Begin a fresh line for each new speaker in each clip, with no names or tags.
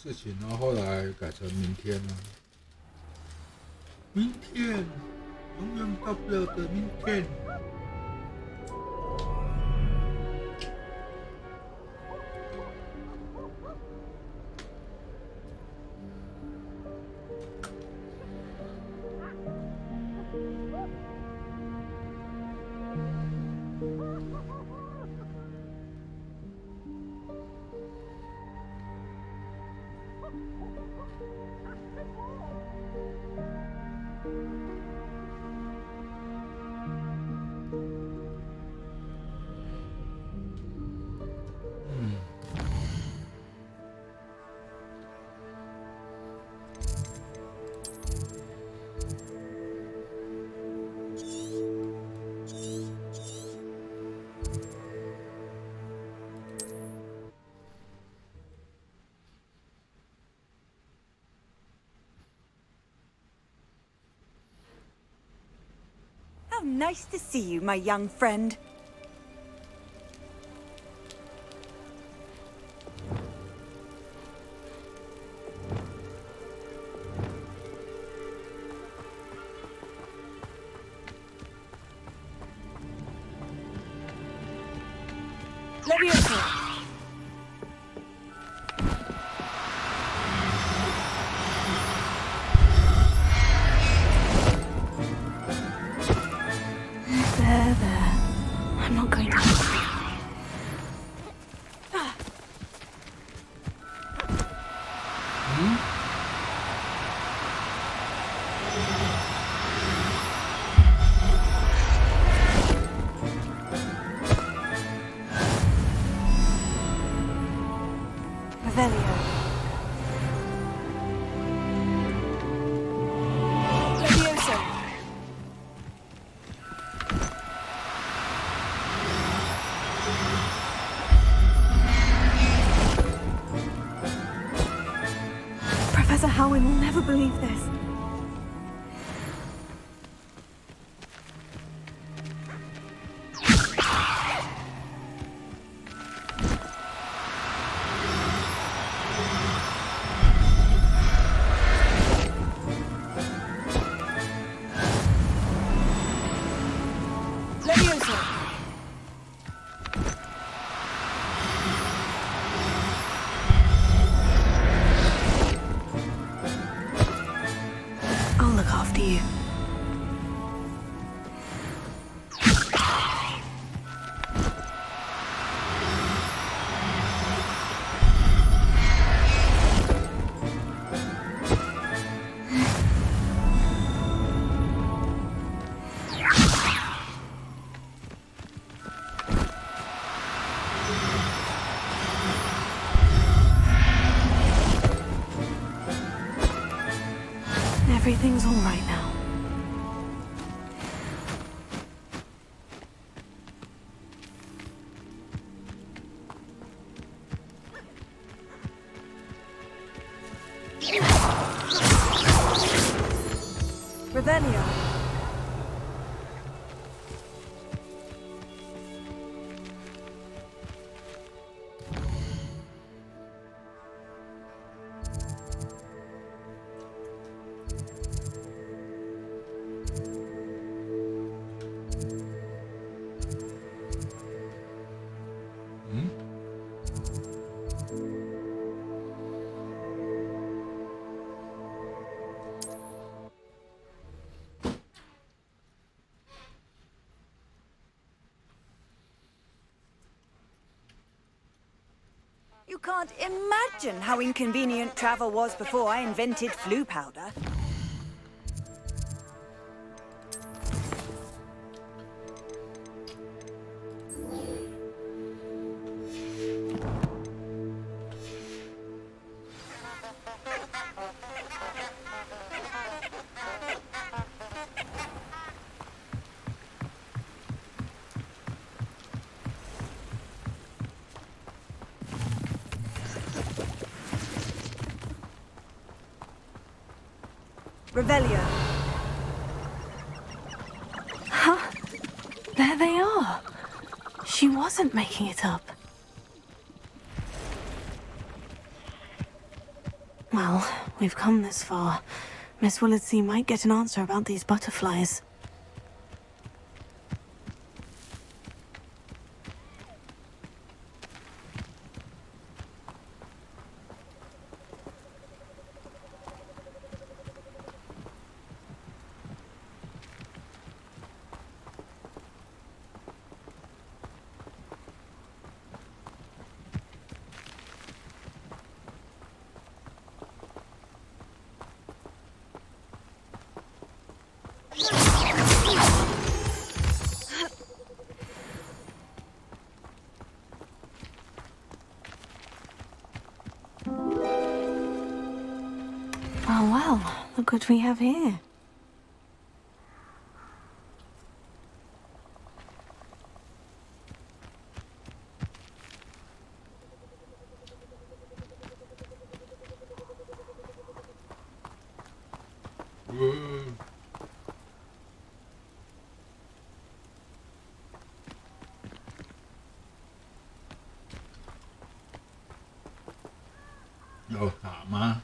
事情，然后后来改成明天了。明天，永远到不了的明天。
How nice to see you, my young friend. Leviosa.
There. I'm not going to hurt you.
Revelio. Leviosa.
Professor Howin will never believe this.
Leviosa.
I'll look after you. Everything's all right now.
Revelio. You can't imagine how inconvenient travel was before I invented flu powder. Revelio.
Huh? There they are. She wasn't making it up. We've come this far. Miss Willetsey might get an answer about these butterflies. Oh well, look what we have here.
Whoa. 要打吗？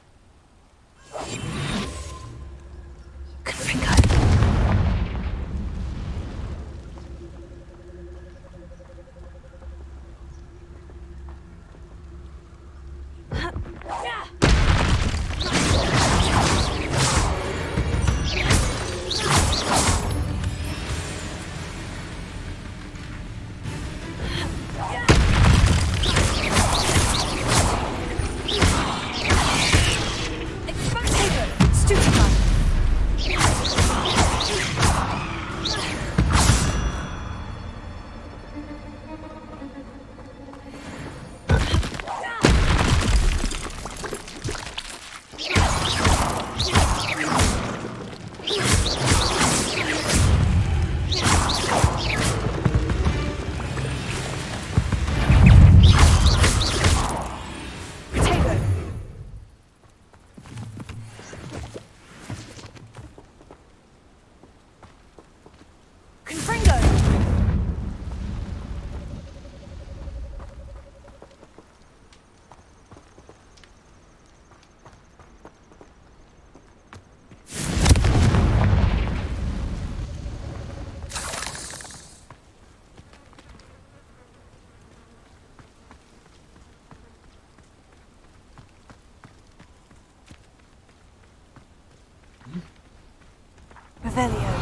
Revelio.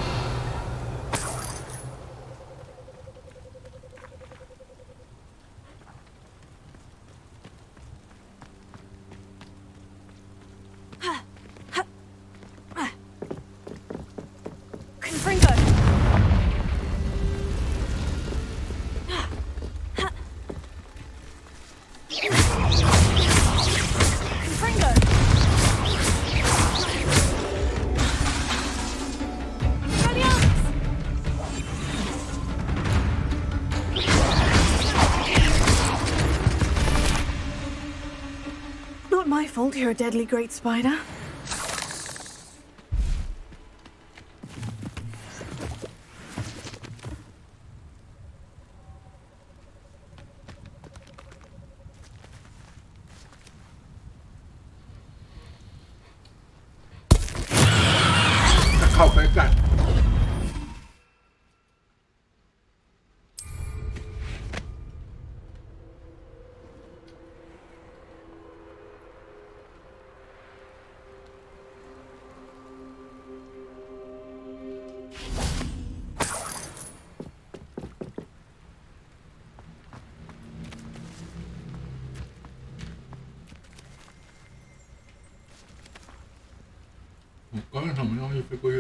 Confringo. Confringo.
Not my fault you're a deadly great spider.
เข้าไปกัน Quand même, il fait quoi?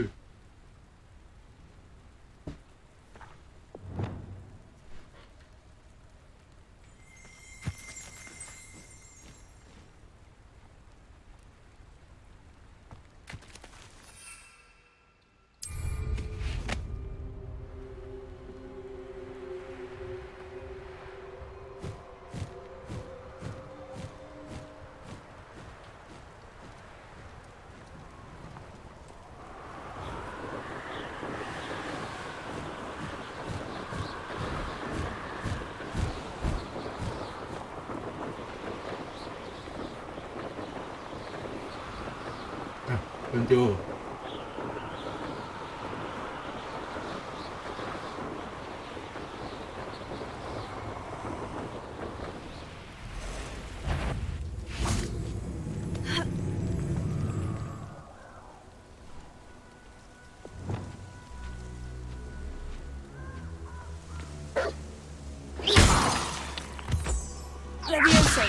研究。
Leviosa.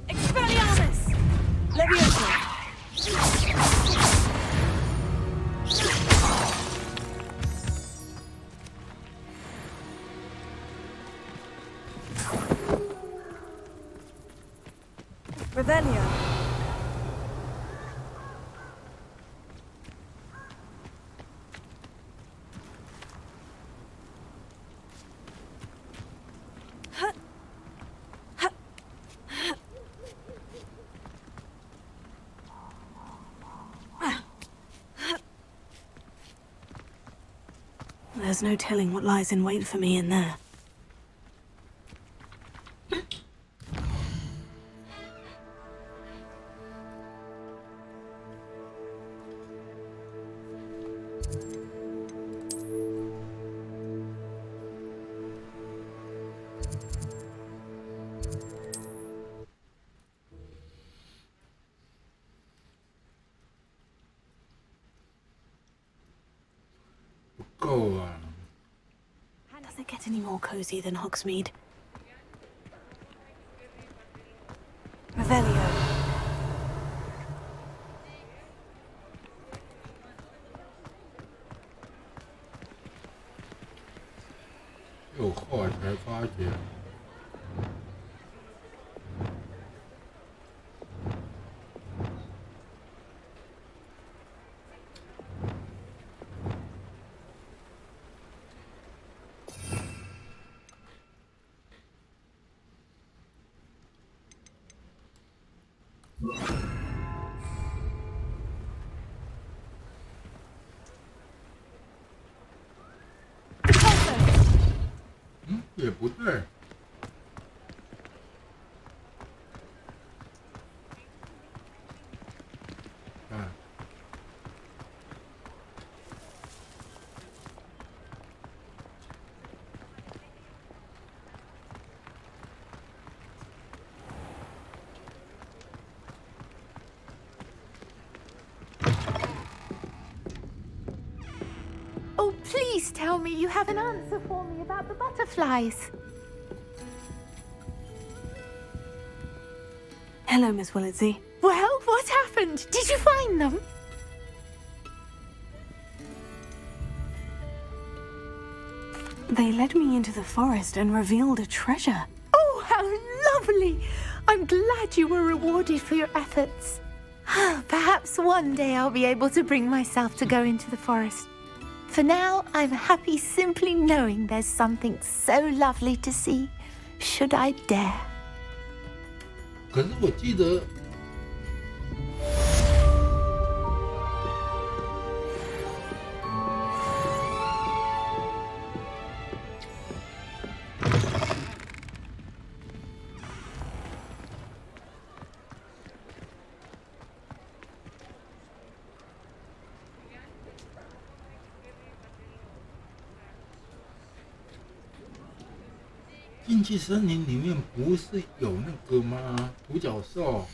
Expelliarmus! Leviosa. Revelio.
'There's no telling what lies in wait for me in there. Does it get any more cozy than Hogsmeade?
Revelio.
又后来才发觉，也不对。啊，Oh,
please tell me you have an answer for me about the butterflies.
Hello, Miss Willitsey.
Well, what happened? Did you find them?
They led me into the forest and revealed a treasure.
Oh, how lovely! I'm glad you were rewarded for your efforts. Perhaps one day I'll be able to bring myself to go into the forest. For now, I'm happy simply knowing there's something so lovely to see, should I dare.
可是我记得，禁忌森林里面不是有那个吗？独角兽。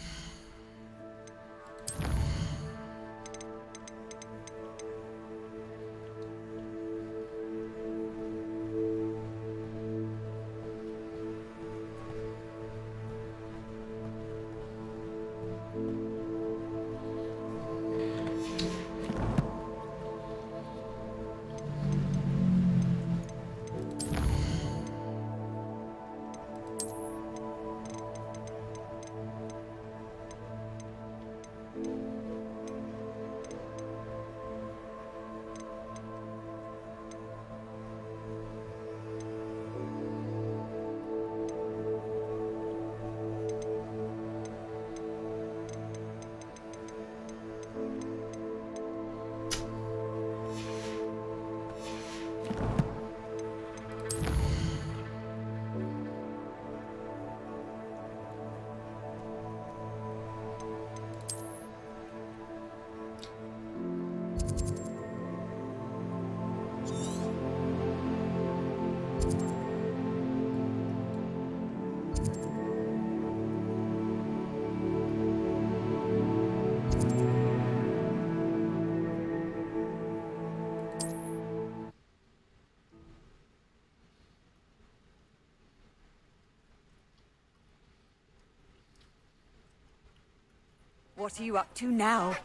What are you up to now?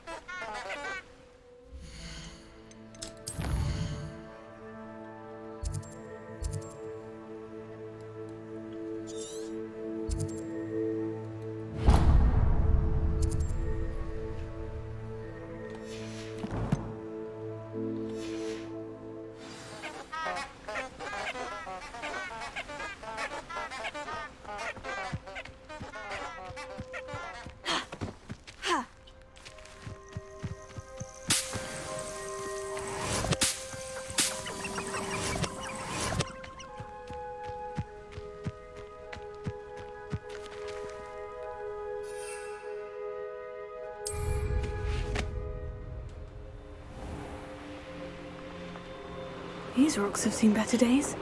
These rocks have seen better days.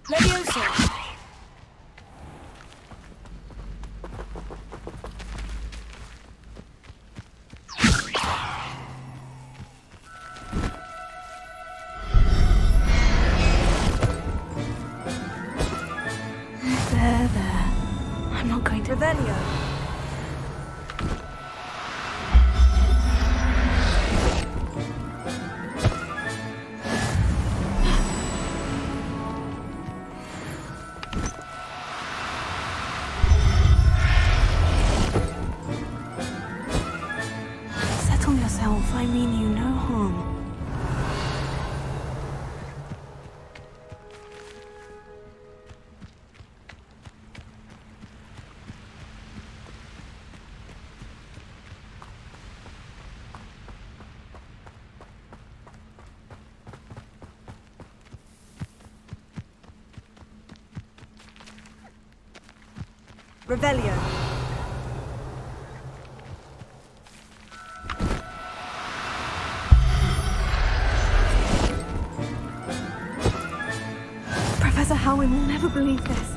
Leviosa!
There. I'm not going to...
Revelio!
Settle yourself. I mean you no harm.
Revelio!
Professor Howin will never believe this.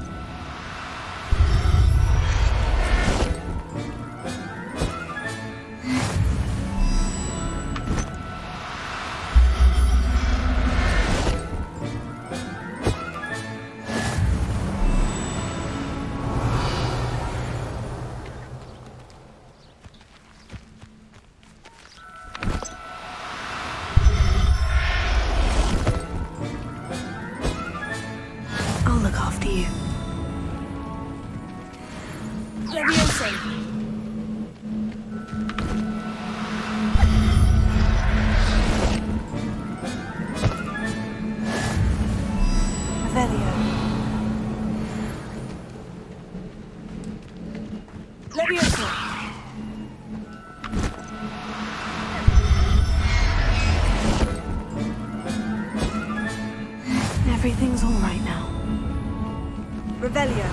I'll look after you.
Leviosa! Revelio! Leviosa!
Everything's all right now.
Revelio!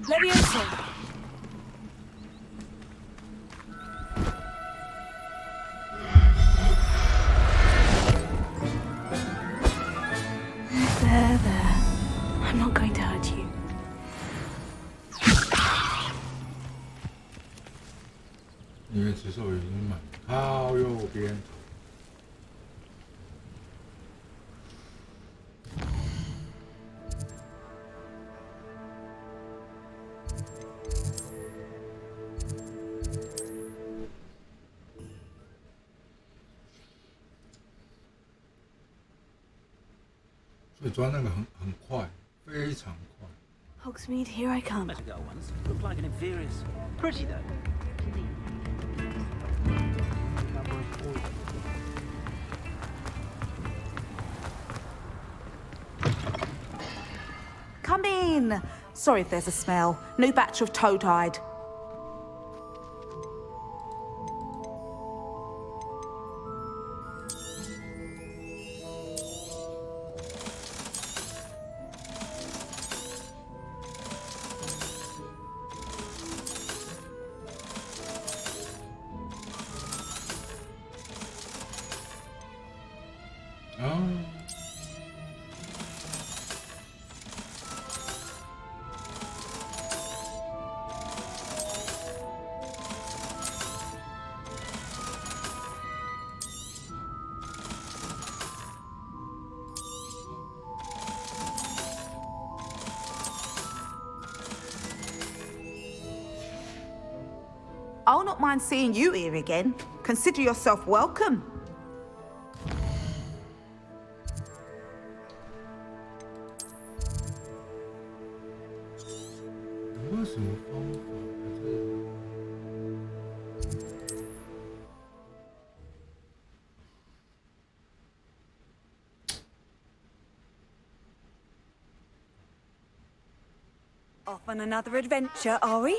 Leviosa!
There. I'm not going to hurt you.
因为此兽已经满靠右边。所以抓那个很快，非常快。
Hogsmeade, here I come.
Better go once. Look like an inferior's. Pretty though.
Come in. Sorry if there's a smell. New batch of toad-hide.
Oh.
'I'll not mind seeing you here again. Consider yourself welcome.
有没有什么方法？还是
Off on another adventure, are we?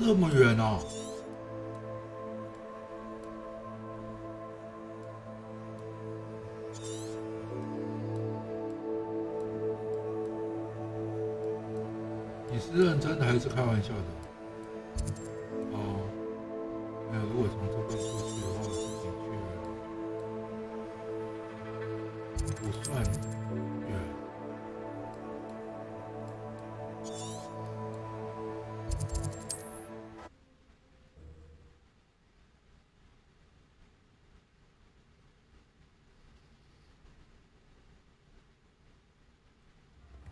这么远哦！你是认真的还是开玩笑的？哦，没有，如果从这边出去的话，我自己去不算远。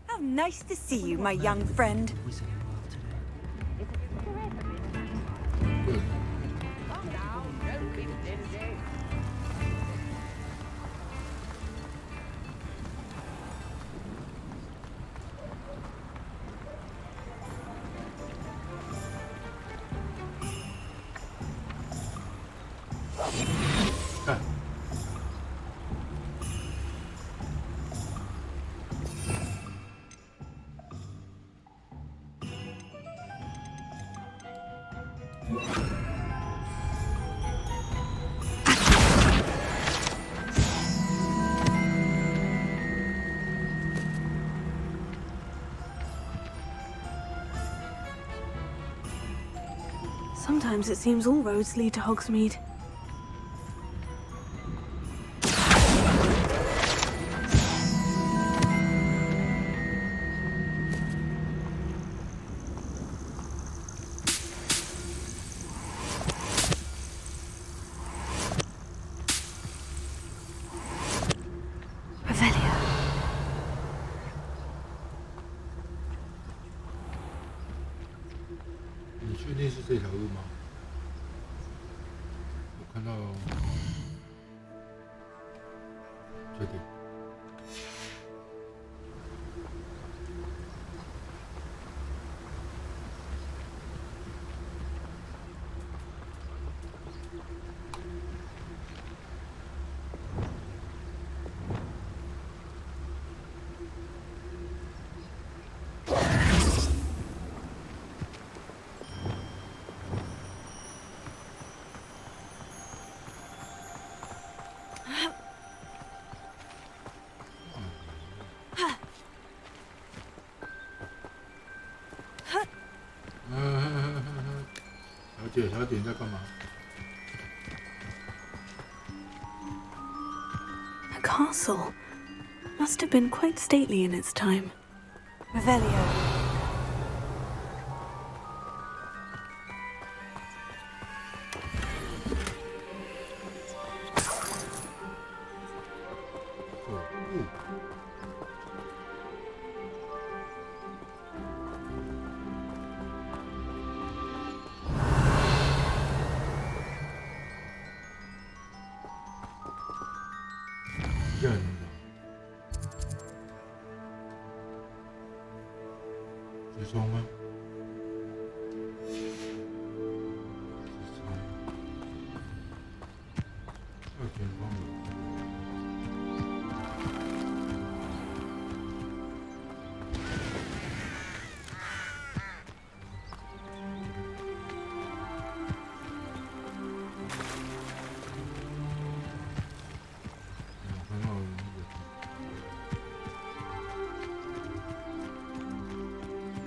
How nice to see you, my young friend.
Wizarding world today.
对。 看，Sometimes
it seems all roads lead to Hogsmeade. Revelio.
你确定是这条路吗？我看到，确定。小姐，小姐你在干嘛？
A castle. Must have been quite stately in its time.
Revelio.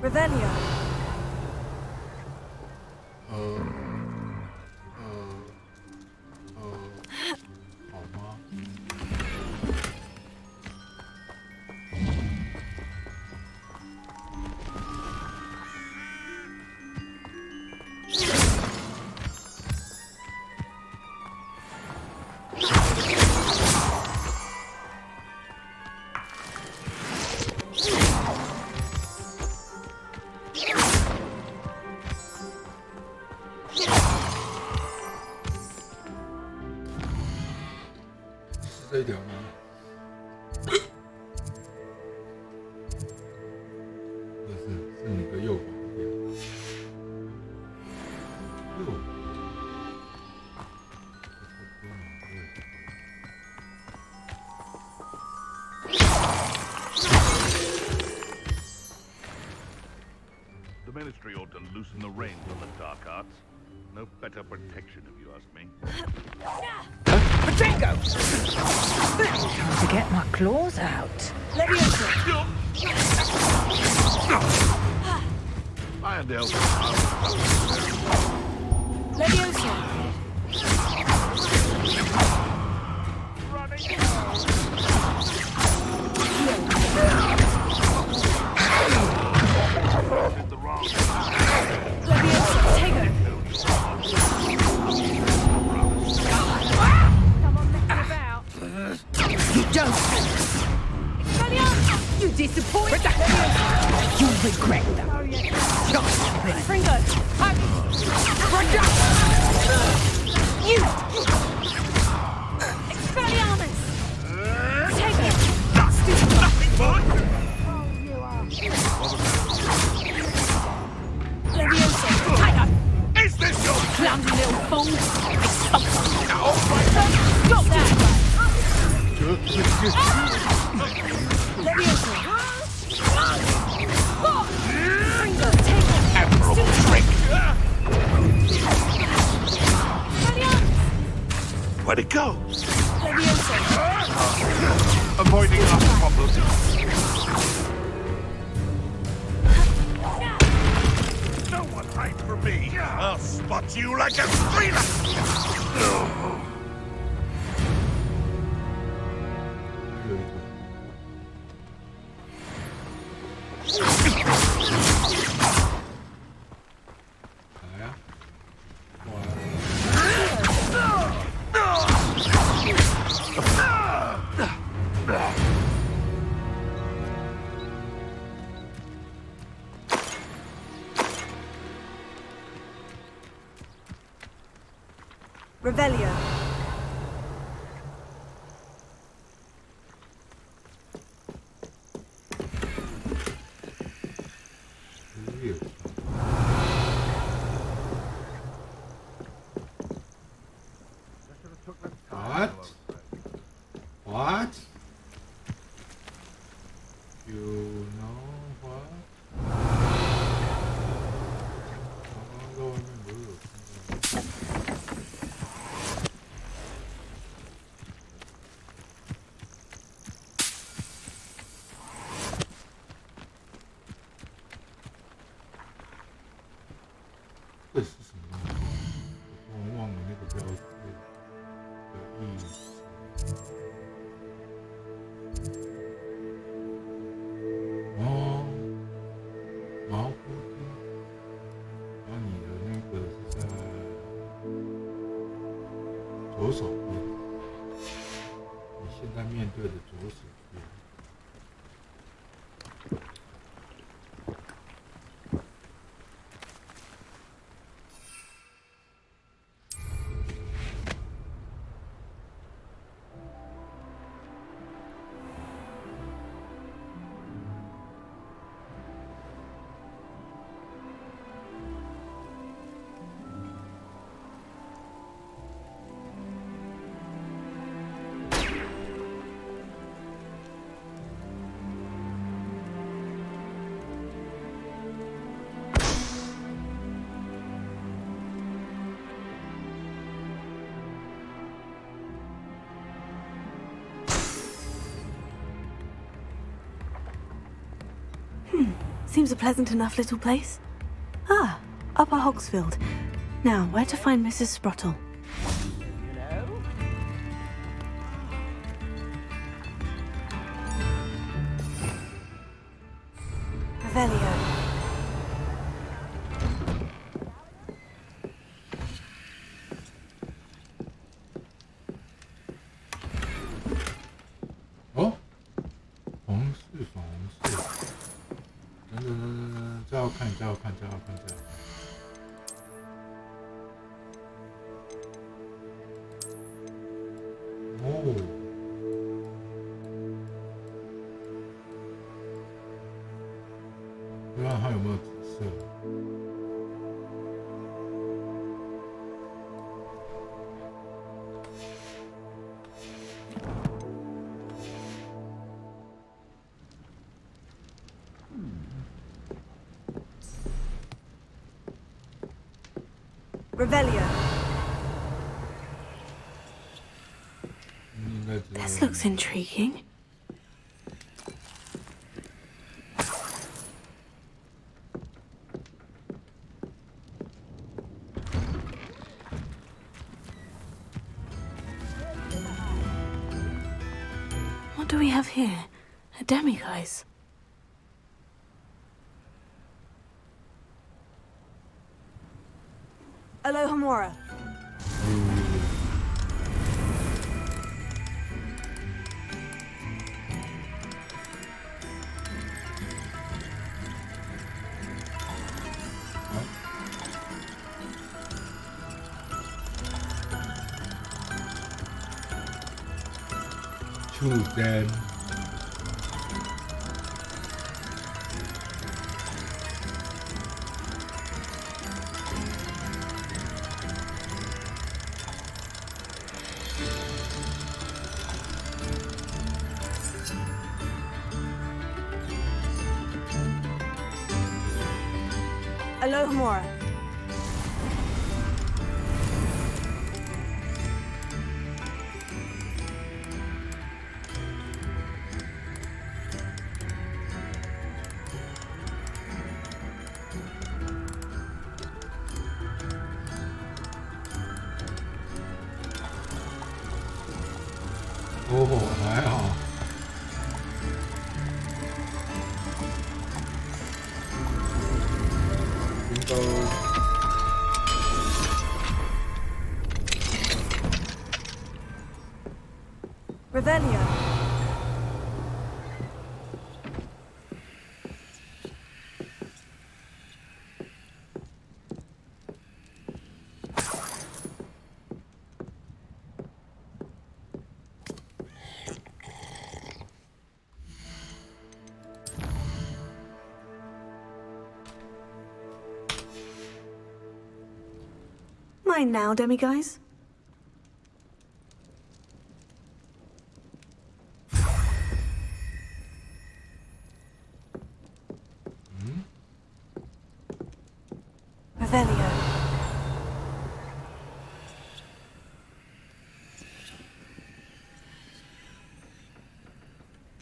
Revelio.
好吗？这一条吗？不是，是你的右旁边。右旁
The Ministry ought to loosen the reins on the dark arts. No better protection, if you ask me.
Potato! Time to get my claws out.
Leviosa.
Iron Delve.
Leviosa. Leviosa, take her. Come on, mess about.
You don't!
Expelliarmus!
You disappoint! You'll regret that.
Oh, yeah.
Just
Fringo.
You!
Expelliarmus! Take her.
Nothing, boy!
Oh, you are. Leviosa.
Take her!
Is this your
Clumsy little fool!
Stop that! Leviosa. Fringo, take her.
admirable trick?
Expelliarmus!
Where'd it go?
Leviosa.
Avoiding our problems. No one hide from me. I'll spot you like a streamer.
Revelio.
What? What? You know what?这是什么东西？我忘了那个标志的意思。左手边，你现在面对的左手边。
Seems a pleasant enough little place. Ah, Upper Hogsfield. Now, where to find Mrs. Sprottle? Revelio.
Oh, 红是粉红色。等，这要看。哦，不知道它有没有紫色。
Revelio.
This looks intriguing. What do we have here? A demiguise.
Alohomora.
Choose them.
Alohomora.
Oh, 还好。Window.
Revelio.
Mine now, demiguise. Revelio.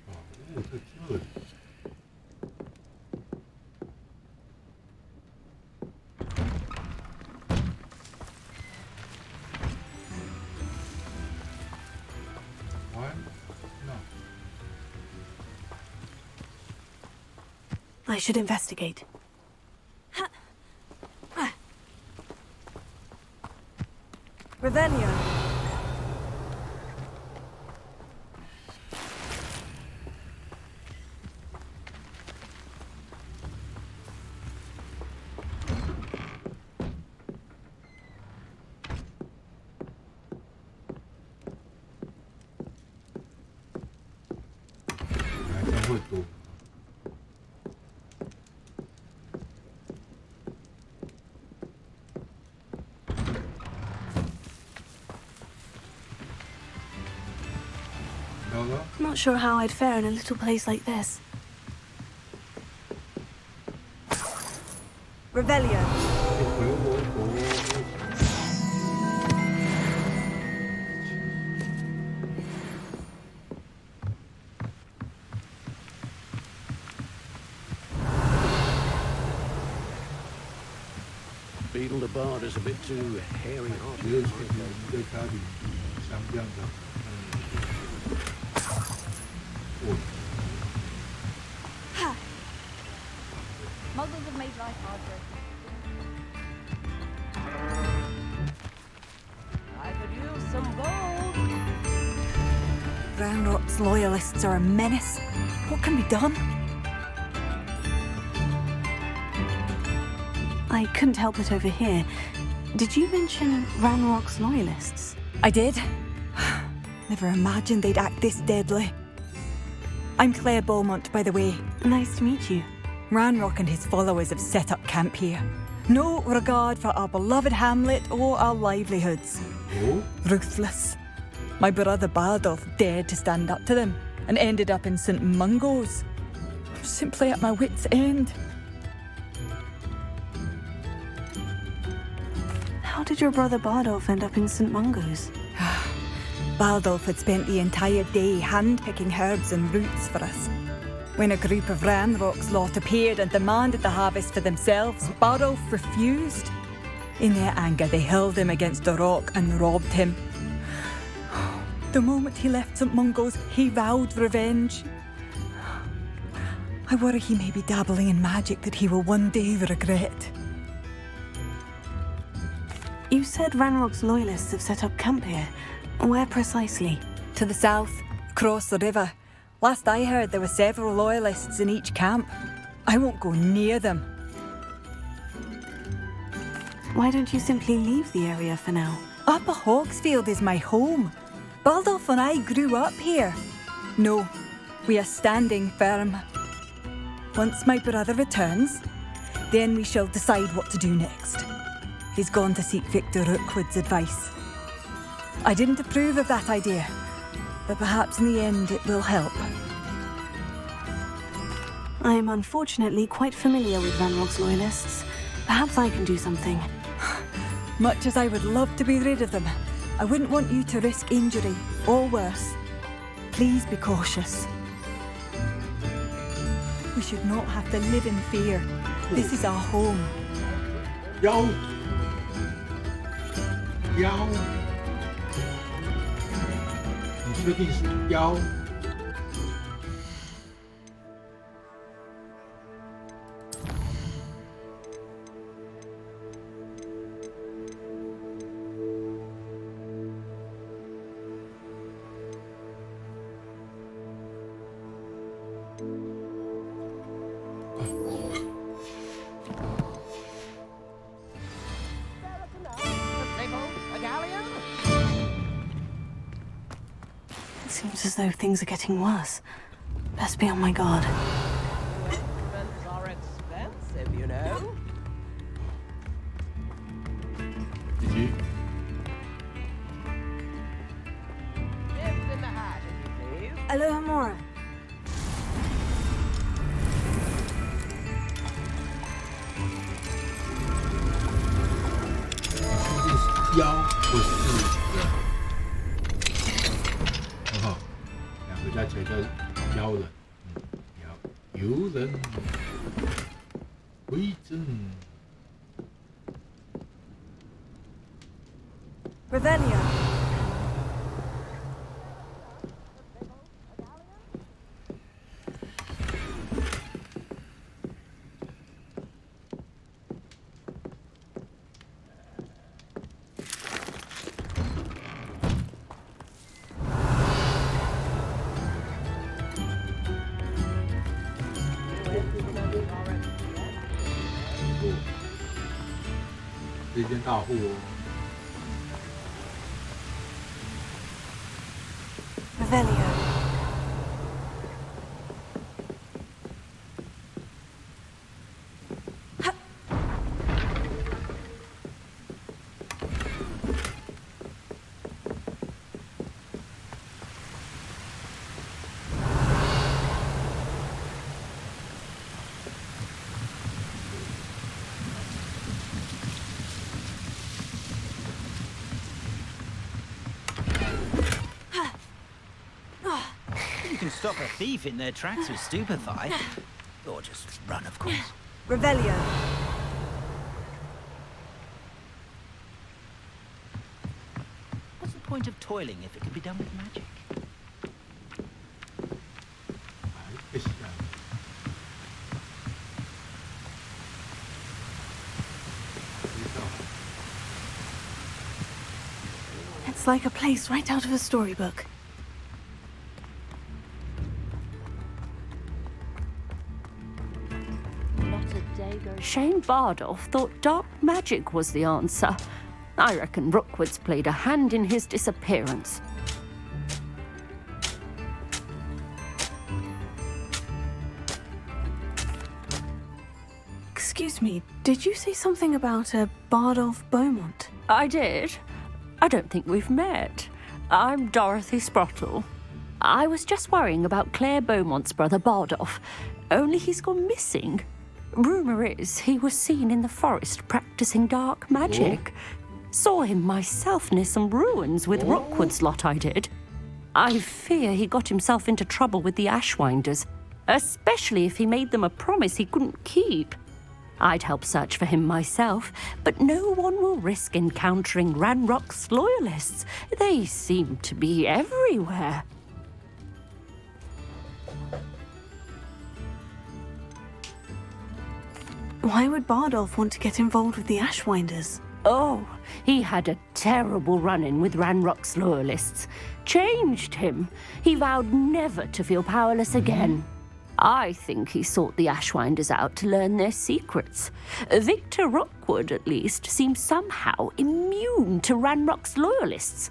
Oh, that's good.
I should investigate.
Revelio.
了。
Not sure how I'd fare in a little place like this.
Revelio.
回我国。
Beetle the Bard is a bit too hairy-hearted.
觉得说我们在家里像这样的，我
Muggles have made life hard for us. I could use some gold.
Ranrock's loyalists are a menace. What can be done?
I couldn't help but overhear. Did you mention Ranrock's loyalists?
I did. Never imagined they'd act this deadly. I'm Claire Beaumont, by the way.
Nice to meet you.
Ranrock and his followers have set up camp here. No regard for our beloved hamlet or our livelihoods.
Oh.
Ruthless. My brother Bardolph dared to stand up to them and ended up in St. Mungo's. I'm simply at my wit's end.
How did your brother Bardolph end up in St. Mungo's?
Bardolph had spent the entire day hand-picking herbs and roots for us. When a group of Ranrock's lot appeared and demanded the harvest for themselves, Bardolph refused. In their anger, they hurled him against a rock and robbed him. The moment he left St. Mungo's, he vowed revenge. I worry he may be dabbling in magic that he will one day regret.
You said Ranrock's loyalists have set up camp here. Where precisely?
To the south, across the river. Last I heard, there were several loyalists in each camp. I won't go near them.
Why don't you simply leave the area for now?
Upper Hogsfield is my home. Bardolph and I grew up here. No, we are standing firm. Once my brother returns, then we shall decide what to do next. He's gone to seek Victor Rookwood's advice. I didn't approve of that idea, but perhaps in the end it will help.
I am unfortunately quite familiar with Ranrock's loyalists. Perhaps I can do something.
Much as I would love to be rid of them, I wouldn't want you to risk injury, or worse. Please be cautious. We should not have to live in fear. This is our home.
妖，妖，你确定是妖？
It seems as though things are getting worse. Best be on my guard.
Instruments are expensive, you know.
以及
Nibs in the hat, if you please.
Aloha Mora.
究竟是妖或是人？很好，两个加起来叫妖人。游人，回正。
Revelio.
Instruments are expensive.
这件大货哦。
Revelio.
stop a thief in their tracks with stupefy. Or just run, of course.
Revelio.
What's the point of toiling if it can be done with magic?
It's like a place right out of a storybook.
Not a day goes. Shane Bardolph thought dark magic was the answer. I reckon Rookwood's played a hand in his disappearance.
Excuse me, did you say something about a Bardolph Beaumont?
I did. I don't think we've met. I'm Dorothy Sprottle. I was just worrying about Claire Beaumont's brother Bardolph, only he's gone missing. Rumour is he was seen in the forest practicing dark magic. Saw him myself near some ruins with Rookwood's lot I did. I fear he got himself into trouble with the Ashwinders, especially if he made them a promise he couldn't keep. I'd help search for him myself, but no one will risk encountering Ranrock's loyalists. They seem to be everywhere.
Why would Bardolph want to get involved with the Ashwinders?
Oh, he had a terrible run-in with Ranrock's loyalists. Changed him. He vowed never to feel powerless again. I think he sought the Ashwinders out to learn their secrets. Victor Rookwood, at least, seems somehow immune to Ranrock's loyalists.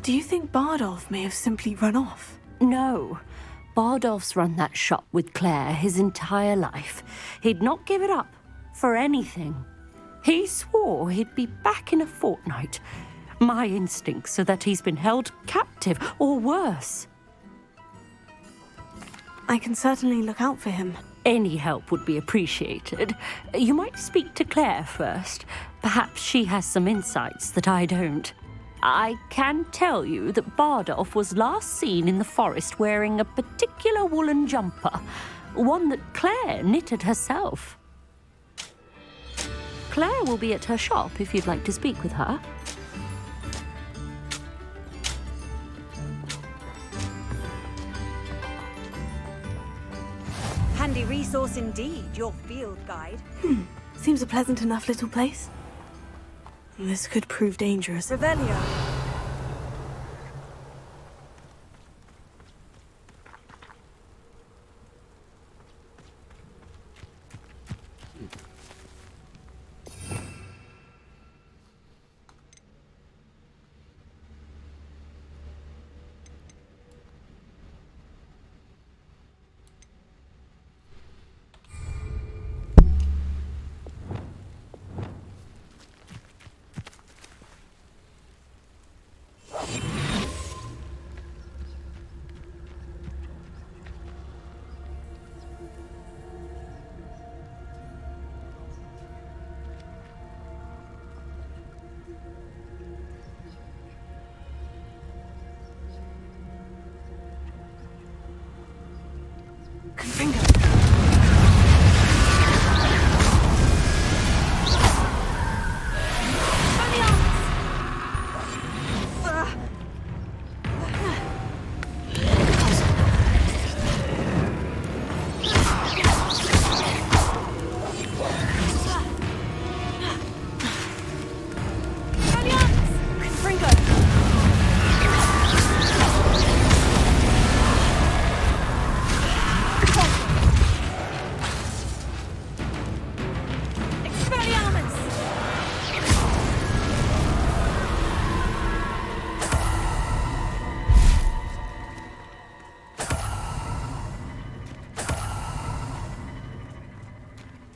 Do you think Bardolph may have simply run off?
No. Bardolph's run that shop with Claire his entire life. He'd not give it up for anything. He swore he'd be back in a fortnight. My instincts are that he's been held captive, or worse.
I can certainly look out for him.
Any help would be appreciated. You might speak to Claire first. Perhaps she has some insights that I don't. I can tell you that Bardolph was last seen in the forest wearing a particular woolen jumper, one that Claire knitted herself. Claire will be at her shop if you'd like to speak with her.
Handy resource indeed, your field guide.
Seems a pleasant enough little place. This could prove dangerous.
Revelio.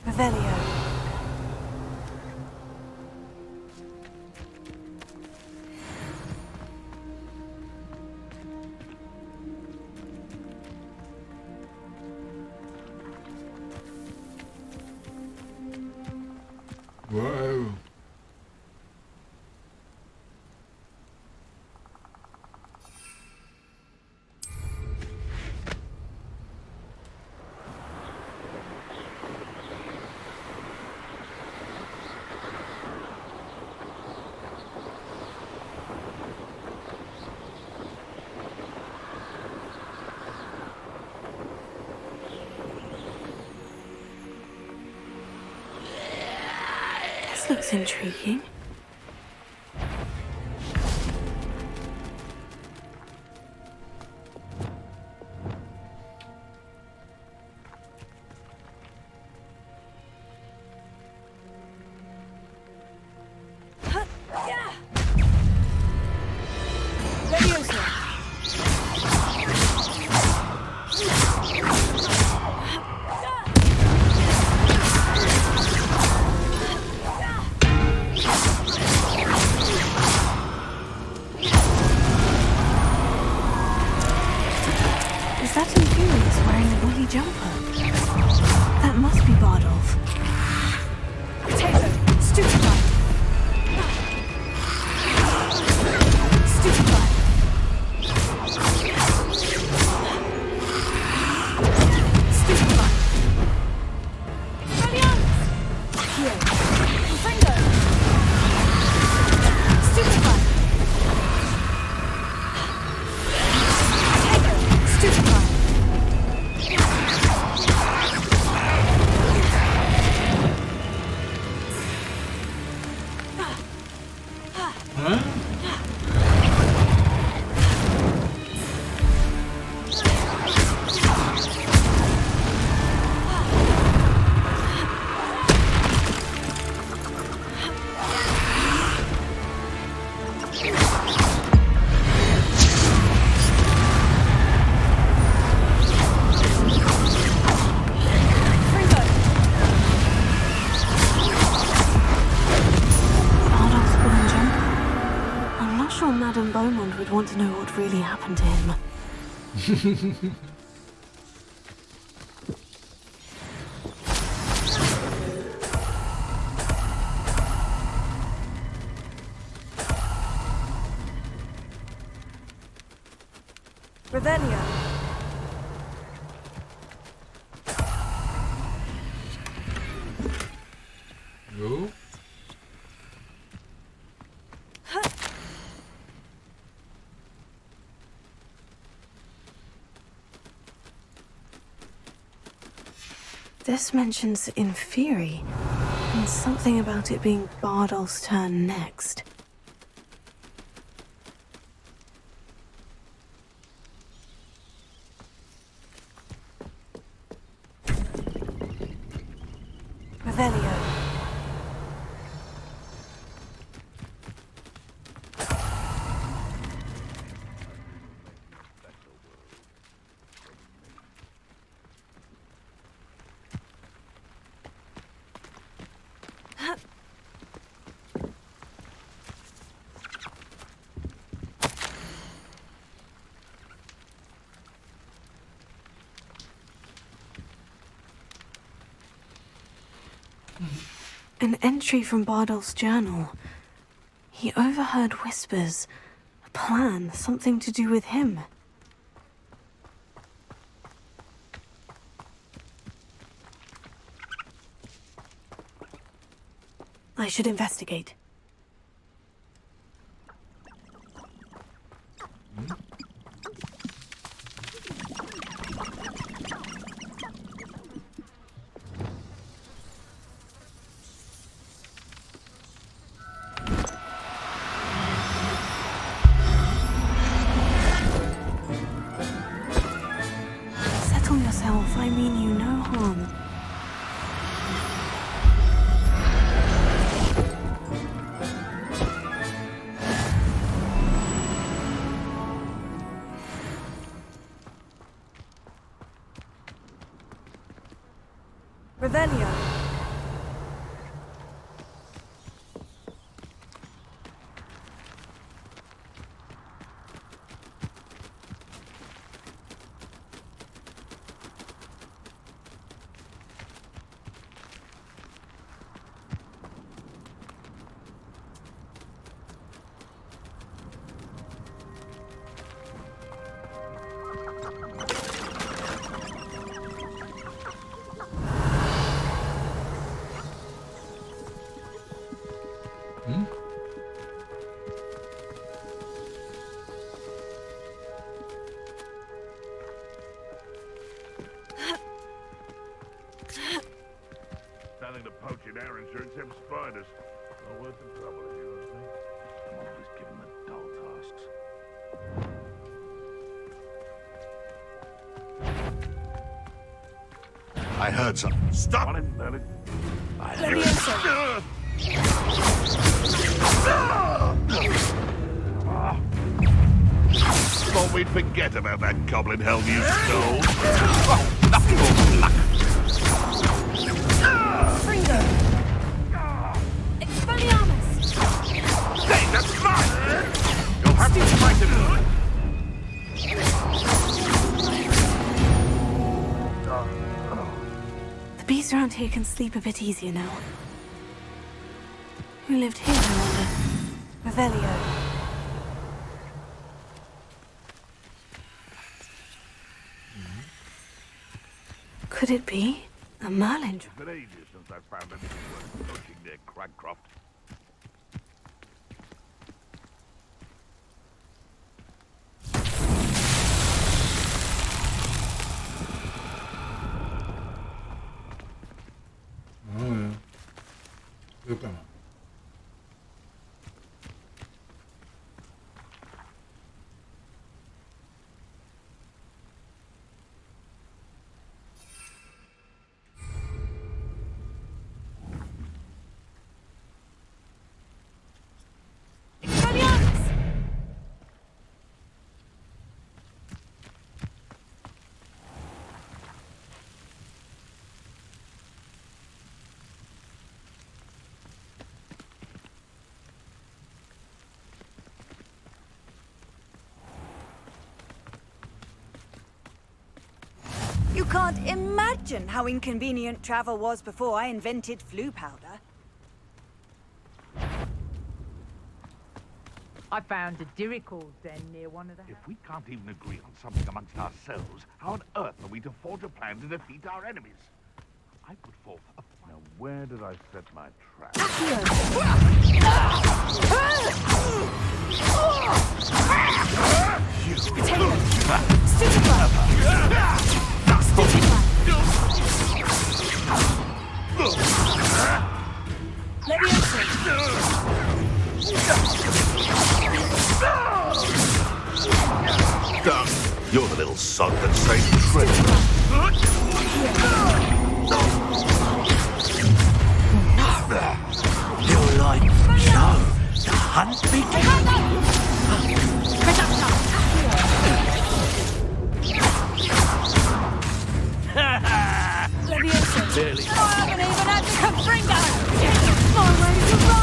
Revelio.
Whoa.
This looks intriguing. Is that Imperius wearing the woolly jumper? That must be Bardolph.
Taylor, stupefy. Stupefy. Stupefy. Brilliant! Here. Finger. Stupefy. Taylor, stupefy.
Huh?
Bardolph's woolen jumper. I'm not sure Madame Beaumont would want to know what really happened to him.
Revelio.
Jo.
This mentions Inferi, and something about it being Bardolph's turn next. Revelio. An entry from Bardolph's journal. He overheard whispers. A plan, something to do with him. I should investigate. Settle yourself, I mean you no harm.
Revelio.
Something to poach an errand creature except spiders. Not worth the trouble, if you know what I mean. I'm always given the dull tasks.
I heard some. Stop!
On it, Merlin. I hear
Leviosa.
Thought we'd forget about that goblin helm you stole. Oh, nothing more luck.
Fringo. Expelliarmus.
Hey, that's mine! You'll have to fight it.
The bees around here can sleep a bit easier now. Who lived here, I wonder?
Revelio.
Could it be a Merlin?
It's been ages since I've found anything worth poaching near Cragcroft.
여기 가나?
You can't imagine how inconvenient travel was before I invented flu powder.
I found a Dirical's den near one of the
If we can't even agree on something amongst ourselves, how on earth are we to forge a plan to defeat our enemies? I put forth a... Now, where did I set my trap?
You're the little sod that saved the trip.
You're like Joe. The hunt begins.
Really? I haven't even had to confringo! My ways are wrong!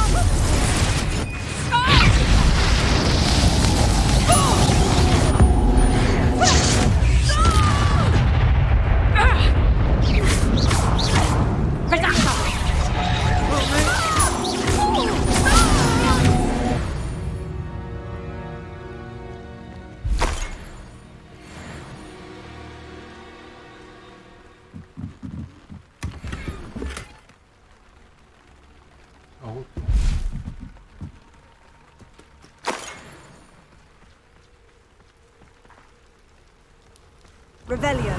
Revelio.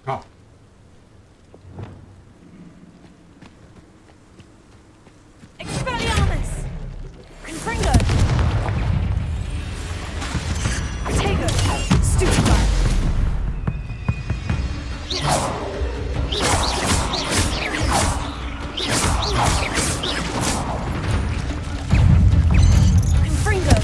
가.
Expelliarmus! Confringo! Protego! Stupefy! Confringo!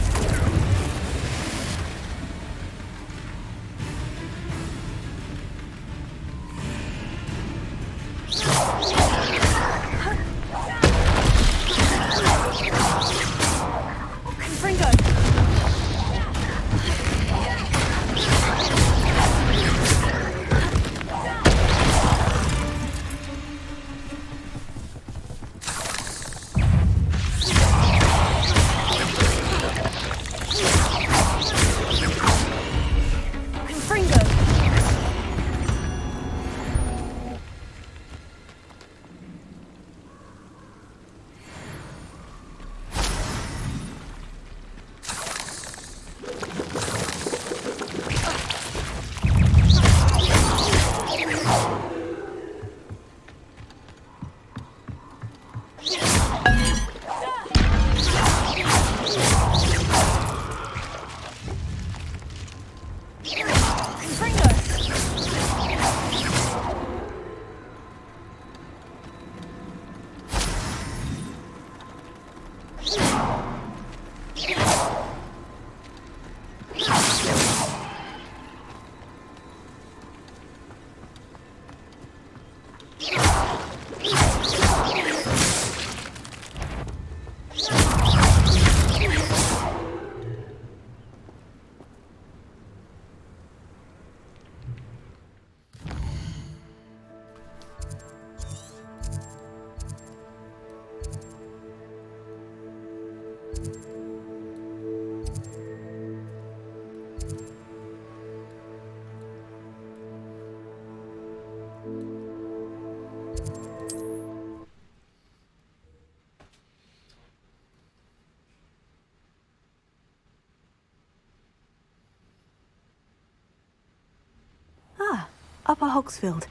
Upper Hogsfield.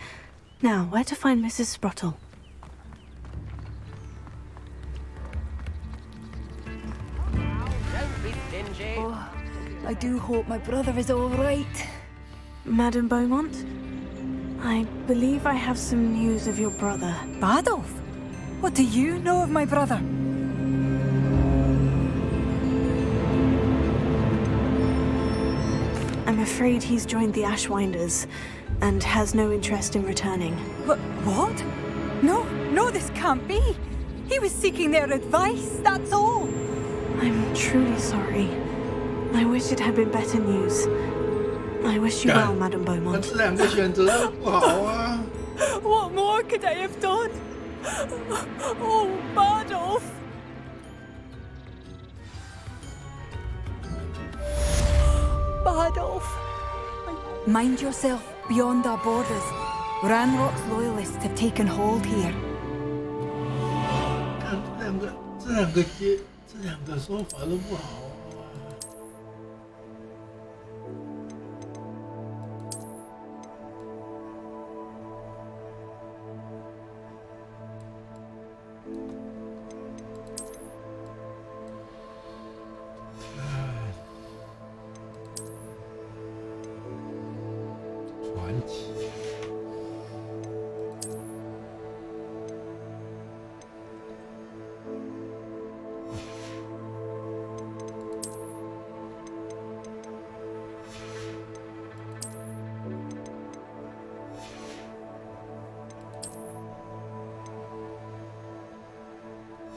Now, where to find Mrs. Sprottle?
Don't be stingy.
Oh, I do hope my brother is all right.
Madame Beaumont? I believe I have some news of your brother.
Badolf? What do you know of my brother?
I'm afraid he's joined the Ashwinders and has no interest in returning.
What? No, this can't be. He was seeking their advice, that's all.
I'm truly sorry. I wish it had been better news. I wish you well, Madame
那
Beaumont.
这两个选择都不好啊。
What more could I have done? Oh, Badolf! Badolf! Mind yourself beyond our borders. Ranrock's loyalists have taken hold here.
看这两个说法都不好啊。传奇。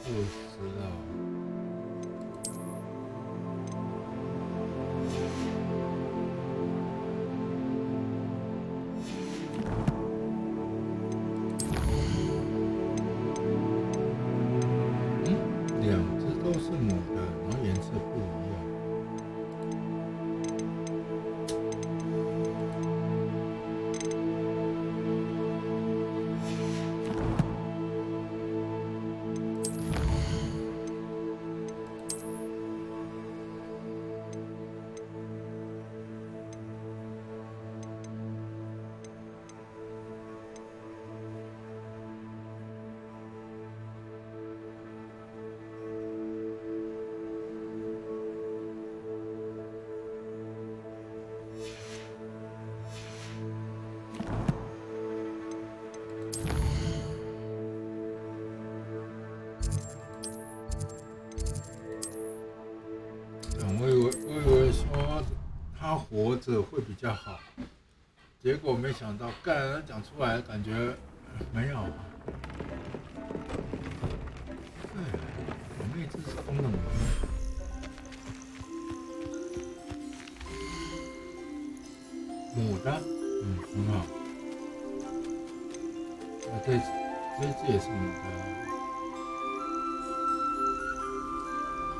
不知道。两只都是母的，然后颜色不一样。我以为说他活着会比较好，结果没想到，干讲出来感觉没有。哎，我妹这是功能。母的，很好。这只也是母的。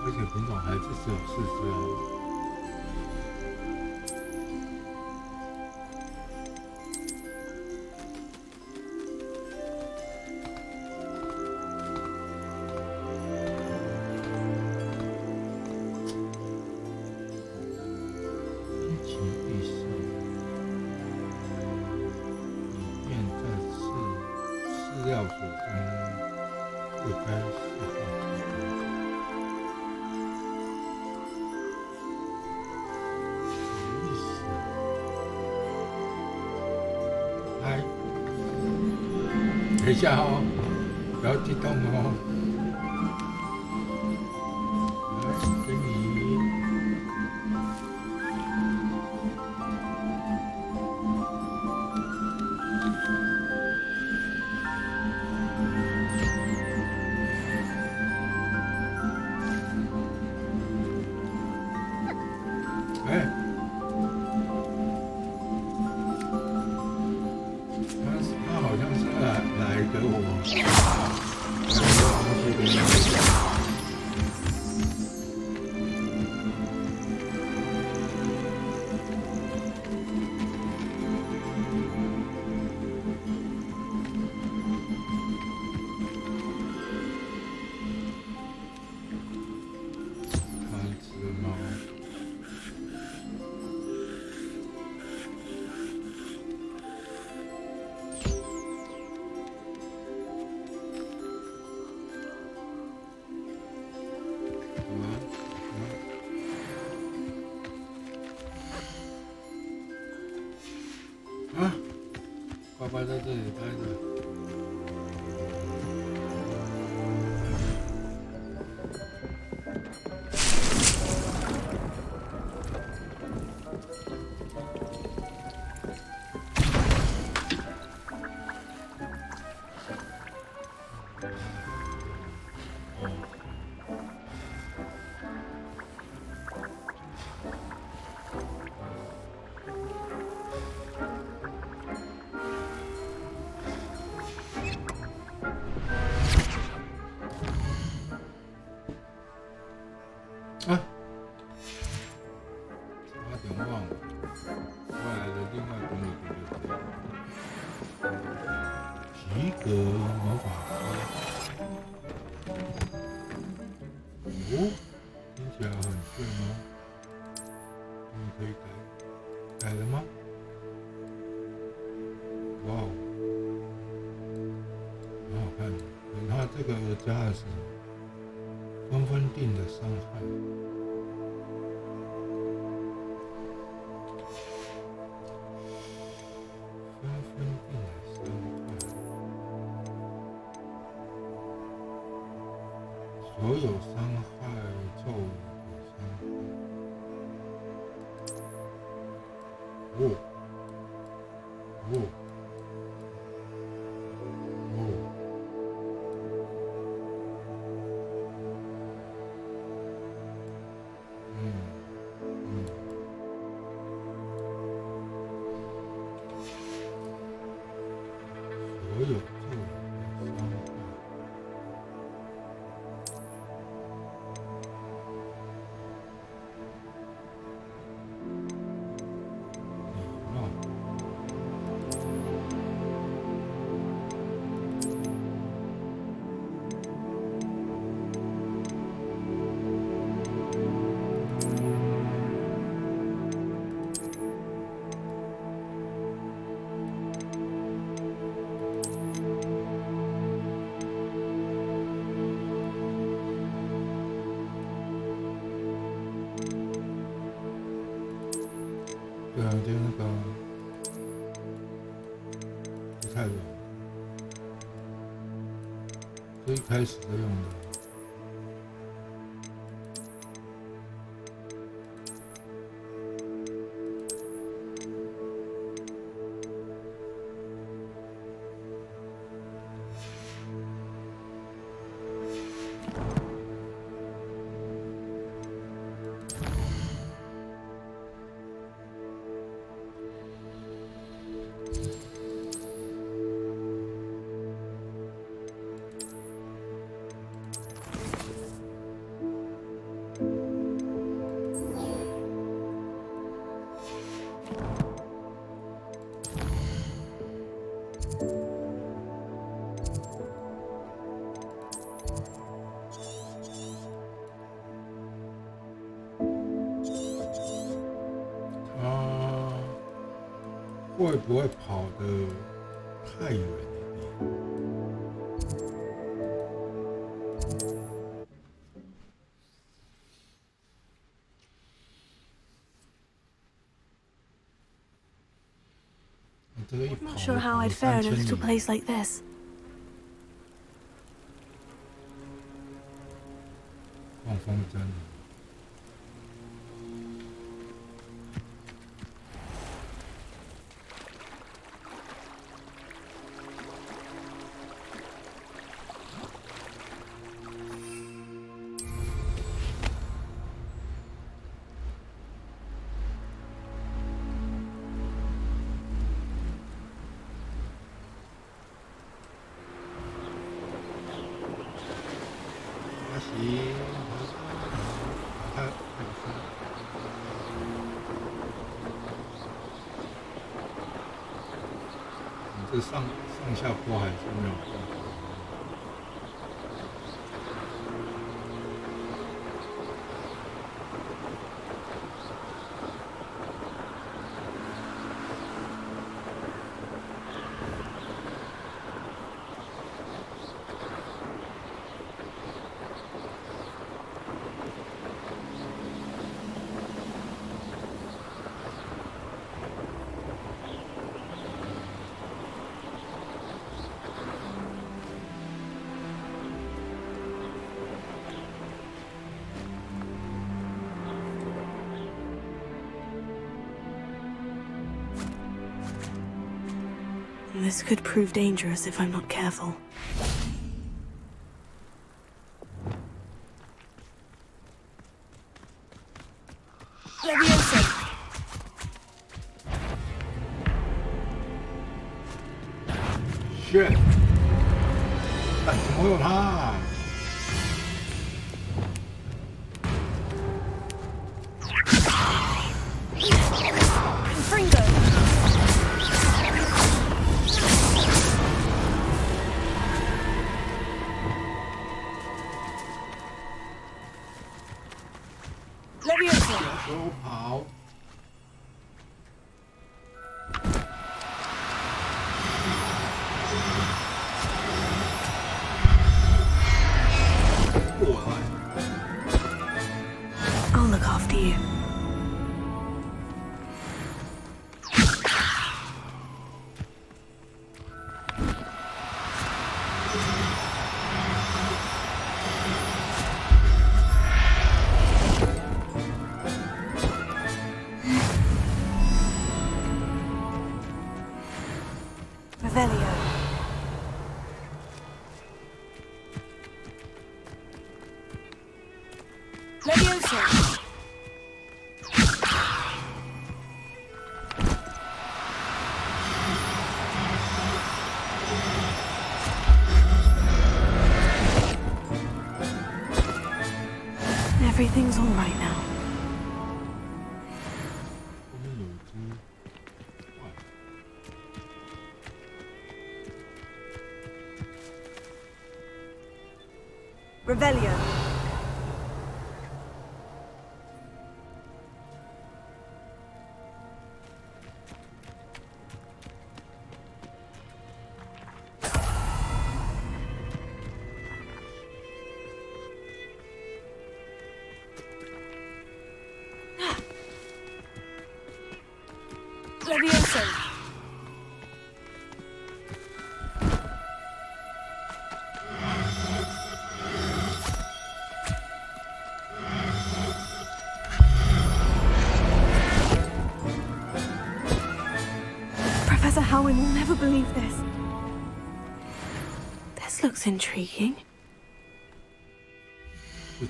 而且品种还是只有4只哦。阴晴异色，里面在饲料所中会该释放。等一下哦，不要激动哦。来，给你。哎。他好像是来给我东西给你。贪吃猫。乖在这里待着。啊，差点忘了，后来的另外攻略就是这个皮革魔法师。哦，听起来很炫哦。你可以改了吗？哇哦，很好看的。它这个加的是什么？纷纷定的伤害。纷纷定的伤害。所有伤害咒语的伤害。哦。哦。所有咒语的伤害。礼貌。对啊，就那个不太软，最一开始在用的。会不会跑得太远一点？这个一跑
I'm not sure how I'd fare in a little place like this.
放风筝。这上下坡还是没有过。
This could prove dangerous if I'm not careful.
Leviosa!
Shit！ 哎，怎么会有他啊？ 手跑，过来。
I'll look after you.
Revelio. Leviosa.
Everything's all right now.
后面有一只，哇！
Revelio. Leviosa.
Professor Howin will never believe this. This looks intriguing.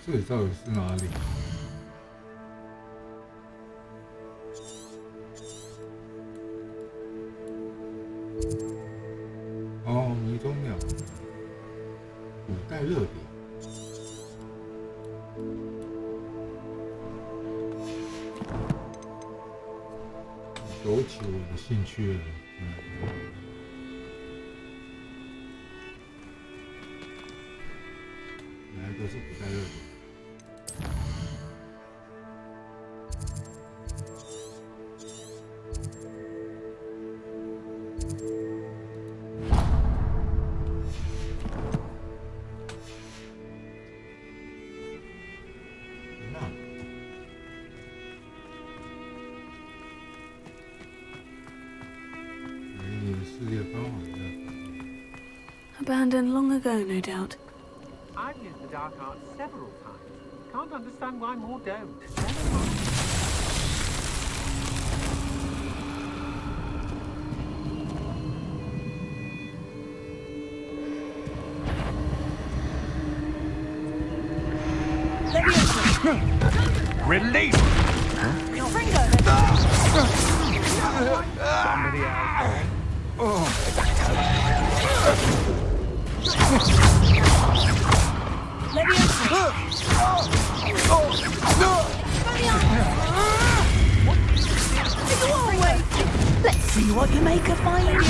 这里到底是哪里？哦，迷踪鸟，古代热点。勾起我的兴趣了。哪一个是古代热点？
Abandoned long ago, no doubt.
I've used the dark arts several times. Can't understand why more don't.
Release!
Somebody else.
Let's see what you make of my idea.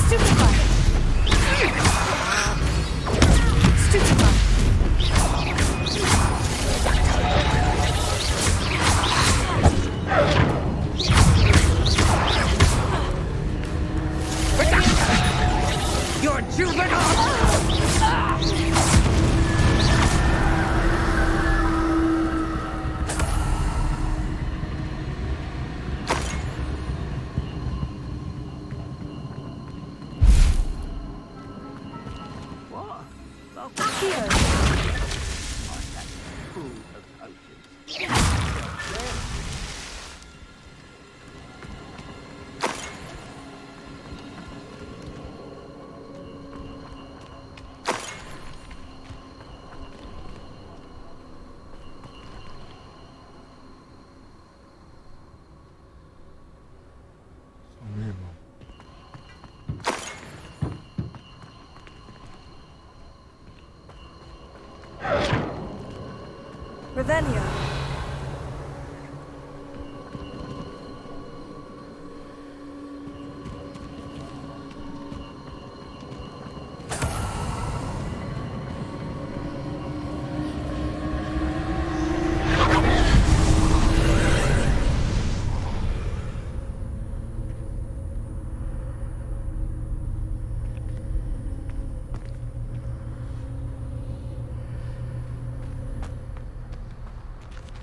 Stupefy. Stupefy.
You're juvenile!
Revelio.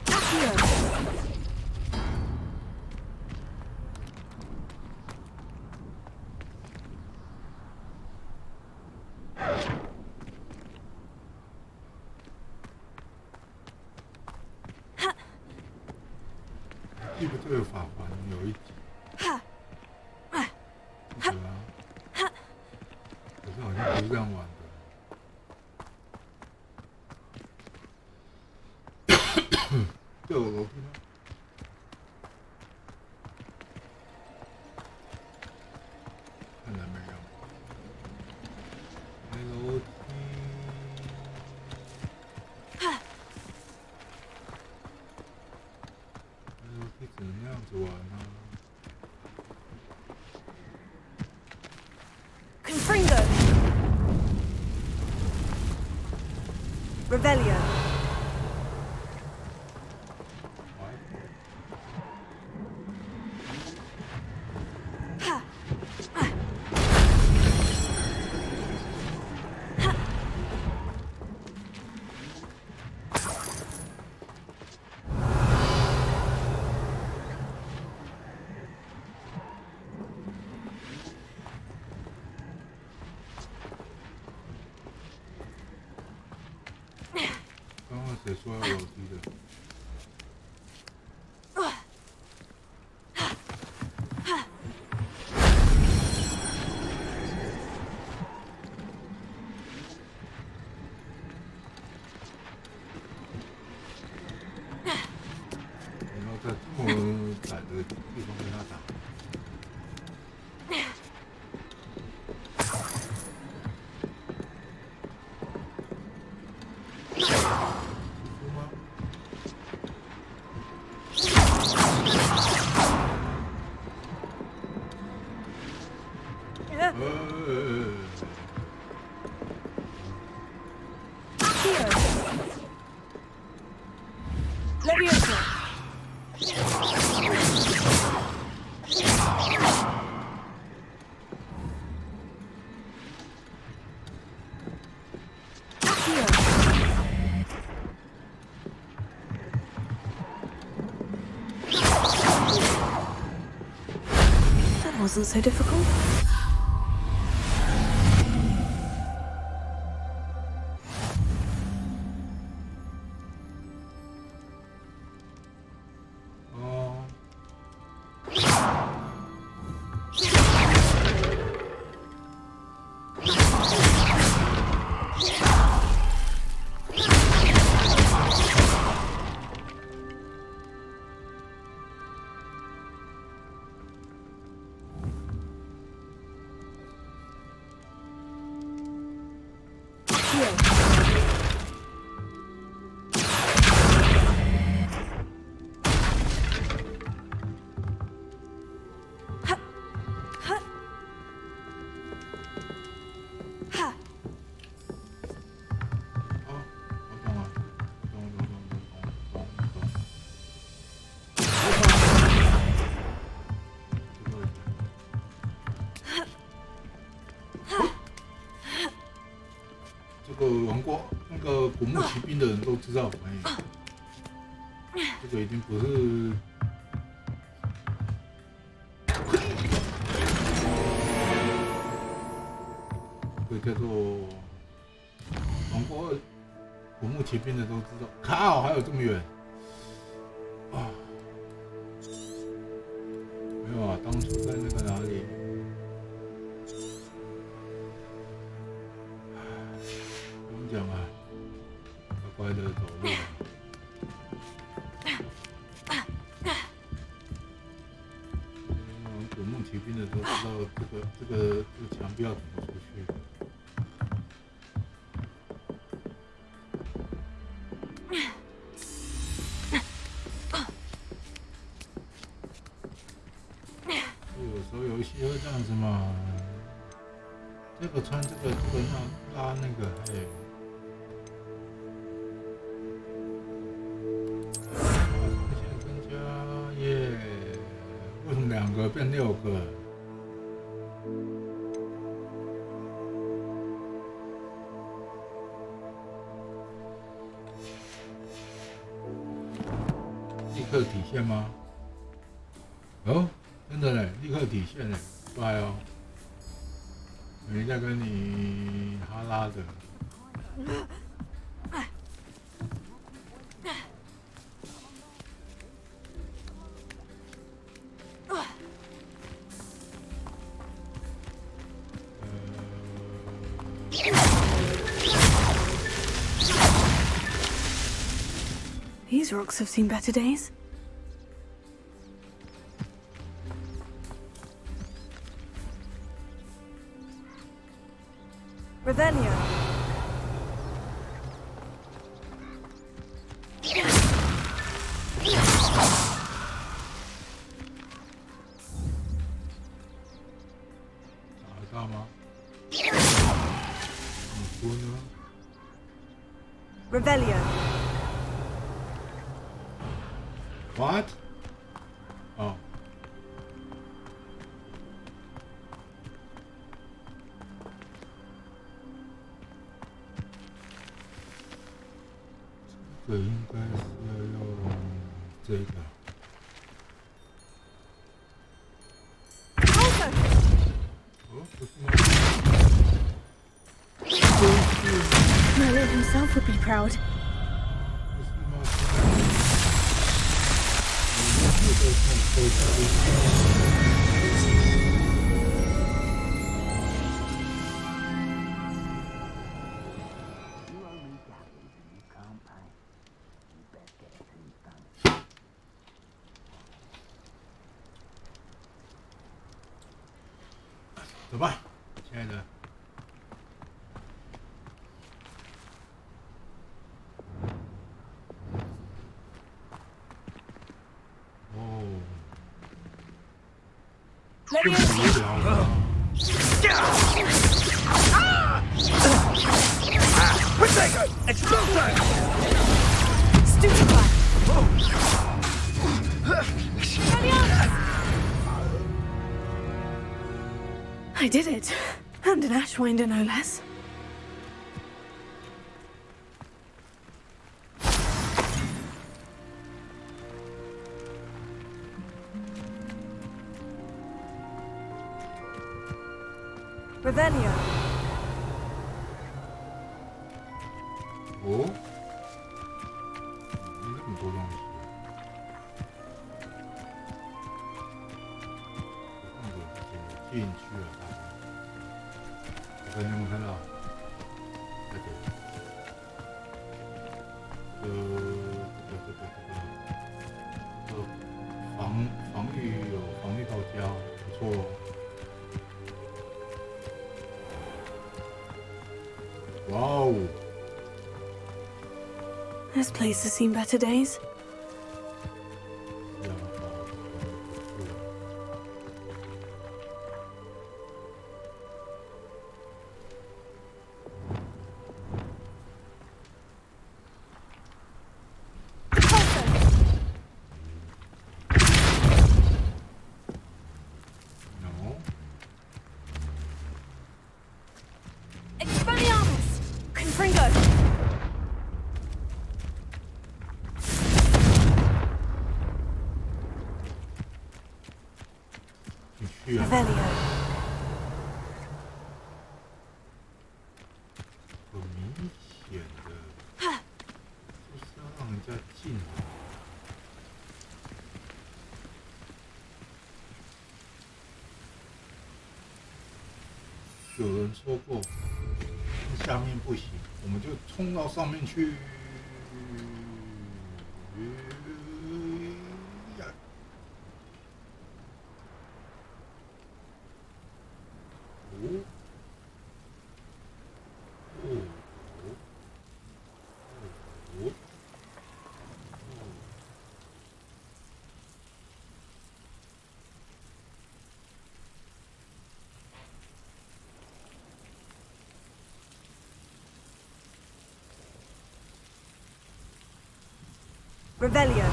Accio.
记不这个法环有一集，记得啊，可是好像不是这样玩的。这有楼梯吗？看来没有。没楼梯。你只能那样子玩啊。
Confringo. Revelio.
谁说要楼梯的？你要在这么窄的地方跟他打？That
wasn't so difficult.玩过那个古墓奇兵的人都知道，这个已经不是这个叫做玩过古墓奇兵的都知道。靠，还有这么远啊！没有啊，当初在那个哪里？讲啊，乖乖的走路。古墓奇兵的都知道这个墙壁要怎么出去。
个穿这个拉那个，哎。长线增加耶！为什么2个变6个？立刻体现吗？哦，真的嘞，立刻体现嘞，帅哦！没在跟你哈拉的。
These rocks have seen better days. Revelio. Revelio.
What? Oh. This应该是要用这个。哦，不是吗
Merlin himself would be proud.
You only dabbled and you can't pay. You best get a tooth done.
走吧，亲爱的。哦，更无聊了。
Protego! Exploso!
Stupefy. I did it. And an Ashwinder, no less. Revelio.
哦，那么多东西，进去了，大家，你有没有看到？那个，防御有防御套胶，不错哦。哇哦！
This place has seen better days.
No.
Expelliarmus! Confringo! Revelio.
很明显的，就是要让人家进来。有人说过，下面不行，我们就冲到上面去。
Revelio.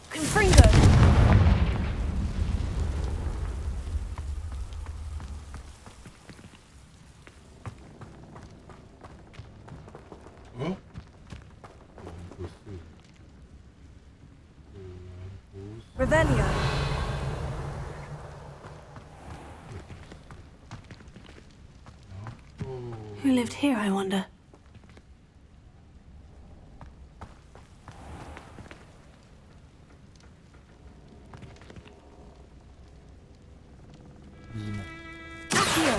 Confringo.
哦，不是，
Revelio. Who lived here, I wonder? Accio.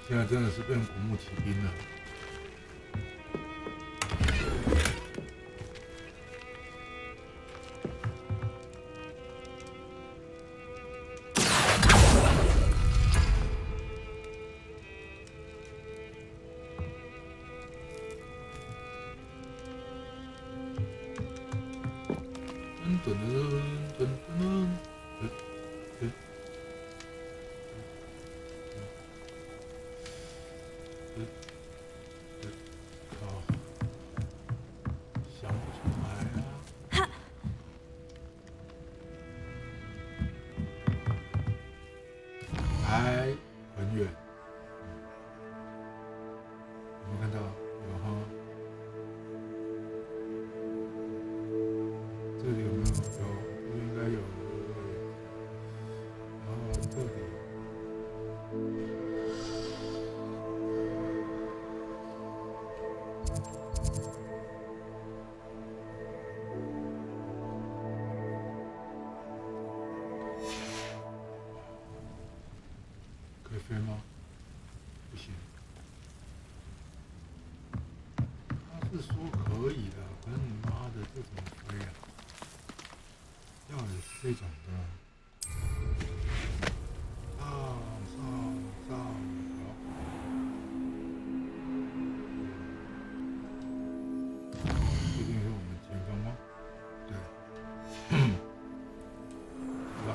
现在真的是变古墓骑兵了。噔噔噔噔噔。 想不出来啊！还很远，有没有看到？有哈。这里有没有？有，这应该有。然后这里。 可以飞吗？不行。他是说可以的，可是你妈的这怎么飞啊？要有这种的。上，好。这定是我们前方吗？对。是吧？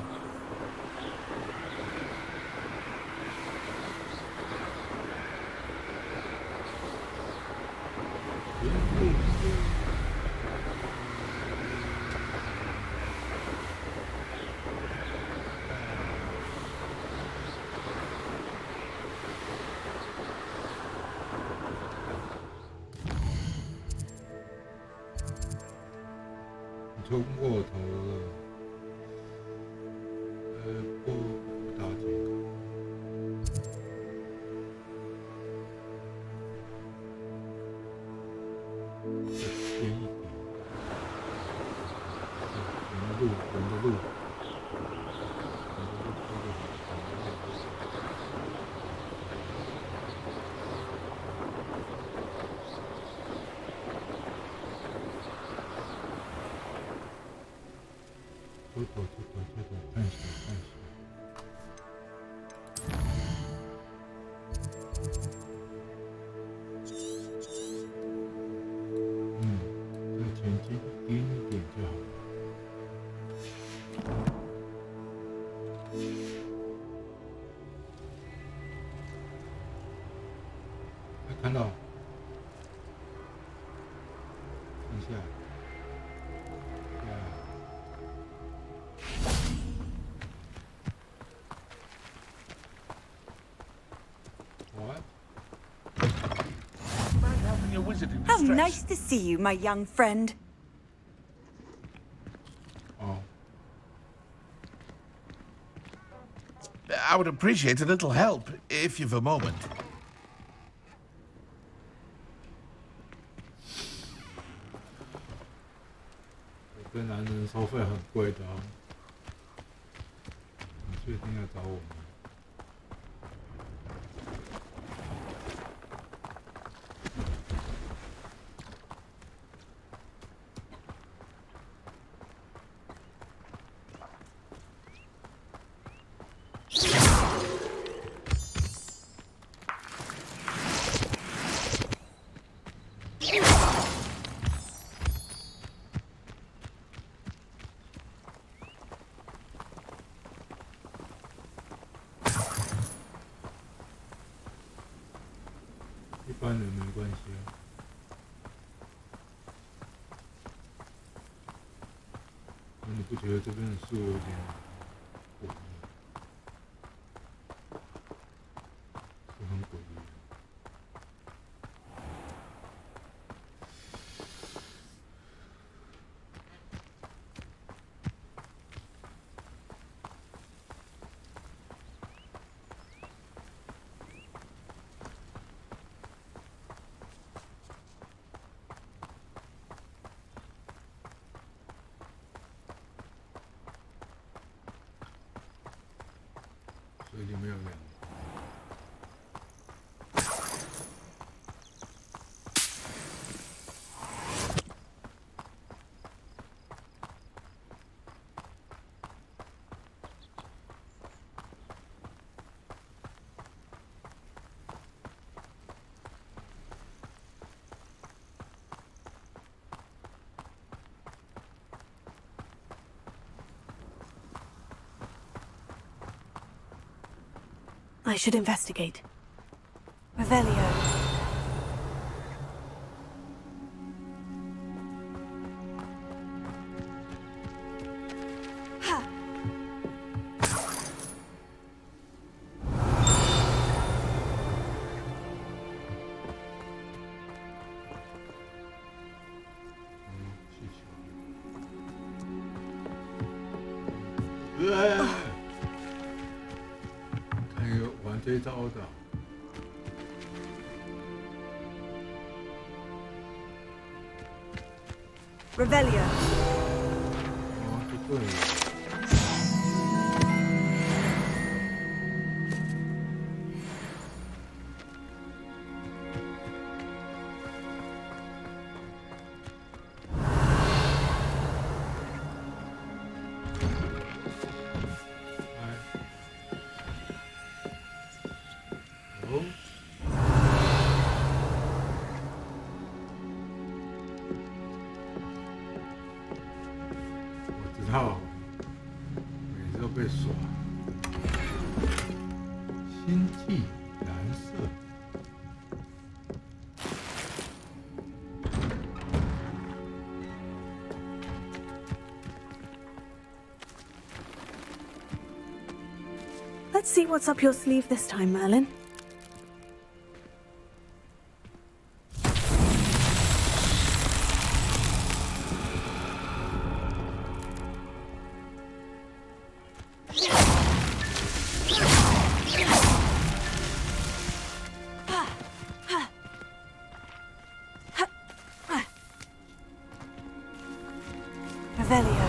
冲过头了，不打紧。再偏一点，人的路。 偷偷，看一下。再前进一点点就好了。看到，放下。
How nice to see you, my young friend.
Oh.
I would appreciate a little help, if you've a moment.
这男人收费很贵的哦，你确定要找我吗？不觉得这边的树有点诡异？是很诡异。所以就没有人。
I should investigate. Revelio.
Revelio. 看一个玩这招的。
Revelio.
哦，就对了。每次都被耍。星际蓝色。
Let's see what's up your sleeve this time, Merlin. Revelio.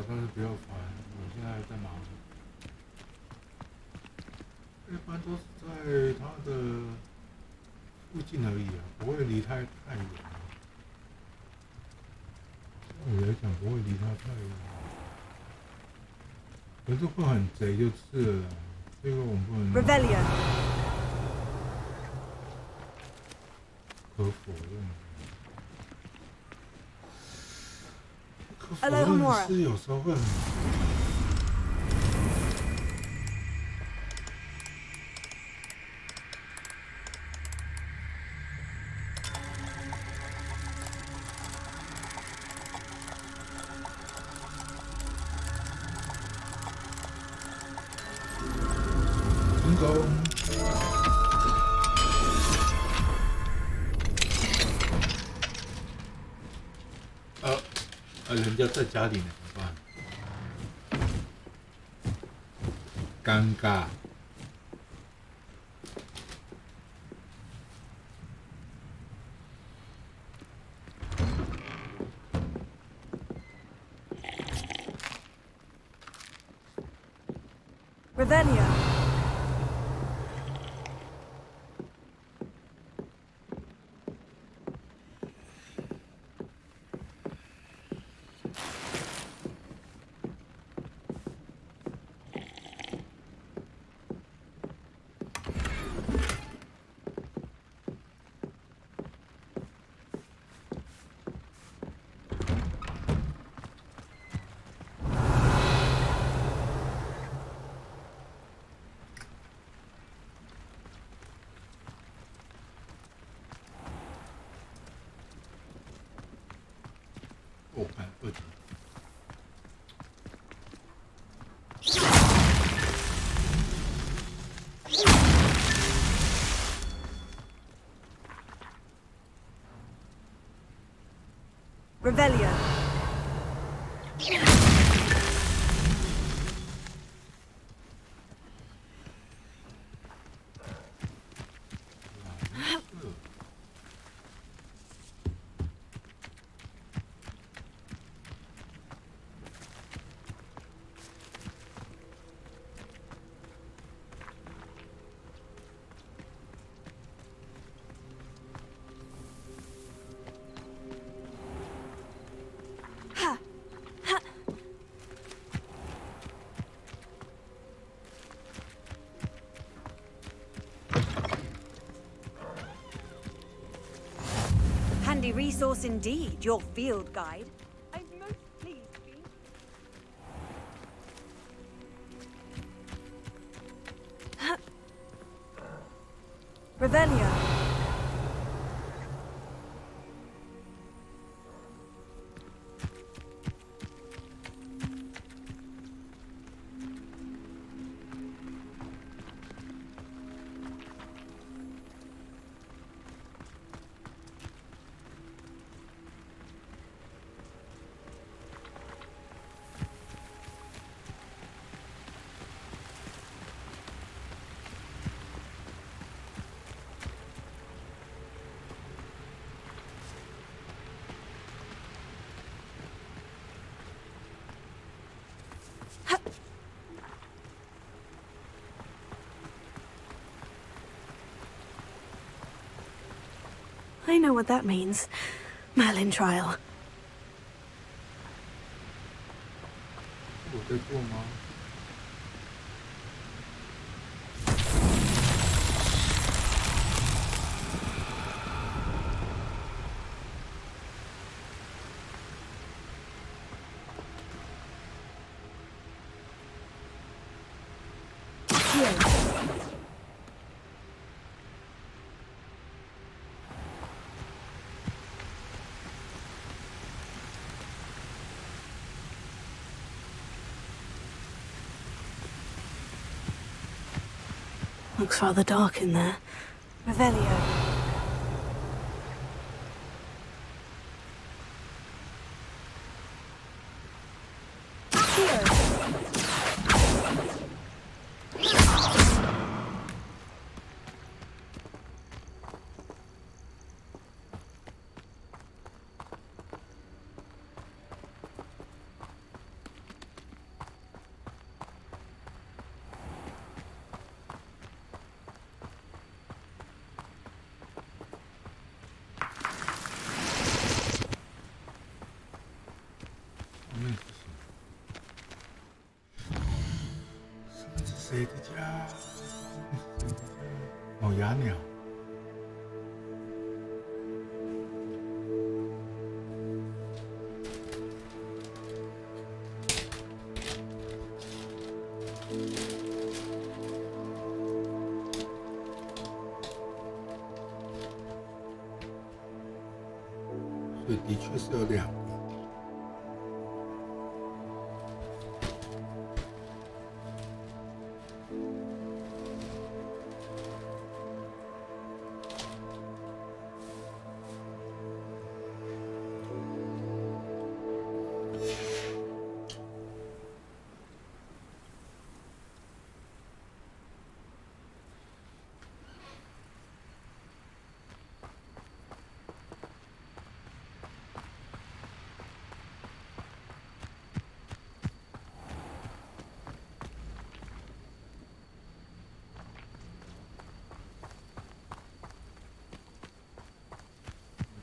但是不要烦，我现在在忙。一般都是在它的附近而已啊，不会离太远。对我来讲，不会离它太远。可是会很贼就是了，这个我们不能。
Revelio.
可否认。是有时候会很。成功。人家在家里呢，怎么办？尴尬。
Revelio.
够看2级。
Revelio. Handy resource indeed, your field guide. I'm most pleased, Fiend. Revelio.
I know what that means. Merlin trial.
我在做吗？Looks
rather dark in there.
Revelio.
谁的家？哦，哑鸟。所以的确是有2个。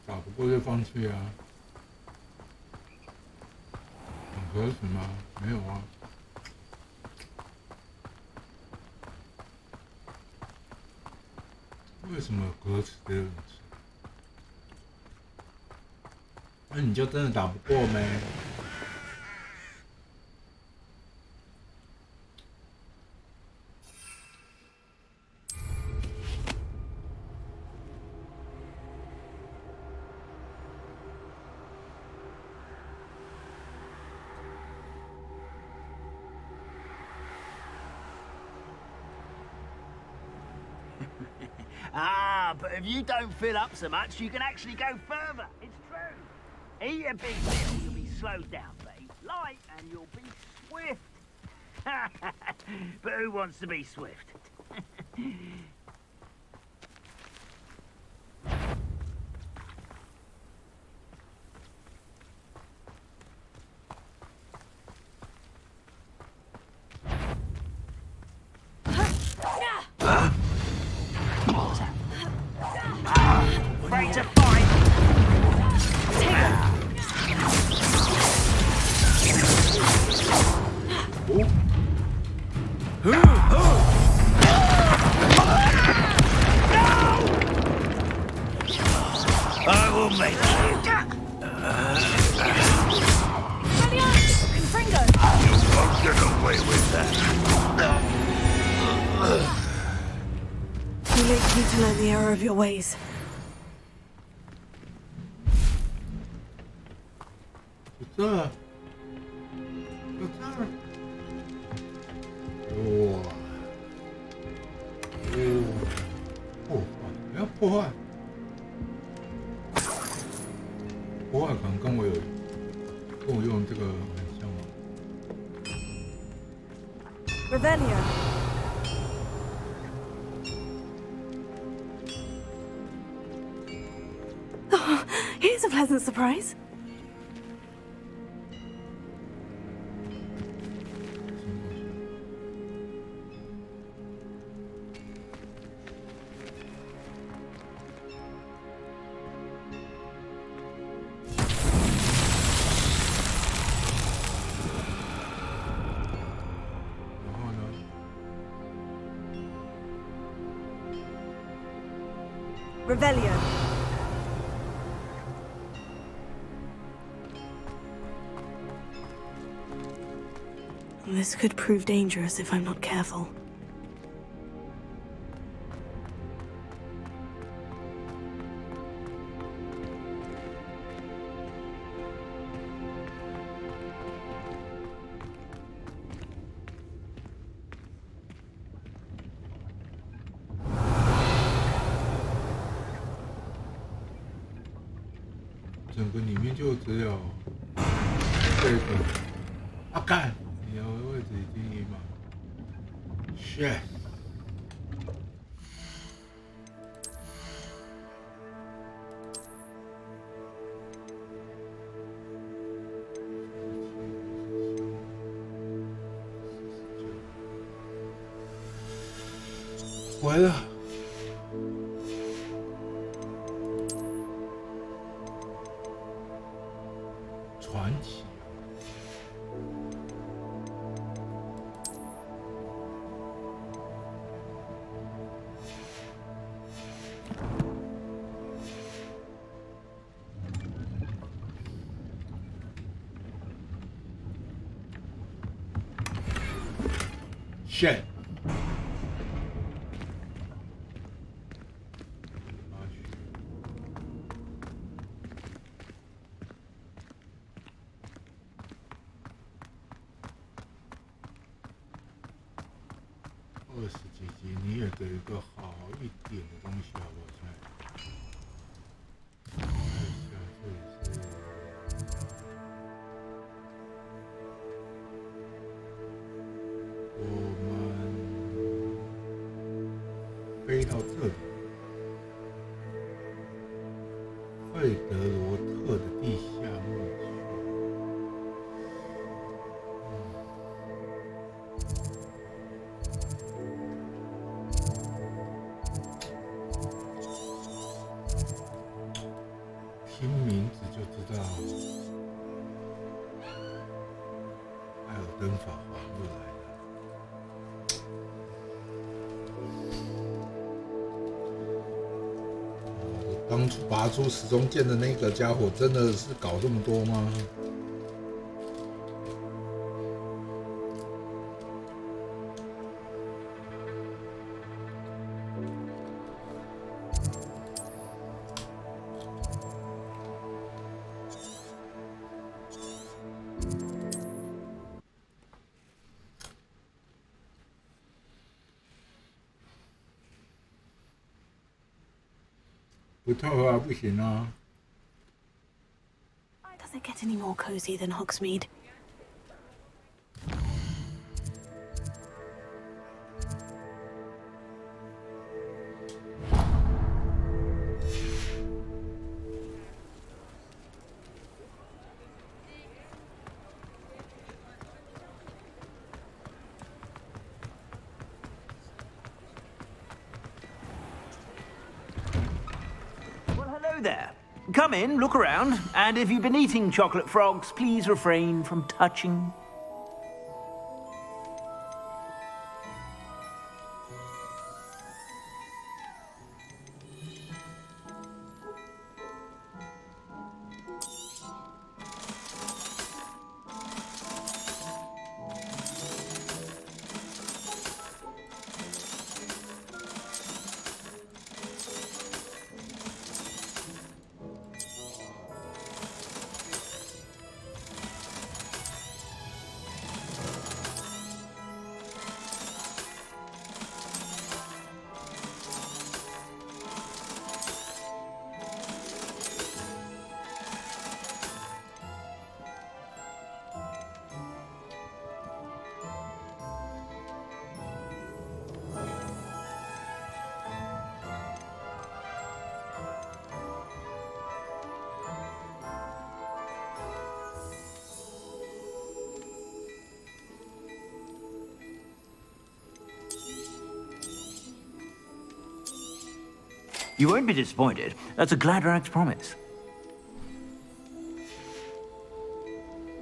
打不过就放弃啊？很合适吗？没有啊。为什么歌词这样子？那你就真的打不过没？
Ah, but if you don't fill up so much, you can actually go further. It's true. Eat a big meal, you'll be slowed down, but eat light and you'll be swift. But who wants to be swift? Afraid to fight.
I will make you. You won't get away with that.
Too late for you to learn the error of your ways.
就这，就这儿。哇！破坏！不要破坏！破坏可能跟我用这个很像吗
Revelio.
Oh, here's a pleasant surprise.
Revelio.
This could prove dangerous if I'm not careful.
整个里面就只有这个。啊干！你的位置已经赢满。shit。回了。传奇。shit。20几集你也给一个好一点的东西好不好？看一下，这里是我们飞到这里，费德罗特的地下墓区。听名字就知道，艾尔登法环又来了。当初拔出时钟剑的那个家伙，真的是搞这么多吗？不跳回来不行啊。
Does it get any more cozy than Hogsmeade?
Hello there. Come in, look around, and if you've been eating chocolate frogs, please refrain from touching. You won't be disappointed. That's a Gladrag's promise.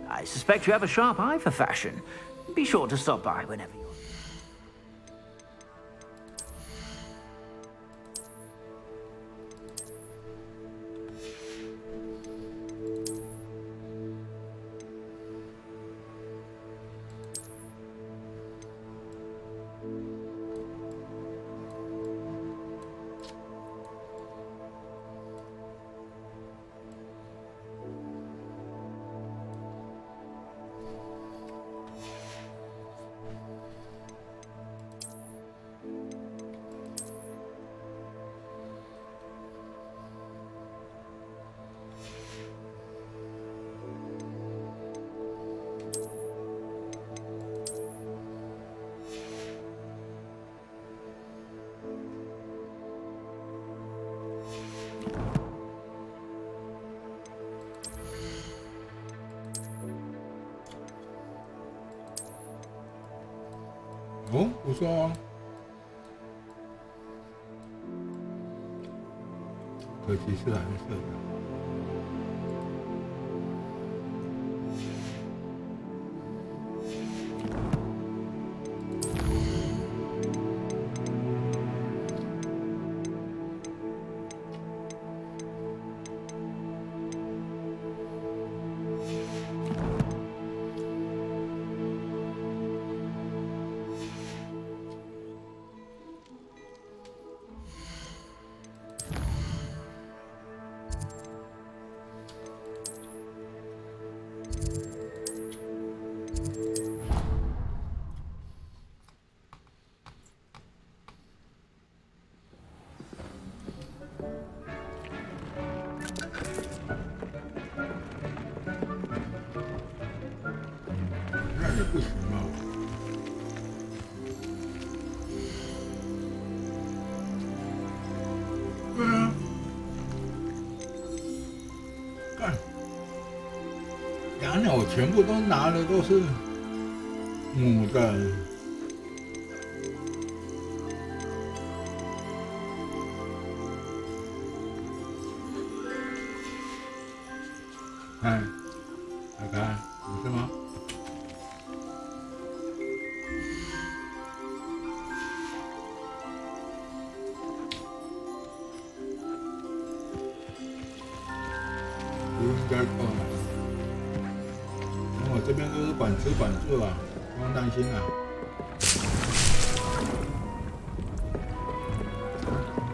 I suspect you have a sharp eye for fashion. Be sure to stop by whenever you're...
哦，不错哦。可惜是蓝色的。那也不行啊。对啊，干，养鸟全部都拿的都是母的。看，看看，不是吗？不应该够了。我这边都是管吃管住啊，不用担心啊。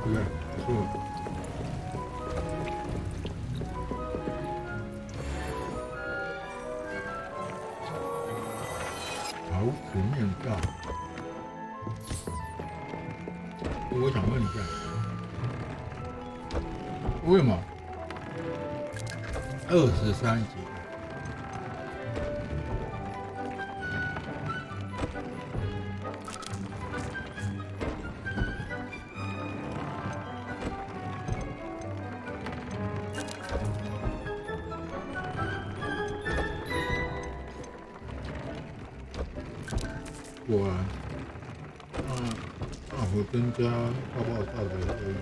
对不对？不错。桃子面罩，我想问一下，为什么？23级。果然，大伙增加泡泡大的而已。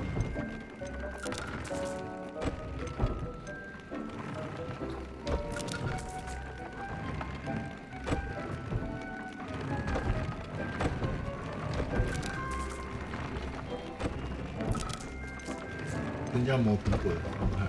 增加魔苹果的伤害。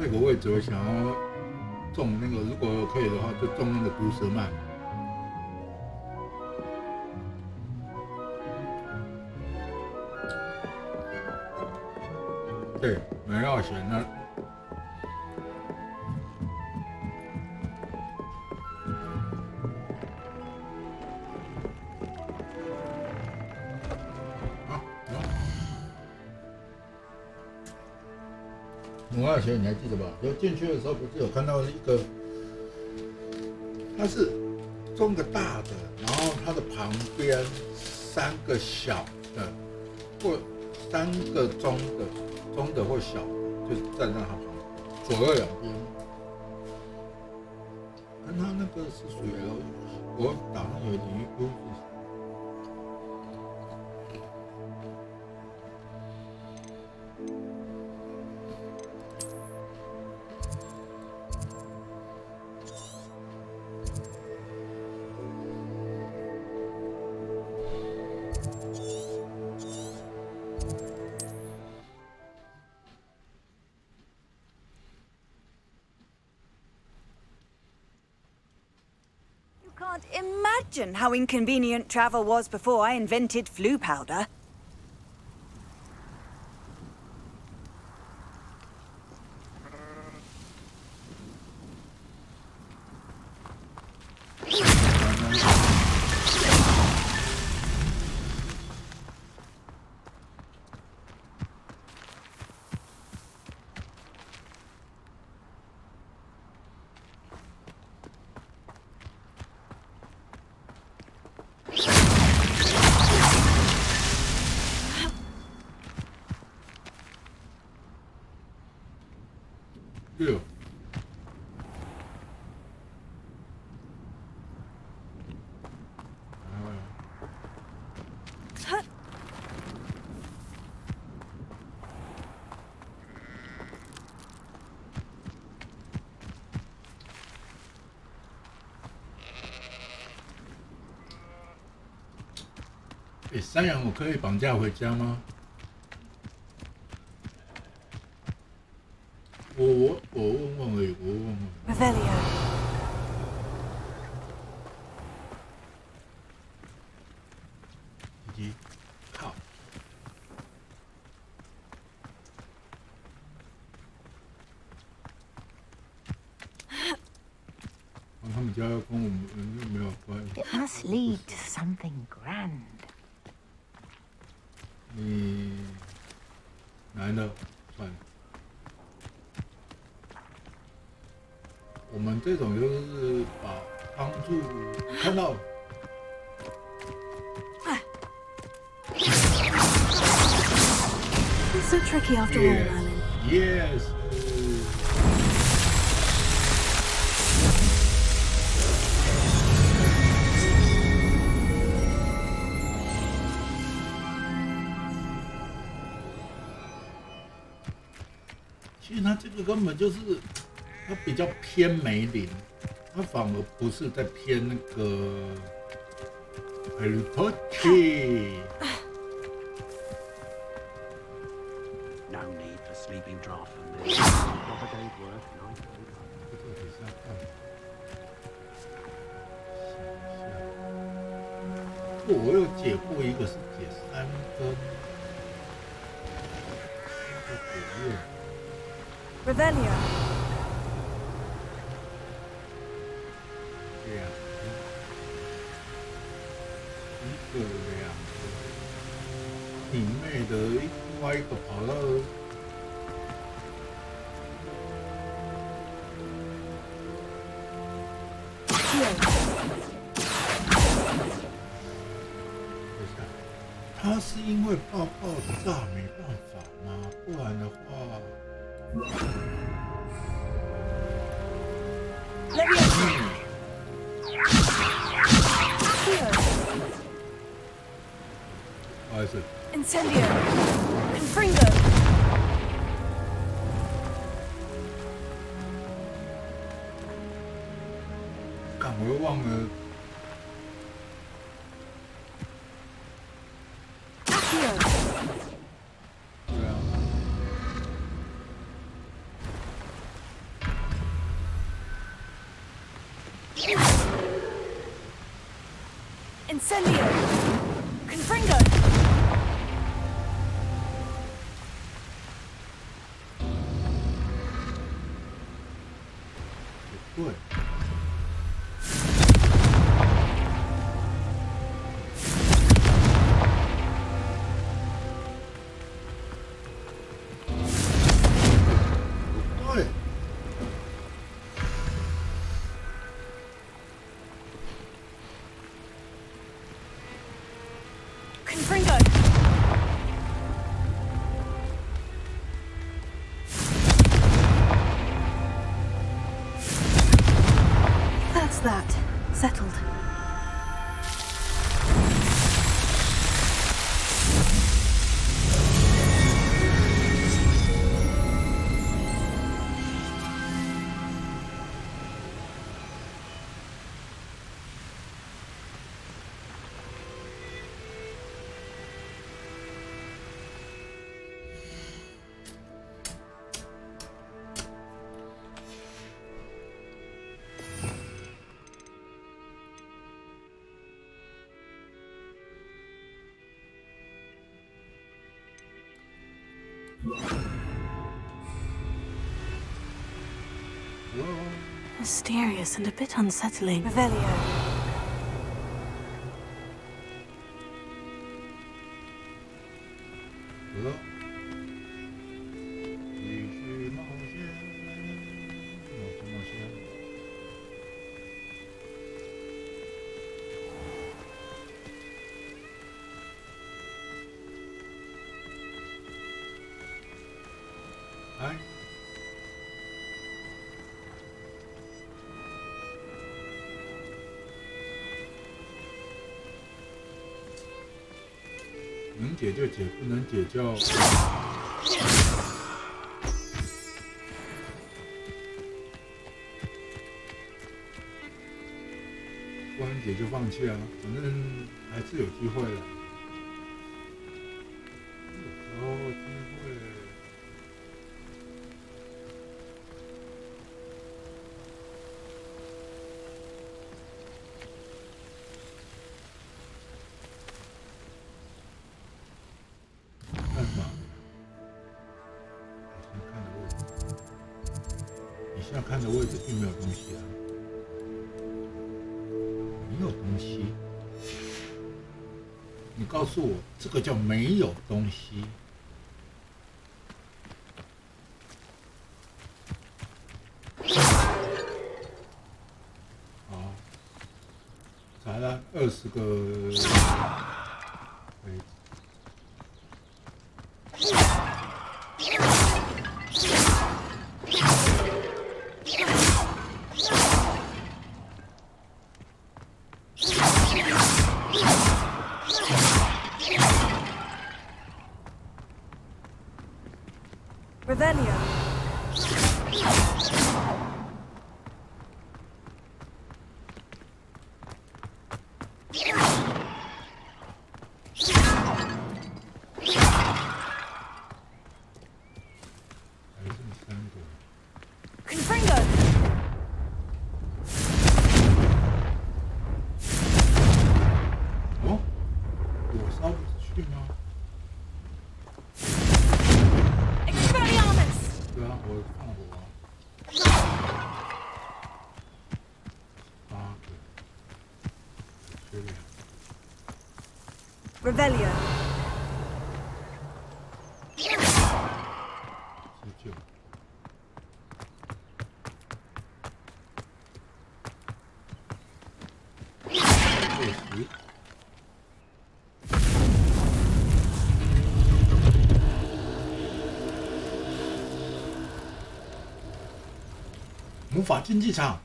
这个位置我想要种那个，如果可以的话，就种那个毒蛇蔓。对，没要选那。魔药鞋你还记得吧？就进去的时候不是有看到一个，它是种个大的，然后它的旁边3个小的，或3个中的或小的，就是站在它旁边，左右两边。但它那个是属于 L， 我打算有点优势。
Can't imagine how inconvenient travel was before I invented flu powder.
哎，山羊我可以绑架回家吗？我问问而已，我问问。
Revelio.
靠！他们家跟我们又没有关系。
It must lead to something grand.
你来了，算了。我们这种就是把帮助看到。
It's so tricky after all, Merlin.
Yes. 其实他这个根本就是，他比较偏梅林，他反而不是在偏那个 Harry
No need for sleeping draft from this. Proper day's work, nice and
我有解过一个是解3分，
Revelio.
这样，一个2个，体内的另外一个跑到。 他是因为爆炸没办法吗？不然的话，不好意思
Incendio. Confringo.
干，我又忘了。
Incendio. Confringo.
对。对。
Confringo. That's that. Settled.
Mysterious and a bit unsettling.
Revelio.
Hello? 继续冒险，冒险。哎。 能解就解，不能解就。不能解就放弃啊，反正还是有机会的。看的位置并没有东西啊，没有东西。你告诉我，这个叫没有东西。好，查了20个位置。
Revelio. Confringo.
哦，我烧不去吗？ 对啊，我放火啊，8个，缺2个。
Revelio.
19。60。魔法竞技场，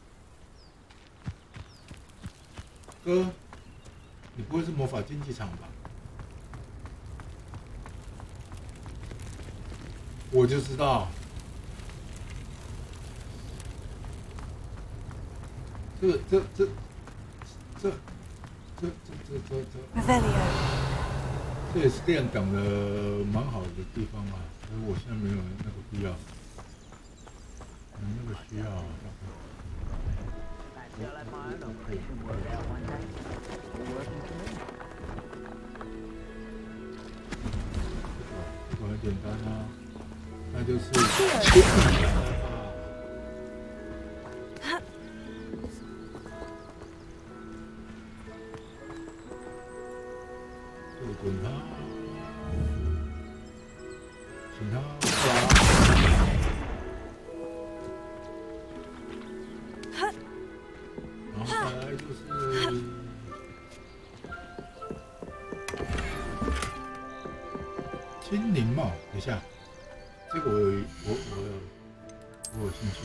哥，你不会是魔法竞技场吧？我就知道，这这也是练档的蛮好的地方啊，所以我现在没有那个必要。 那个需要，这个很简单啊，那就是。就滚它，请它抓。 然后再来就是精灵帽，等一下，这个我有兴趣。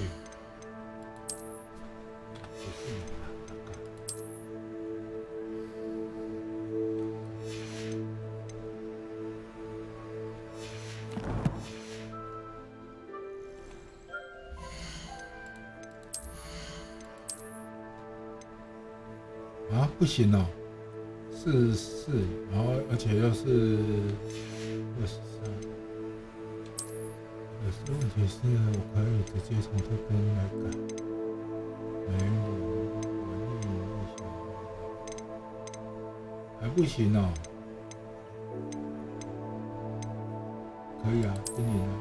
啊，不行哦，44，然后而且又是23。可是问题是我可以直接从这边来改。没有，还不行哦。可以啊，精灵啊。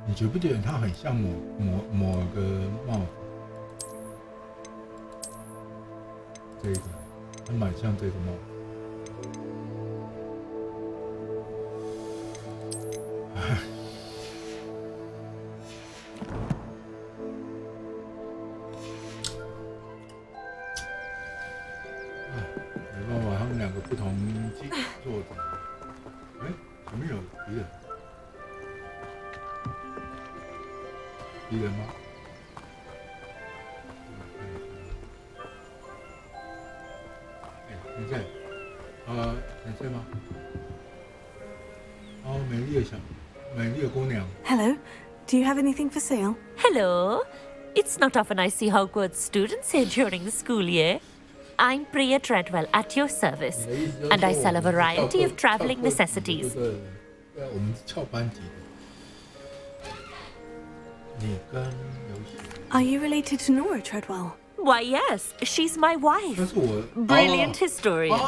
你觉不觉得它很像某个帽子？ 这个，它蛮像这个帽。唉，没办法，他们2个不同作者。哎，前面有敌人，敌人吗？ 现在，现在吗？哦，美丽的姑娘。
Hello, do you have anything for sale?
Hello. It's not often I see Hogwarts students here during the school year. I'm Priya Treadwell at your service, and I sell a variety of traveling necessities.
我们是翘班级的。你跟游戏。
Are you related to Nora Treadwell?
Why, yes, she's my wife. Brilliant historian.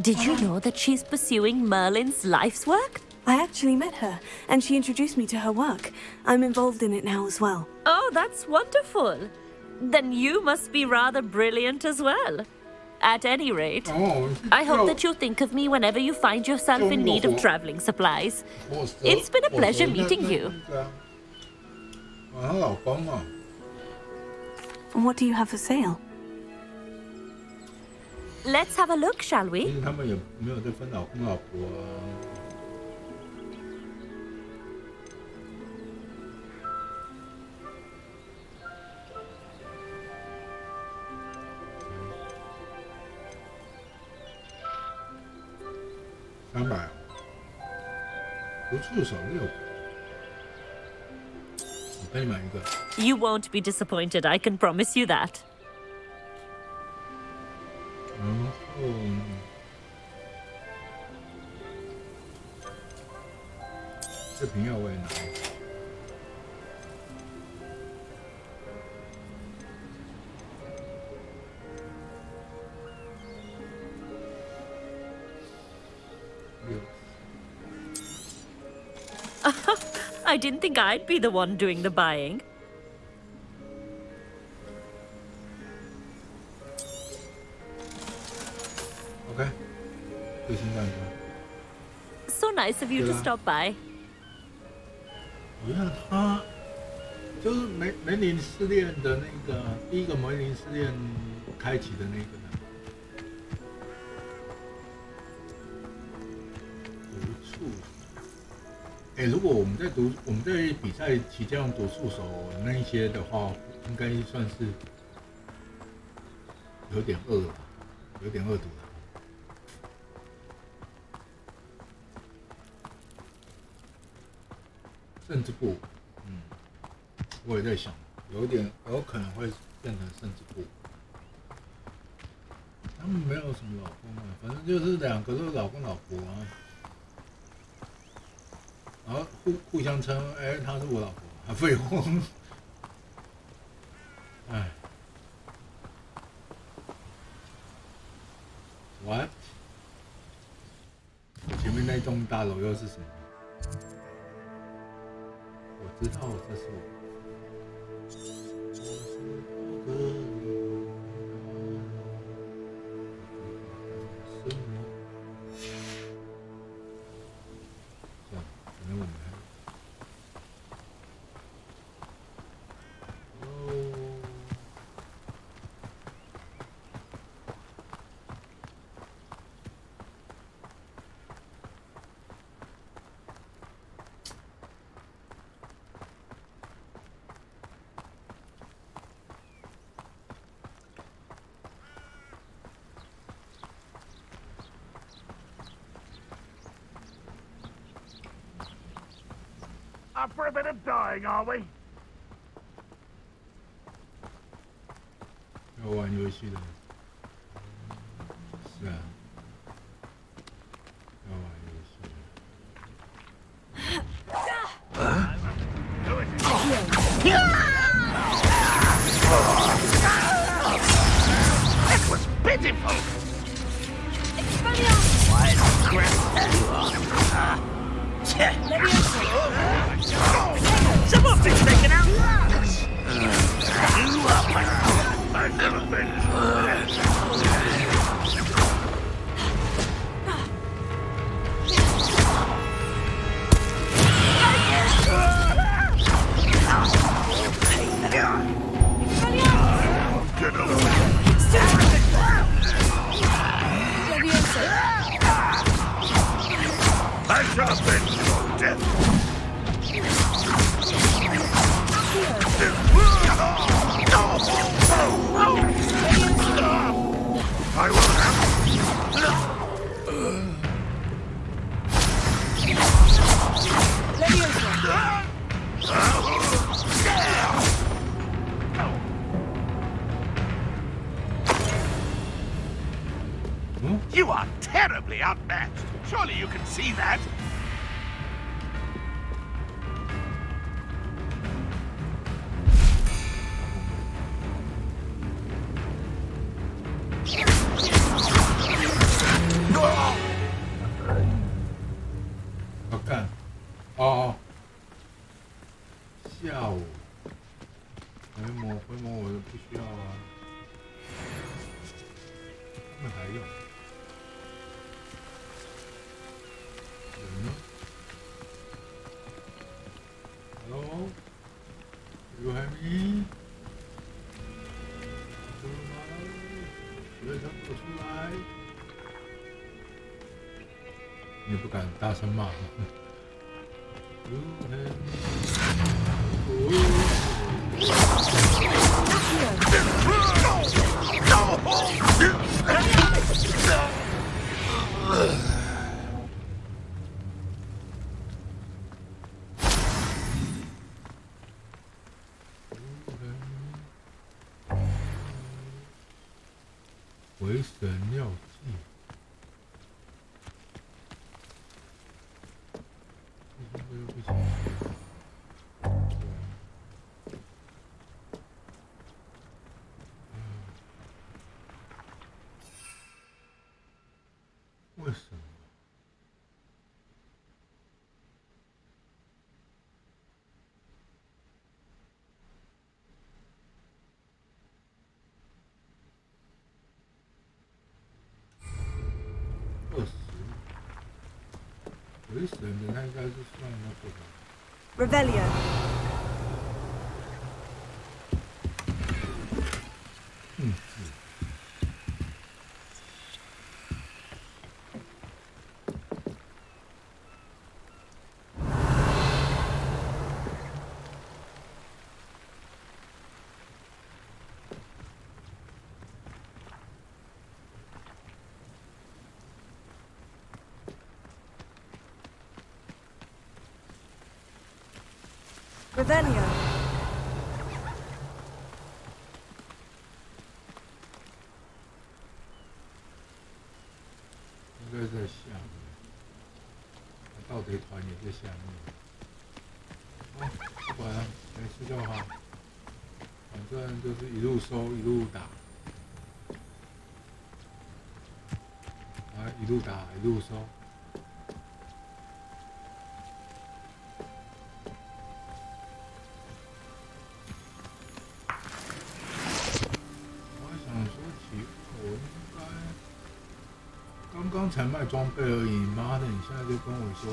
Did you know that she's pursuing Merlin's life's work?
I actually met her, and she introduced me to her work. I'm involved in it now as well.
Oh, that's wonderful. Then you must be rather brilliant as well. At any rate, I hope that you'll think of me whenever you find yourself in need of traveling supplies. It's been a pleasure meeting you.
What do you have for sale?
Let's have a look, shall we?
其实他们也没有在分老公老婆啊。300，不触手6个，我跟你买一个。
You won't be disappointed, I can promise you that.
然后这瓶药我也拿一个。
I didn't think I'd be the one doing the buying.
OK， 最新蛋糕。
So nice of you to stop by.
我看他就是梅林试炼的那个第一个梅林试炼开启的那个呢，毒触手。如果我们在比赛期间用毒触手那一些的话，应该算是有点恶了，有点恶毒了。甚至不，我也在想，有可能会变成甚至不。他们没有什么老公啊，反正就是2个都是老公老婆啊，然后互相称，她是我老婆，还废话，哎 ，what？ 前面那栋大楼又是什么？我知道这是我。
Up for a bit of dying, are we?
要玩游戏的，是啊，要玩游戏
？That was pitiful.
What a crap you are. Someone's been taken out. You up?
I've never been. Get away. I shall avenge your death. I will have. You are terribly outmatched. Surely you can see that.
么我不需要啊？他们还有。Hello? You hear me? 出来！学生给我出来！你也不敢大声骂。You hear me? 回神药剂，这个又不行。为什么？回神的那应该是算那个吧。
Revelio. Revelio.
应该在下面，盗贼团也在下面。好，不管了，没事就好。反正就是一路收，一路打，一路打，一路收。刚才卖装备而已，妈的！你现在就跟我说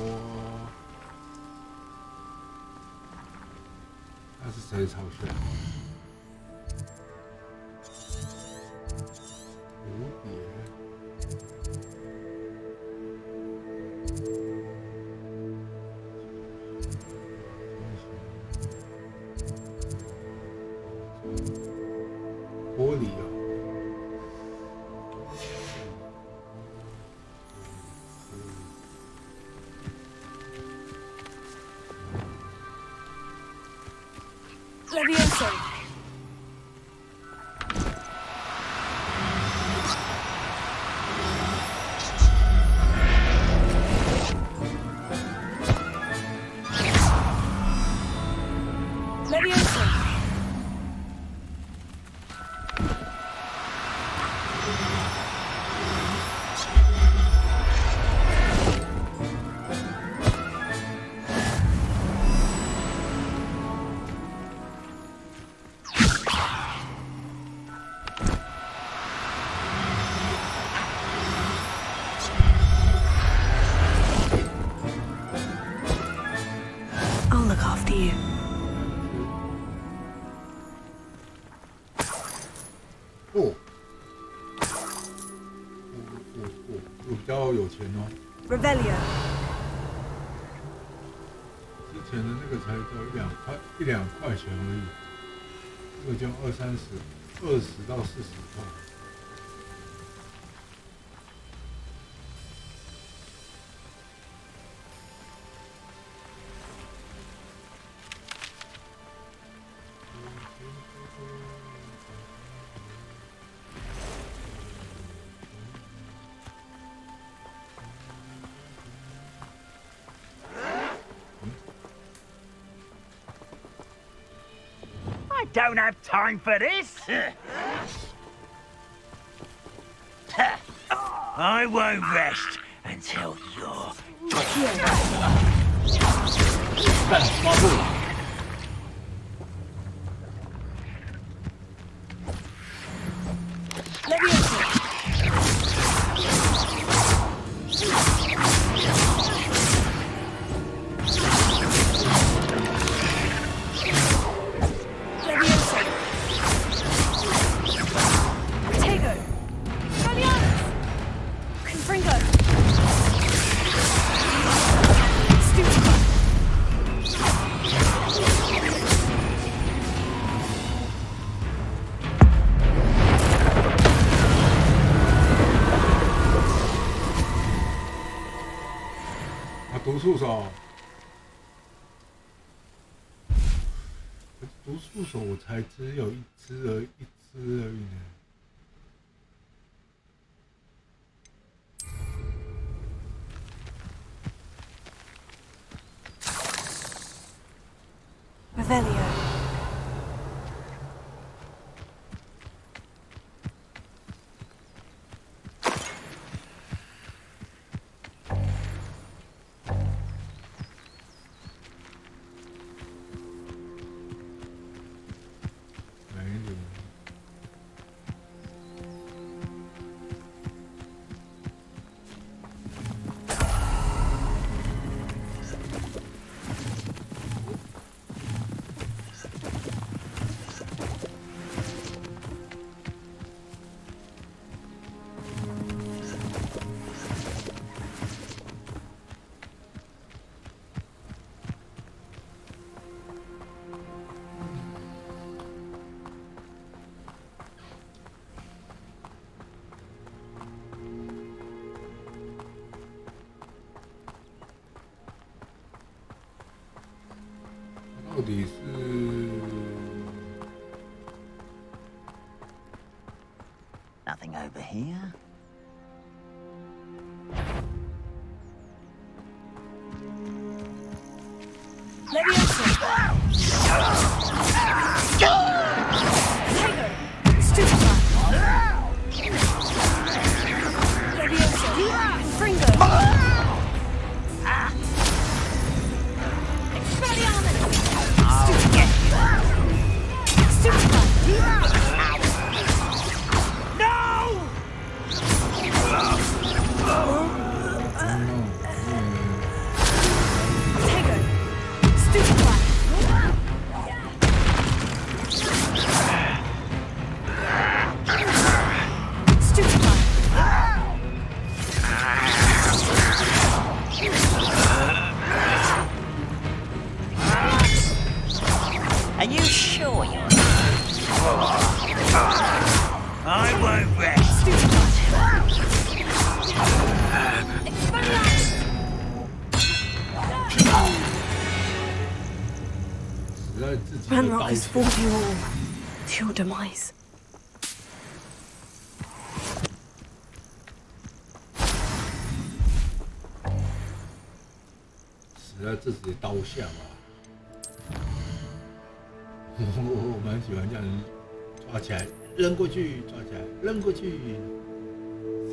那是谁嘲笑？蝴蝶。玻璃啊！
Levioso. Levioso.
I'll look after you.
我比较有钱哦。
Revelio.
之前的那个才交一两块钱而已，这个就20到40块。
I don't have time for this. I won't rest until you're.
干抓住！触手，毒触手我才只有一只而已呢。
Revelio.到底是
？Nothing over here.
Leviosa. Tiger. Stupefy. Leviosa. Fringo.
Are you sure you're I won't rest.
Ranrock has fought you all to your demise.
死在自己的刀下吧。我蛮喜欢这样抓起来扔过去，抓起来扔过去。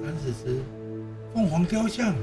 30只凤凰雕像。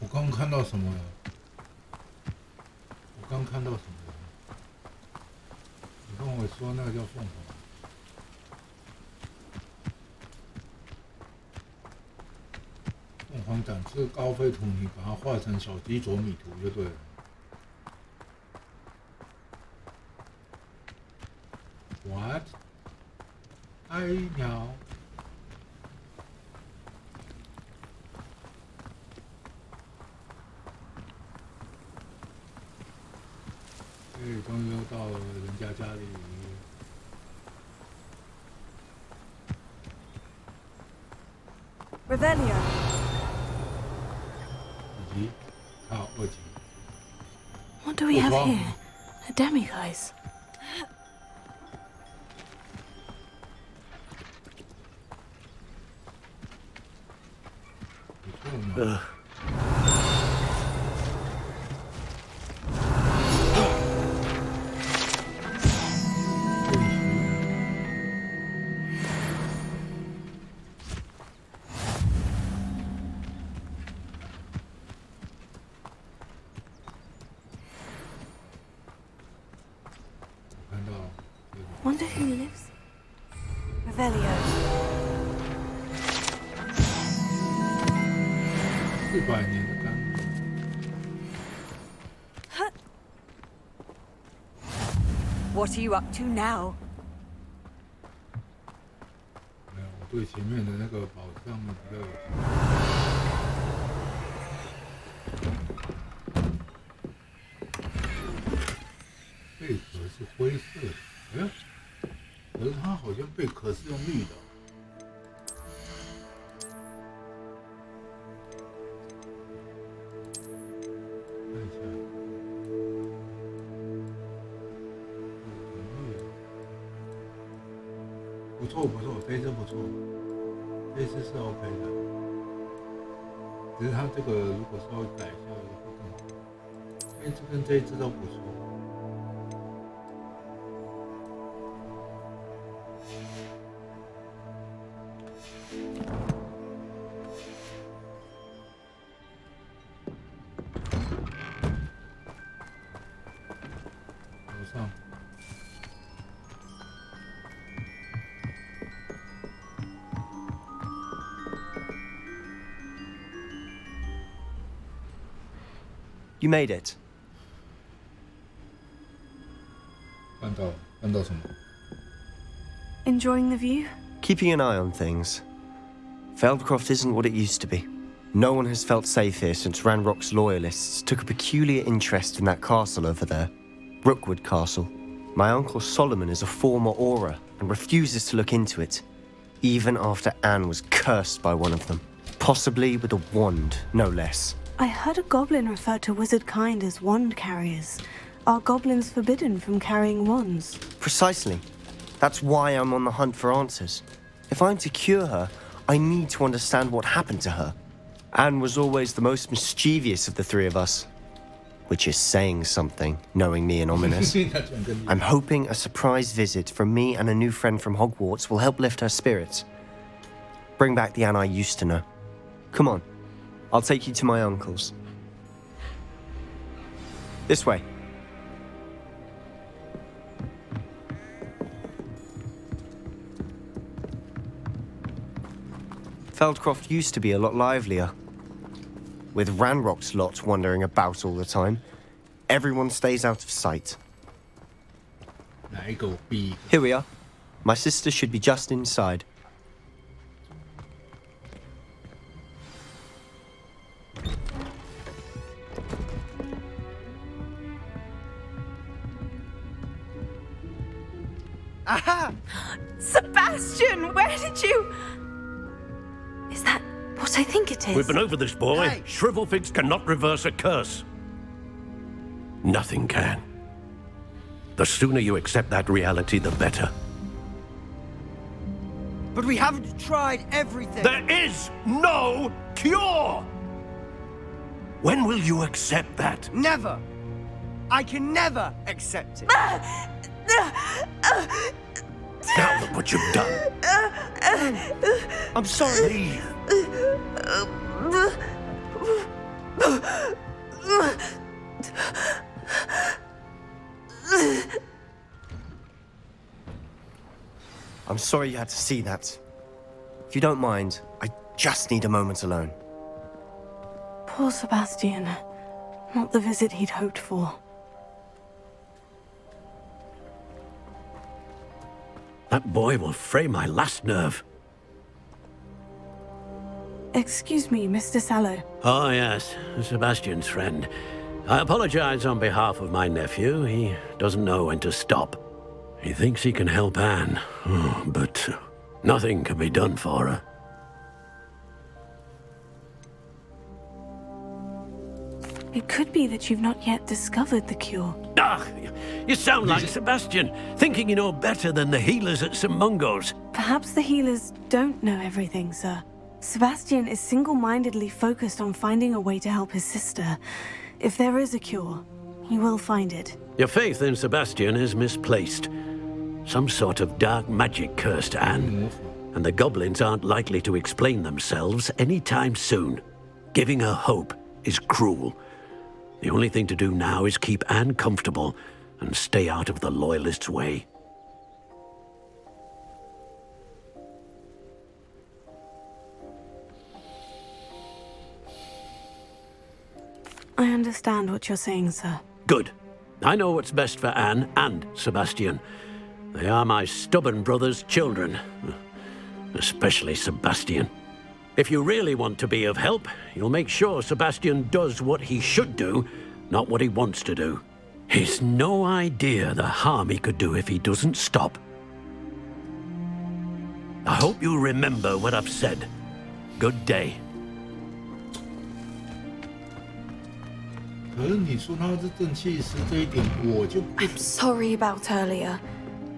我刚看到什么了？我刚看到什么了？你跟我说那个叫凤凰。凤凰展翅高飞图，你把它画成小鸡啄米图就对了。What？ 爱鸟。终于又到了人家家里。
Revelio.
1级，好，2级。
What do we have here? A demiguise.
不错嘛。
Wonder who lives.
Revelio.
400年的甘露。
What are you up to now?
没有，我对前面的那个宝藏比较有兴趣。贝壳是灰色的，哎，可是它好像贝壳是用绿的。看一下。不错不错，这一只不错，这一只是 OK 的，只是它这个如果稍微改一下会更好。这一只跟这一只都不错。楼上。
You made it.
看到什么？
Enjoying the view?
Keeping an eye on things. Feldcroft isn't what it used to be. No one has felt safe here since Ranrock's loyalists took a peculiar interest in that castle over there. Rookwood Castle. My uncle Solomon is a former Auror and refuses to look into it, even after Anne was cursed by one of them. Possibly with a wand, no less.
I heard a goblin refer to wizard kind as wand carriers. Are goblins forbidden from carrying wands?
Precisely. That's why I'm on the hunt for answers. If I'm to cure her, I need to understand what happened to her. Anne was always the most mischievous of the three of us. Which is saying something, knowing me and ominous. I'm hoping a surprise visit from me and a new friend from Hogwarts will help lift her spirits. Bring back the Anne I used to know. Come on. I'll take you to my uncle's. This way. Feldcroft used to be a lot livelier. With Ranrock's lot wandering about all the time, everyone stays out of sight. Here we are. My sister should be just inside.
Aha! Sebastian, where did you...
Is that what I think it is?
We've been over this, boy.
Hey.
Shrivelfigs cannot reverse a curse. Nothing can. The sooner you accept that reality, the better.
But we haven't tried everything.
There is no cure! When will you accept that?
Never. I can never accept it.
Now look what you've done.
I'm sorry.
Leave.
I'm sorry you had to see that. If you don't mind, I just need a moment alone.
Poor Sebastian. Not the visit he'd hoped for.
That boy will fray my last nerve.
Excuse me, Mr. Sallow.
Oh, yes, Sebastian's friend. I apologize on behalf of my nephew. He doesn't know when to stop. He thinks he can help Anne, but nothing can be done for her.
It could be that you've not yet discovered the cure.
Ah, you sound like Sebastian, thinking you know better than the healers at St. Mungo's.
Perhaps the healers don't know everything, sir. Sebastian is single-mindedly focused on finding a way to help his sister. If there is a cure, he will find it.
Your faith in Sebastian is misplaced. Some sort of dark magic cursed Anne, and the goblins aren't likely to explain themselves anytime soon. Giving her hope is cruel. The only thing to do now is keep Anne comfortable and stay out of the Loyalists' way.
understand what you're saying, sir.
Good. I know what's best for Anne and Sebastian. They are my stubborn brother's children. Especially Sebastian. If you really want to be of help, you'll make sure Sebastian does what he should do, not what he wants to do. He's no idea the harm he could do if he doesn't stop. I hope you remember what I've said. Good day.
可是你说他是正气师这一点，我就不。
I'm sorry about earlier.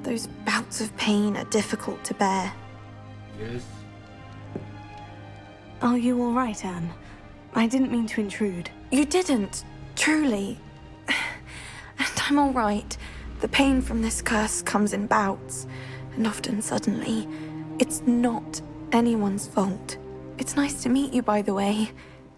Those bouts of pain are difficult to bear.
Yes.
Are you all right, Anne? I didn't mean to intrude.
You didn't, truly. And I'm all right. The pain from this curse comes in bouts, and often suddenly. It's not anyone's fault. It's nice to meet you, by the way.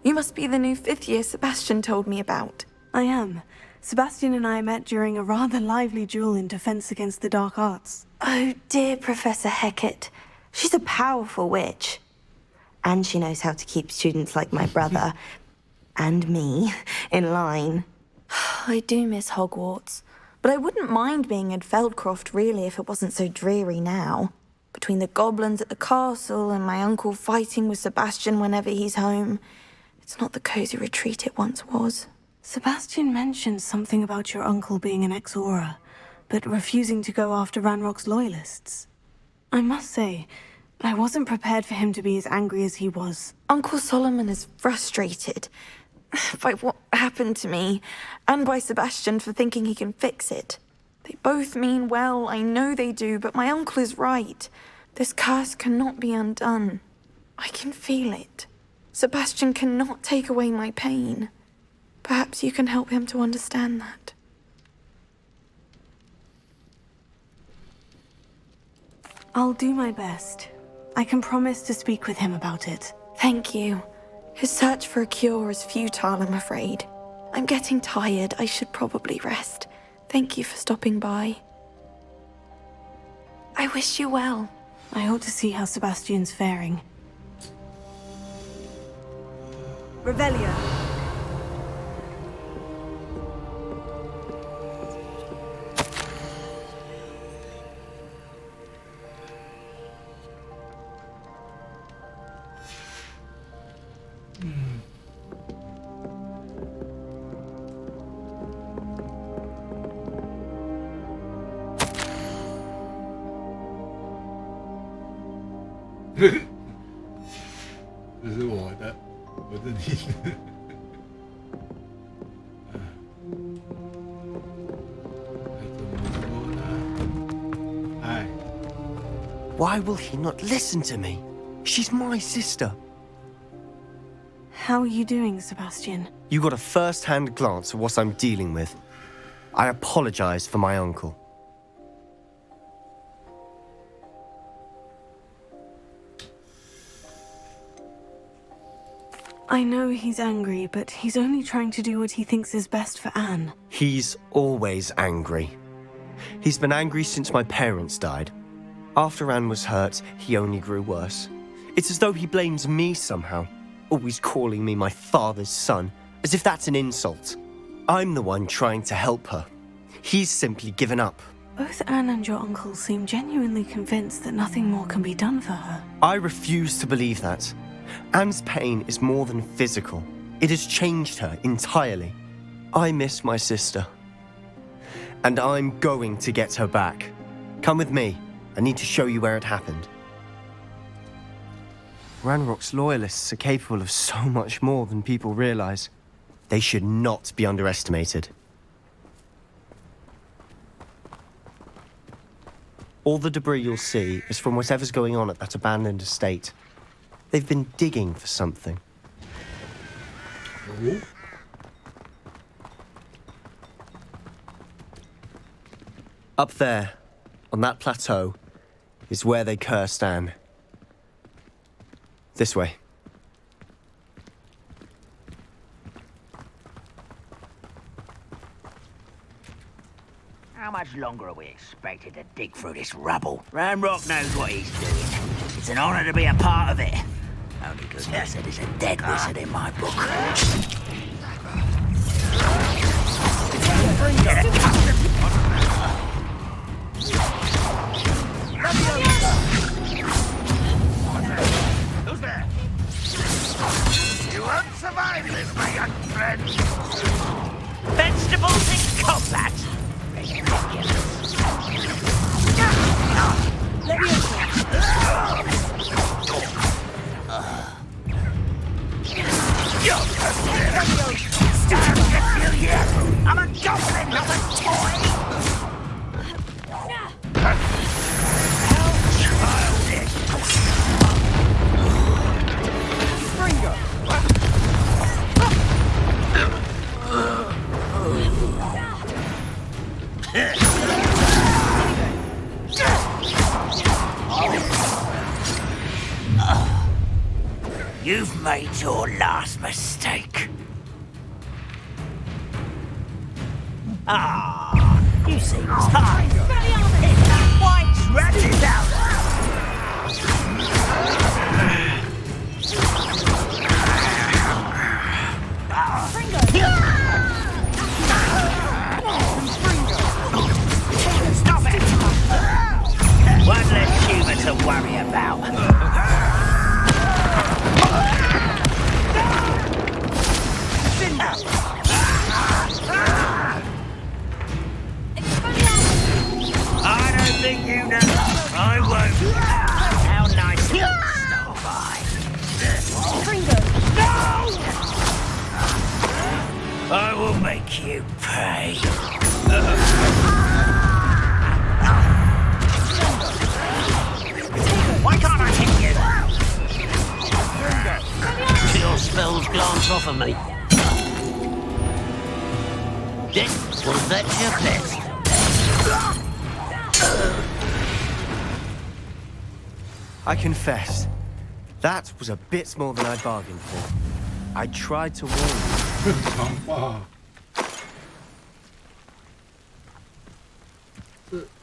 You must be the new 5th year Sebastian told me about.
I am. Sebastian and I met during a rather lively duel in defense against the dark arts.
Oh, dear Professor Hecat. She's a powerful witch. And she knows how to keep students like my brother, and me, in line. I do miss Hogwarts, but I wouldn't mind being in Feldcroft, really, if it wasn't so dreary now. Between the goblins at the castle and my uncle fighting with Sebastian whenever he's home, it's not the cozy retreat it once was.
Sebastian mentioned something about your uncle being an ex-Auror, but refusing to go after Ranrock's loyalists. I must say, I wasn't prepared for him to be as angry as he was.
Uncle Solomon is frustrated by what happened to me, and by Sebastian for thinking he can fix it. They both mean well, I know they do, but my uncle is right. This curse cannot be undone. I can feel it. Sebastian cannot take away my pain. Perhaps you can help him to understand that.
I'll do my best. I can promise to speak with him about it.
Thank you. His search for a cure is futile, I'm afraid. I'm getting tired. I should probably rest. Thank you for stopping by. I wish you well.
I ought to see how Sebastian's faring.
Revelia.
This is我的，我是你的。怎么说呢？爱。
Why will he not listen to me? She's my sister.
How are you doing, Sebastian?
You got a first-hand glance at what I'm dealing with. I apologize for my uncle.
I know he's angry, but he's only trying to do what he thinks is best for Anne.
He's always angry. He's been angry since my parents died. After Anne was hurt, he only grew worse. It's as though he blames me somehow, always calling me my father's son, as if that's an insult. I'm the one trying to help her. He's simply given up.
Both Anne and your uncle seem genuinely convinced that nothing more can be done for her.
I refuse to believe that. Anne's pain is more than physical. It has changed her entirely. I miss my sister. And I'm going to get her back. Come with me. I need to show you where it happened. Ranrock's loyalists are capable of so much more than people realize. They should not be underestimated. All the debris you'll see is from whatever's going on at that abandoned estate. They've been digging for something.
Oh.
Up there, on that plateau, is where they cursed Anne. This way.
How much longer are we expected to dig through this rubble? Ranrock knows what he's doing. It's an honor to be a part of it. Only because I said it's a dead wizard in my book.
Who's there? You won't survive this, my young friend.
Vegetables in combat.
Let me
I'm a goblin, not a toy! You've made your last mistake. Ah, you seem tired. Why drag it out? Stop it! One less human to worry about. I don't think you know. I won't. How nice of you to stop by. No! I will make you pay. Why can't I hit you?
Your spells glance off of me. This was that your best.
I confess, that was a bit more than I bargained for. I tried to warn you.
长发，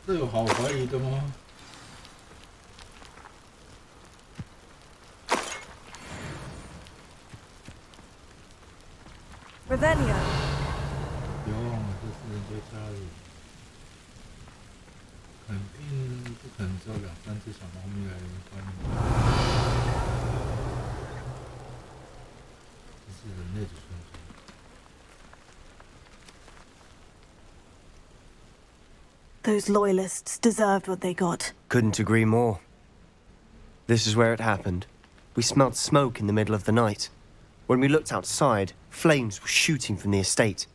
这有好怀疑的吗？
Revelio.
别忘了，这是人家家里，肯定不可能只有2、3只小猫咪来欢迎。这是人类的村庄。
Those loyalists deserved what they got.
Couldn't agree more. This is where it happened. We smelled smoke in the middle of the night. When we looked outside, flames were shooting from the estate.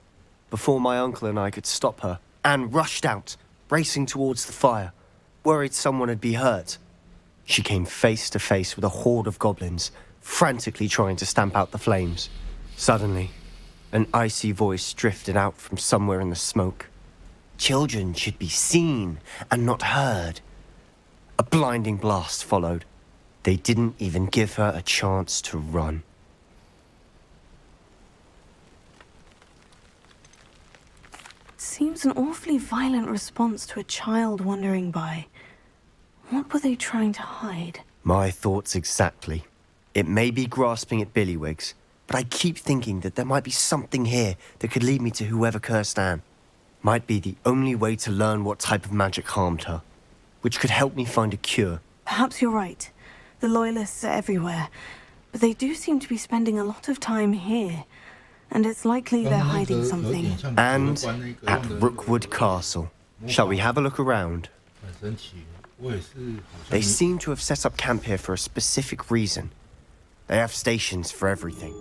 Before my uncle and I could stop her, Anne rushed out, racing towards the fire, worried someone had been hurt. She came face to face with a horde of goblins, frantically trying to stamp out the flames. Suddenly, an icy voice drifted out from somewhere in the smoke. Children should be seen and not heard. A blinding blast followed. They didn't even give her a chance to run.
Seems an awfully violent response to a child wandering by. What were they trying to hide?
My thoughts exactly. It may be grasping at Billywigs, but I keep thinking that there might be something here that could lead me to whoever cursed Anne. Might be the only way to learn what type of magic harmed her, which could help me find a cure.
Perhaps you're right. The Loyalists are everywhere, but they do seem to be spending a lot of time here. And it's likely they're hiding something.
And at Rookwood Castle. Shall we have a look around? They seem to have set up camp here for a specific reason. They have stations for everything.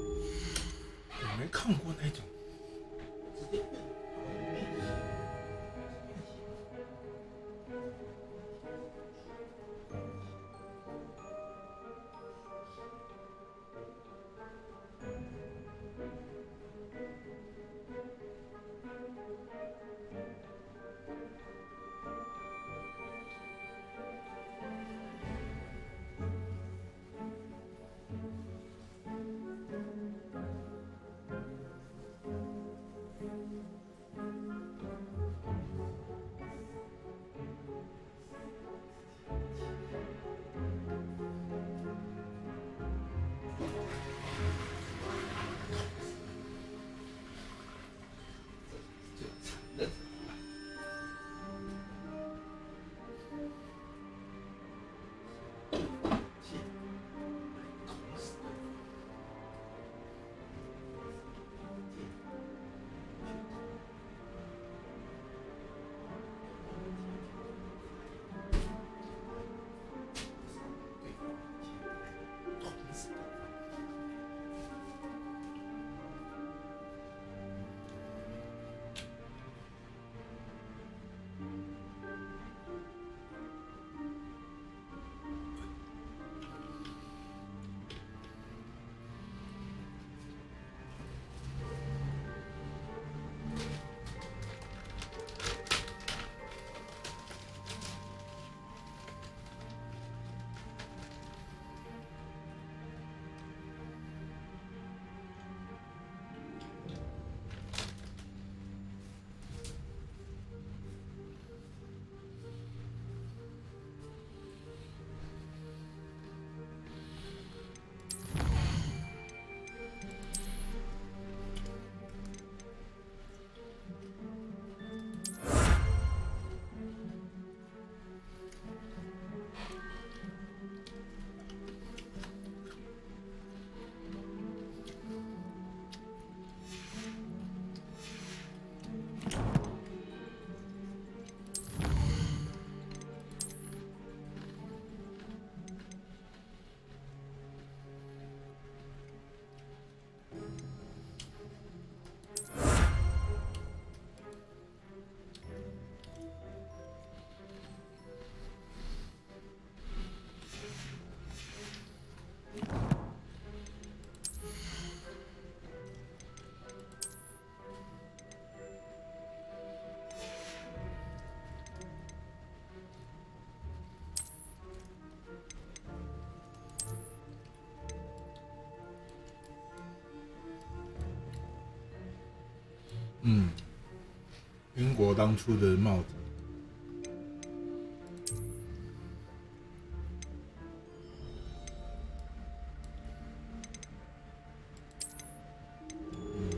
英国当初的帽子。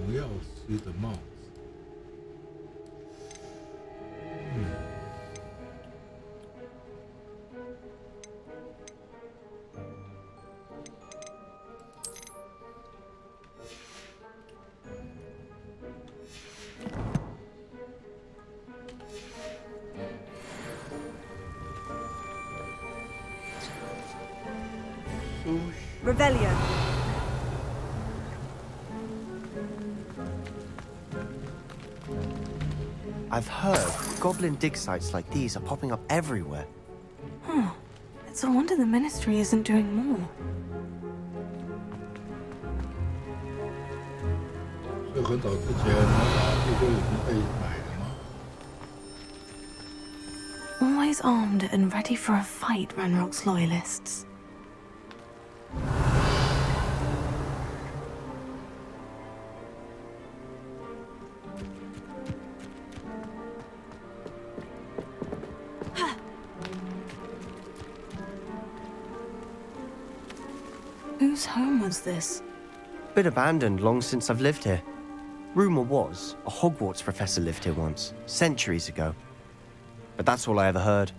魔药师的帽子。
Revelio.
I've heard goblin dig sites like these are popping up everywhere.
It's a wonder the Ministry isn't doing more.
所以很早之前，魔法就已经被买了吗？
Always armed and ready for a fight, Ranrock's loyalists. Whose home was this?
Been abandoned long since I've lived here. Rumor was a Hogwarts professor lived here once, centuries ago. But that's all I ever heard.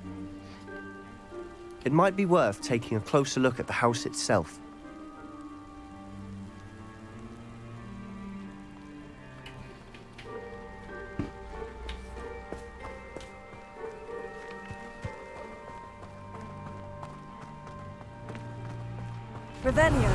It might be worth taking a closer look at the house itself.
Revelio.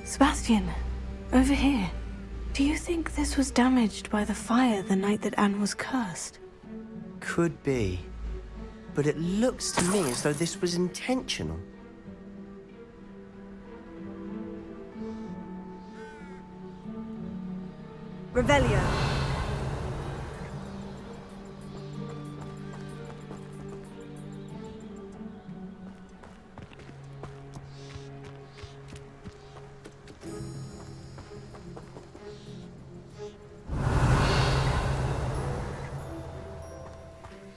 Sebastian, over here. Do you think this was damaged by the fire the night that Anne was cursed?
Could be. But it looks to me as though this was intentional.
Revelio.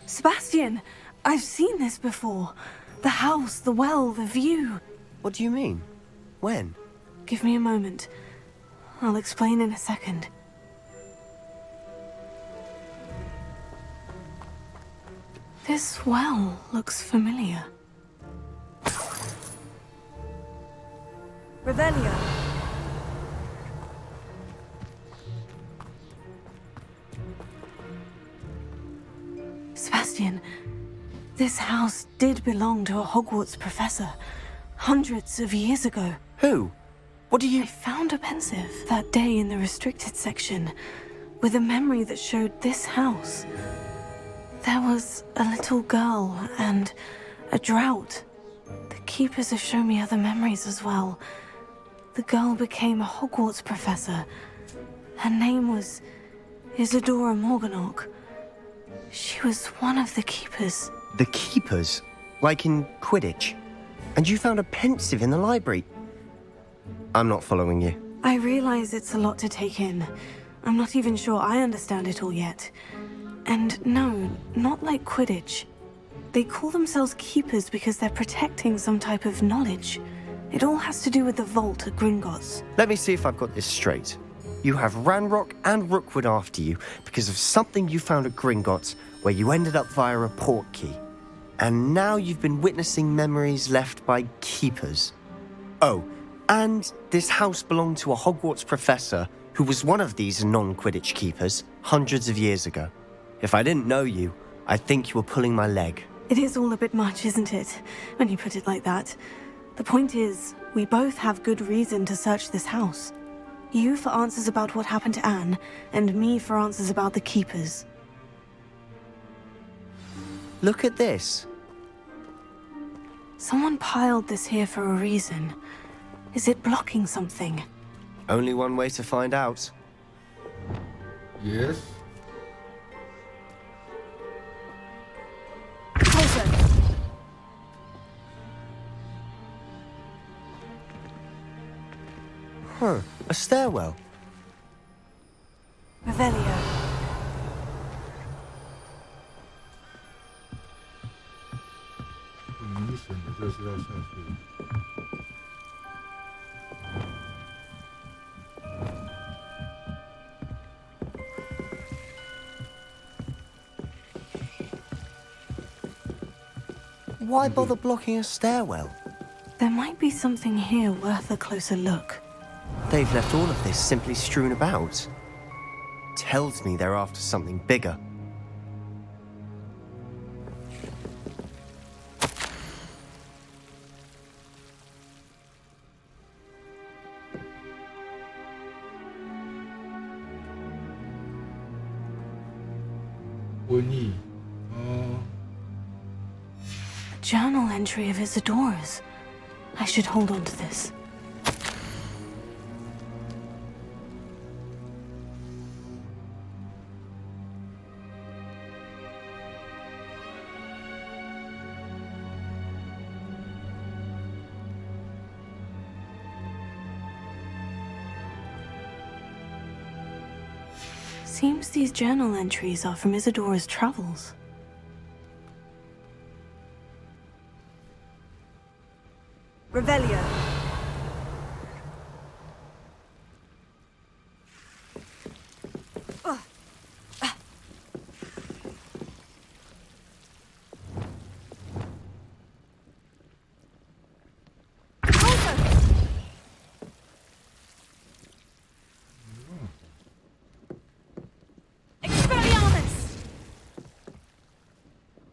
Sebastian, I've seen this before. The house, the well, the view.
What do you mean? When?
Give me a moment. I'll explain in a second. This well looks familiar.
Revelio.
Sebastian, this house did belong to a Hogwarts professor, hundreds of years ago.
Who? What do you—
I found a pensive that day in the restricted section, with a memory that showed this house. There was a little girl and a drought. The keepers have shown me other memories as well. The girl became a Hogwarts professor. Her name was Isadora Morganach. She was one of the keepers.
The keepers? Like in Quidditch? And you found a pensive in the library? I'm not following you.
I realize it's a lot to take in. I'm not even sure I understand it all yet. And no, not like Quidditch. They call themselves keepers because they're protecting some type of knowledge. It all has to do with the vault at Gringotts.
Let me see if I've got this straight. You have Ranrock and Rookwood after you because of something you found at Gringotts where you ended up via a portkey. And now you've been witnessing memories left by keepers. Oh, and this house belonged to a Hogwarts professor who was one of these non-Quidditch keepers hundreds of years ago. If I didn't know you, I'd think you were pulling my leg.
It is all a bit much, isn't it, when you put it like that? The point is, we both have good reason to search this house. You for answers about what happened to Anne, and me for answers about the keepers.
Look at this.
Someone piled this here for a reason. Is it blocking something?
Only one way to find out.
Yes.
Huh, a stairwell.
Revelio.
很明显的就是要下去。
Why bother blocking a stairwell?
There might be something here worth a closer look.
They've left all of this simply strewn about. Tells me they're after something bigger.
A journal entry of Isadora's. I should hold on to this. Seems these journal entries are from Isadora's travels.
Revelio.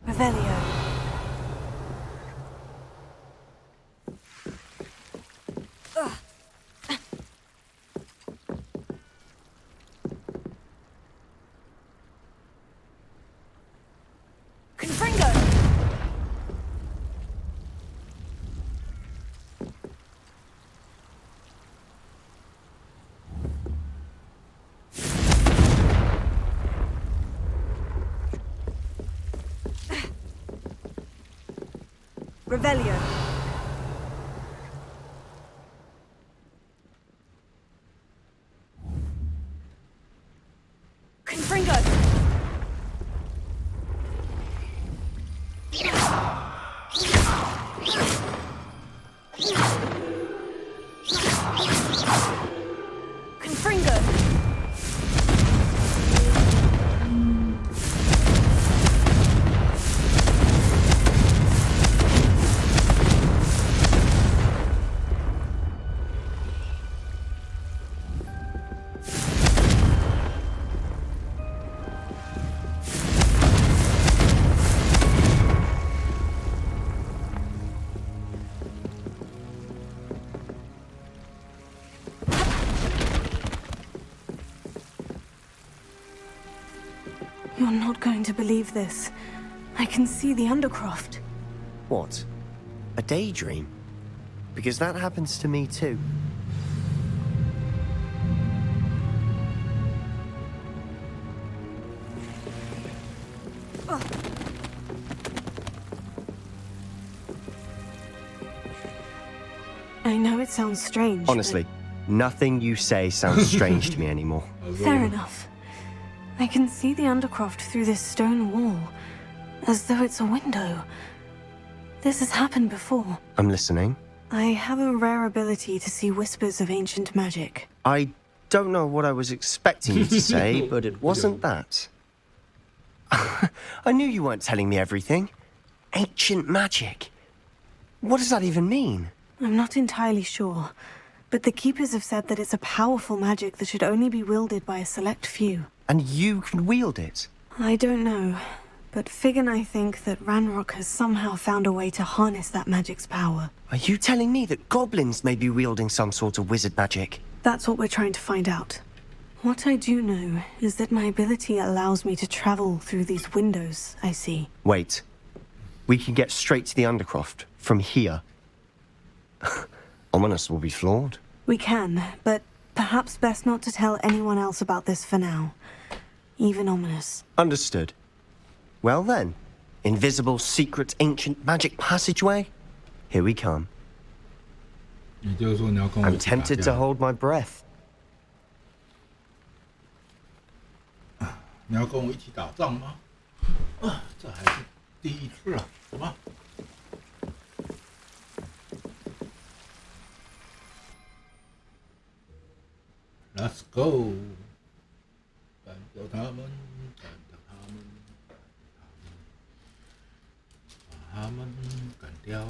Revelio. Confringo. Revelio. Confringo. Confringo.
You're not going to believe this. I can see the Undercroft.
What? A daydream? Because that happens to me too.
I know it sounds strange.
Honestly, nothing you say sounds strange to me anymore.
Fair enough. I can see the Undercroft through this stone wall, as though it's a window. This has happened before.
I'm listening.
I have a rare ability to see whispers of ancient magic.
I don't know what I was expecting you to say, but it wasn't that. I knew you weren't telling me everything. Ancient magic. What does that even mean?
I'm not entirely sure, but the Keepers have said that it's a powerful magic that should only be wielded by a select few.
And you can wield it?
I don't know, but Fig and I think that Ranrock has somehow found a way to harness that magic's power.
Are you telling me that goblins may be wielding some sort of wizard magic?
That's what we're trying to find out. What I do know is that my ability allows me to travel through these windows I see.
Wait. We can get straight to the Undercroft from here. Ominous will be flawed.
We can, but perhaps best not to tell anyone else about this for now. even ominous.
Understood. Well then, invisible, secret, ancient magic passageway? Here we come.
也就是说，你要跟我
I'm
一起打
tempted
架
to hold my breath.
你要跟我一起打仗吗？这还是第一次啊，走吧。Let's go， 干掉他们，干掉他们，把他们干掉。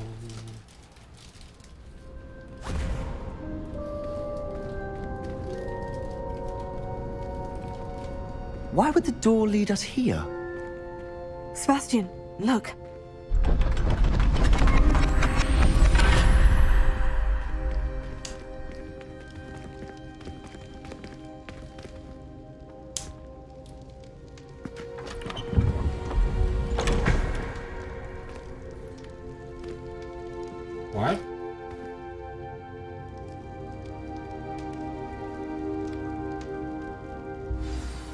Why would the door lead us here?
Sebastian, look.
What?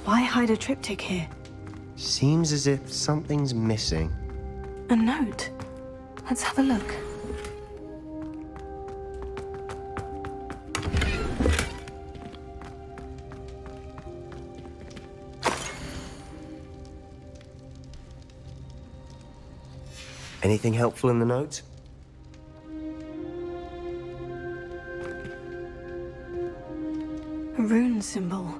Why hide a triptych here?
Seems as if something's missing.
A note. Let's have a look.
Anything helpful in the note?
A rune symbol.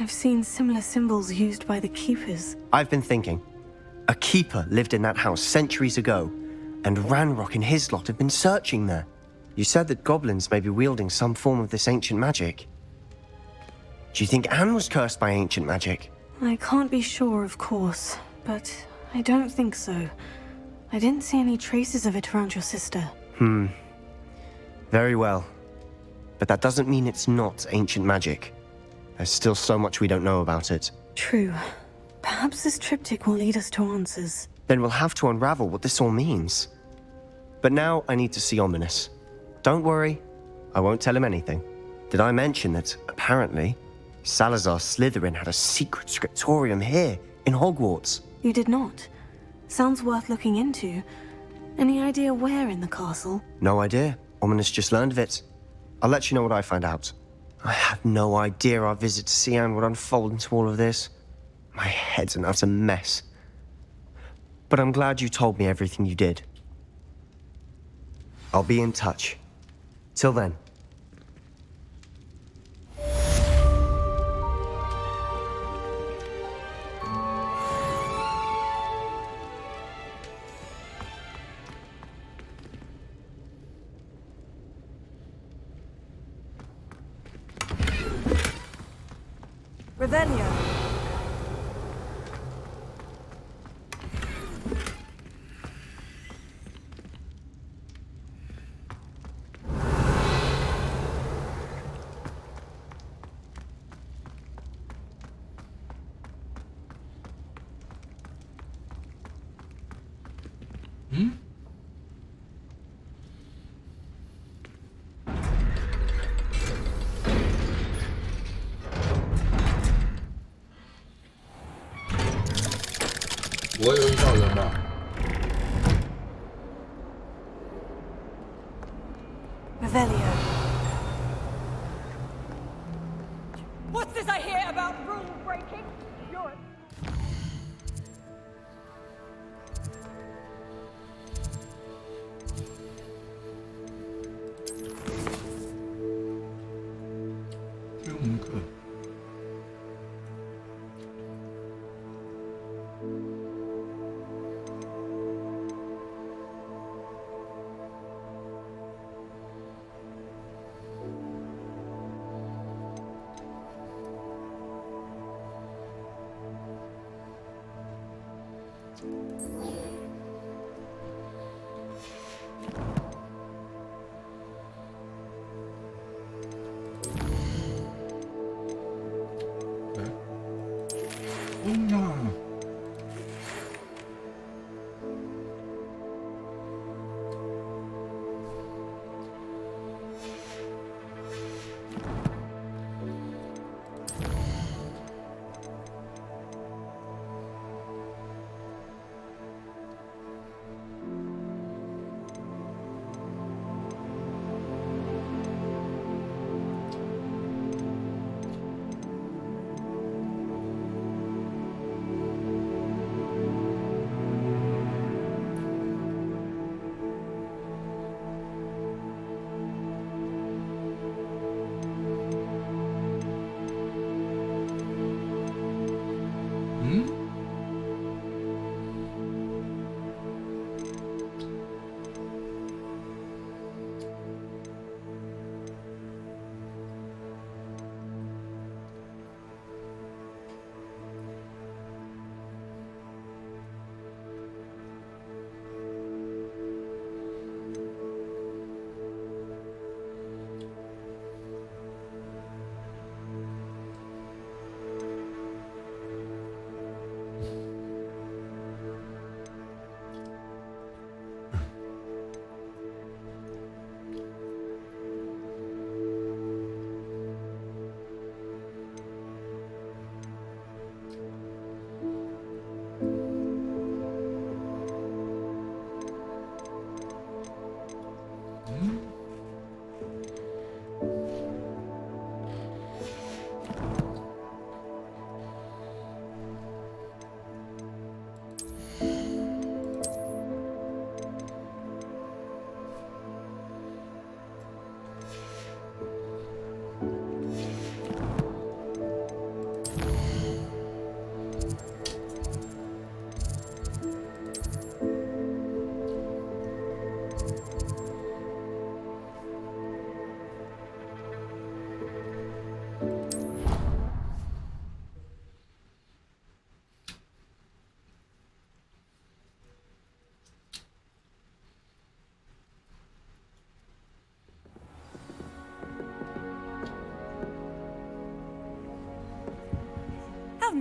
I've seen similar symbols used by the keepers.
I've been thinking. A keeper lived in that house centuries ago, and Ranrock and his lot have been searching there. You said that goblins may be wielding some form of this ancient magic. Do you think Anne was cursed by ancient magic?
I can't be sure, of course, but I don't think so. I didn't see any traces of it around your sister.
Very well. But that doesn't mean it's not ancient magic. There's still so much we don't know about it.
True. Perhaps this triptych will lead us to answers.
Then we'll have to unravel what this all means. But now I need to see Ominous. Don't worry, I won't tell him anything. Did I mention that, apparently, Salazar Slytherin had a secret scriptorium here, in Hogwarts?
You did not. Sounds worth looking into. Any idea where in the castle?
No idea. Ominous just learned of it. I'll let you know what I find out. I had no idea our visit to Sian would unfold into all of this. My head's an utter mess. But I'm glad you told me everything you did. I'll be in touch. Till then.
Revelio.
Hmm? 我有遇到人吧？
Revelio.
What's this I hear about rule breaking? You're...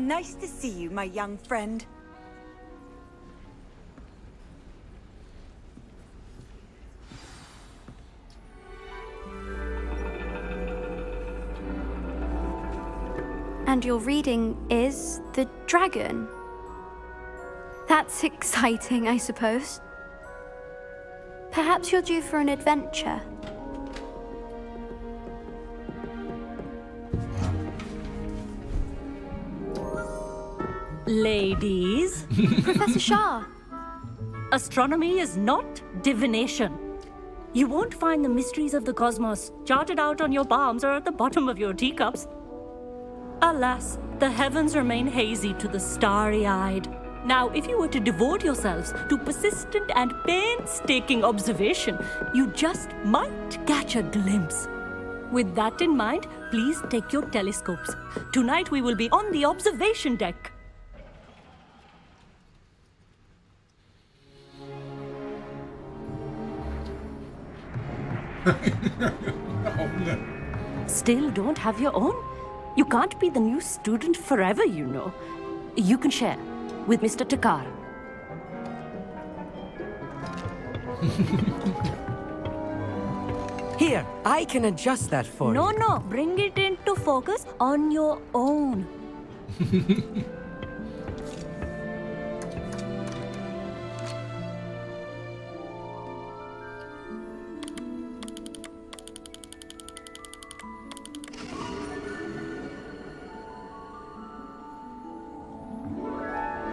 nice to see you, my young friend.
And your reading is The Dragon. That's exciting, I suppose. Perhaps you're due for an adventure.
Ladies.
Professor Shah.
Astronomy is not divination. You won't find the mysteries of the cosmos charted out on your palms or at the bottom of your teacups. Alas, the heavens remain hazy to the starry-eyed. Now, if you were to devote yourselves to persistent and painstaking observation, you just might catch a glimpse. With that in mind, please take your telescopes. Tonight we will be on the observation deck. Still don't have your own? You can't be the new student forever, you know. You can share with Mr. Takar.
Here, I can adjust that for you.
No, bring it into focus on your own.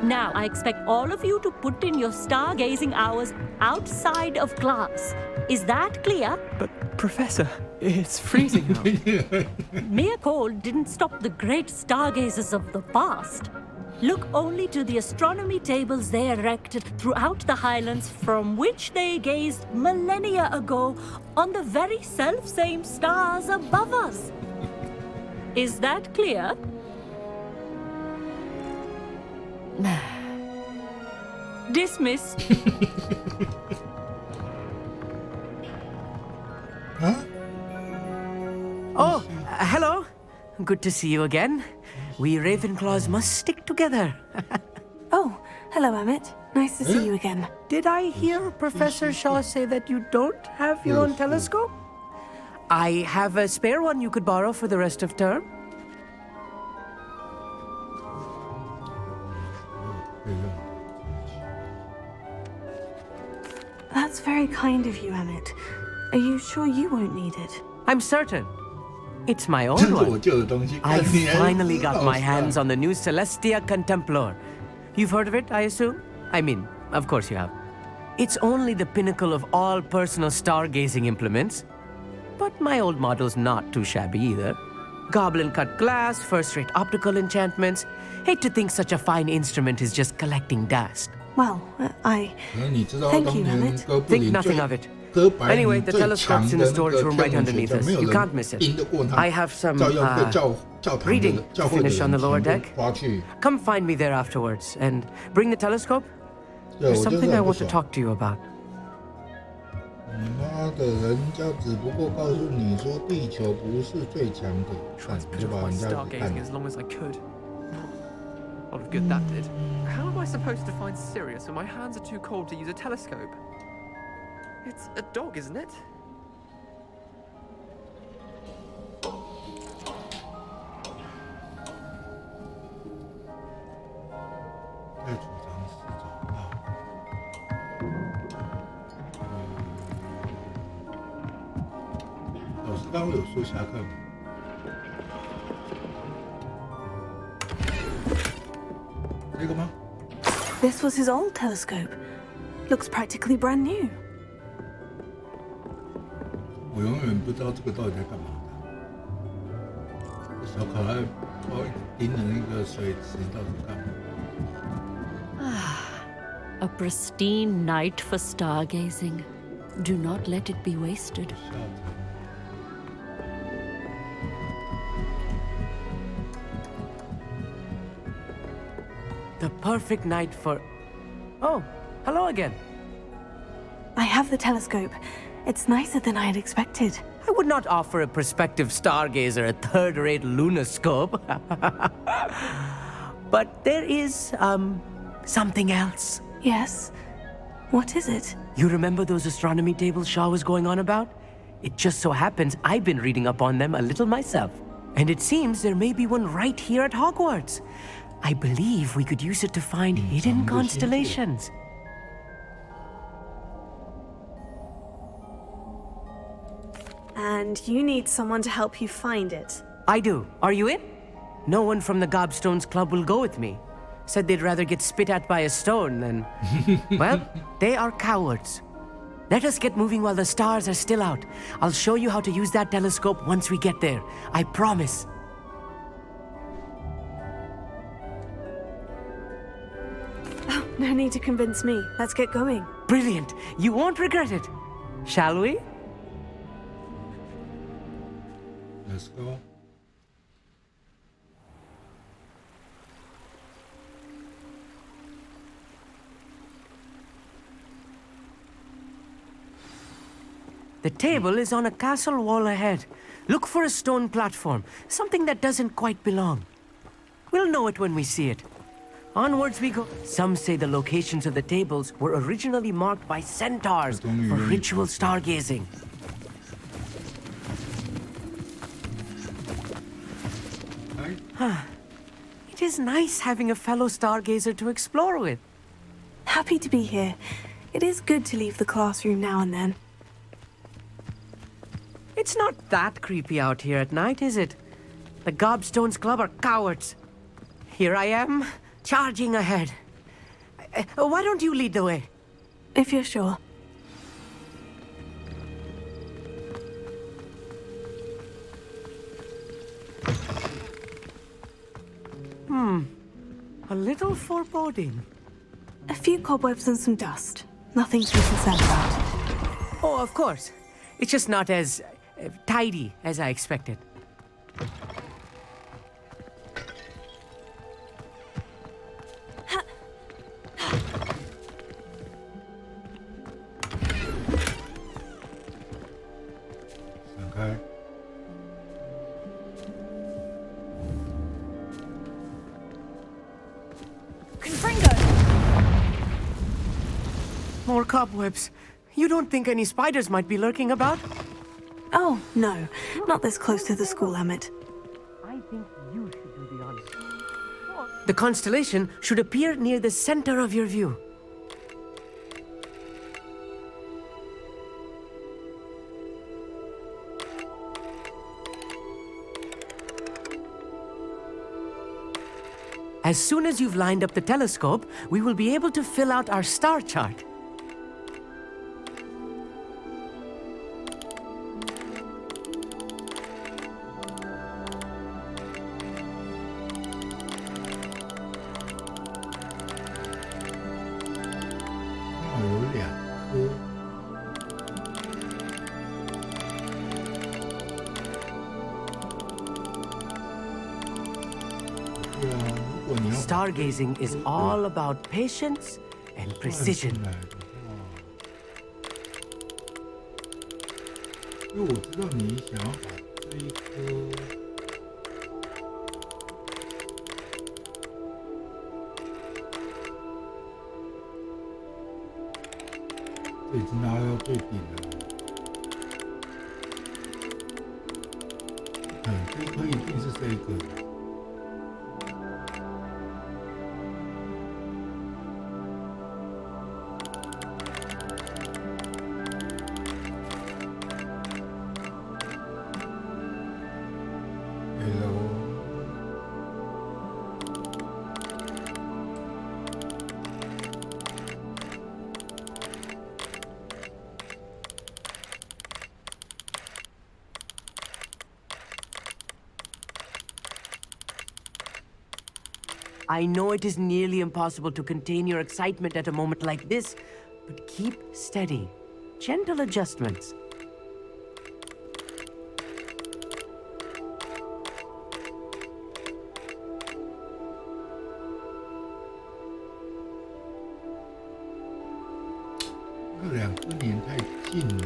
Now, I expect all of you to put in your stargazing hours outside of class. Is that clear?
But, Professor, it's freezing out.
Mere cold didn't stop the great stargazers of the past. Look only to the astronomy tables they erected throughout the highlands from which they gazed millennia ago on the very self-same stars above us. Is that clear? Dismissed.
Huh?
Oh, hello. Good to see you again. We Ravenclaws must stick together.
Oh, hello, Emmett. Nice to see you again.
Did I hear Professor Shaw say that you don't have your own telescope? I have a spare one you could borrow for the rest of term.
That's very kind of you, Emmett. Are you sure you won't need it?
I'm certain. It's my own one. I finally got my hands on the new Celestia Contemplar. You've heard of it, I assume? I mean, of course you have. It's only the pinnacle of all personal stargazing implements. But my old model's not too shabby either. Goblin-cut glass, first-rate optical enchantments. Hate to think such a fine instrument is just collecting dust.
Well, Thank you, Emmett.
Think nothing of it. Anyway, the telescope's in the storage room right underneath us. You can't miss it. I have some reading to finish on the lower deck. Come find me there afterwards. And bring the telescope. There's something I want to talk to you about.
你妈的，人家只不过告诉你说地球不是最强的，你就把人家给看。
as long as I could. A lot of good that did. How am I supposed to find Sirius when my hands are too cold to use a telescope? It's a dog, isn't it?
This was his old telescope. Looks practically brand new.
我永远不知道这个到底在干嘛的。小可爱，我盯着那个水池到底干嘛？
A pristine night for stargazing. Do not let it be wasted.
The perfect night for... Oh, hello again.
I have the telescope. It's nicer than I had expected.
I would not offer a prospective stargazer a third-rate lunoscope. But there is, something else.
Yes? What is it?
You remember those astronomy tables Shaw was going on about? It just so happens I've been reading up on them a little myself. And it seems there may be one right here at Hogwarts. I believe we could use it to find hidden constellations.
And you need someone to help you find it.
I do. Are you in? No one from the Gobstones Club will go with me. Said they'd rather get spit at by a stone than... Well, they are cowards. Let us get moving while the stars are still out. I'll show you how to use that telescope once we get there. I promise.
Oh, no need to convince me. Let's get going.
Brilliant. You won't regret it. Shall we?
Let's go.
The table is on a castle wall ahead. Look for a stone platform, something that doesn't quite belong. We'll know it when we see it. Onwards we go. Some say the locations of the tables were originally marked by centaurs for ritual stargazing. It is nice having a fellow stargazer to explore with.
Happy to be here. It is good to leave the classroom now and then.
It's not that creepy out here at night, is it? The Gobstones Club are cowards. Here I am, charging ahead. Why don't you lead the way?
If you're sure.
A little foreboding.
A few cobwebs and some dust. Nothing to be concerned about.
Oh, of course. It's just not as tidy as I expected.
Okay.
More cobwebs. You don't think any spiders might be lurking about?
Oh, no. Not this close to the school, Emmett.
I think you should do the honors. The constellation should appear near the center of your view. As soon as you've lined up the telescope, we will be able to fill out our star chart. Stargazing is all about patience and precision.
因为我知道你想要把这一颗这已经拿到最顶了，这一颗一定是这一个。
I know it is nearly impossible to contain your excitement at a moment like this, but keep steady. Gentle adjustments.
这两颗粘太近了。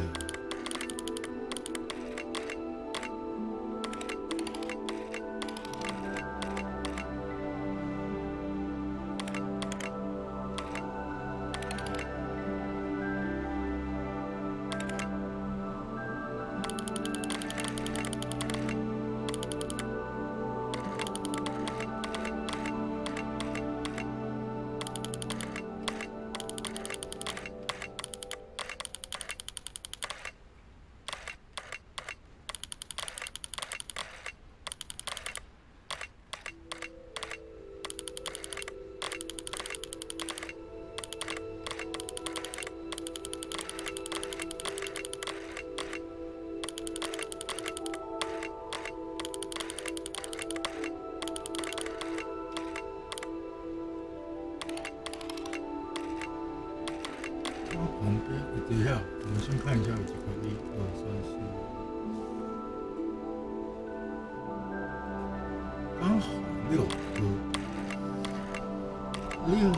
旁边，等一下，我们先看一下有几个1、2、3、4，刚好6颗，6颗。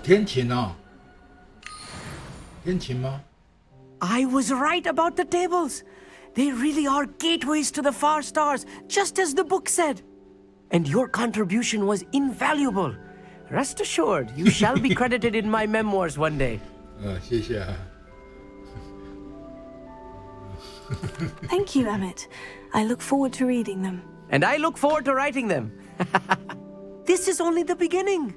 天琴哦，天琴吗？
I was right about the tables. They really are gateways to the far stars, just as the book said. And your contribution was invaluable. Rest assured, you shall be credited in my memoirs one day.
谢谢啊。
Thank you, Emmett. I look forward to reading them.
And I look forward to writing them. This is only the beginning.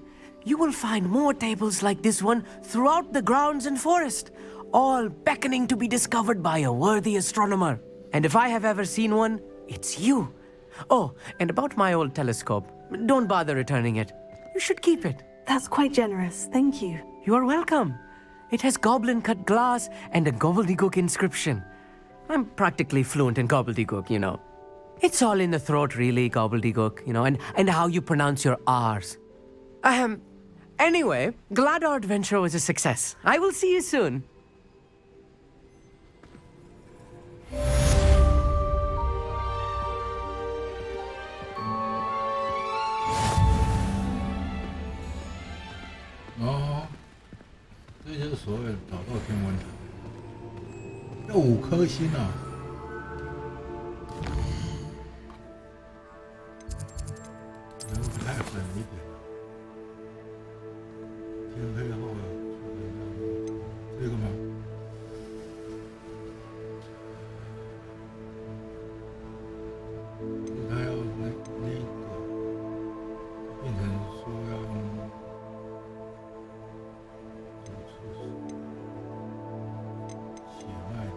You will find more tables like this one throughout the grounds and forest, all beckoning to be discovered by a worthy astronomer. And if I have ever seen one, it's you. Oh, and about my old telescope, don't bother returning it. You should keep it.
That's quite generous. Thank you.
You are welcome. It has goblin-cut glass and a gobbledygook inscription. I'm practically fluent in gobbledygook, you know. It's all in the throat, really, gobbledygook, you know, and how you pronounce your R's. Anyway, glad our adventure was a success. I will see you soon.
Oh, 这就是所谓的找到天文台，要5颗星啊！人不太狠一点。 天黑后了，这个吗？他要那个，变成说要用血脉的。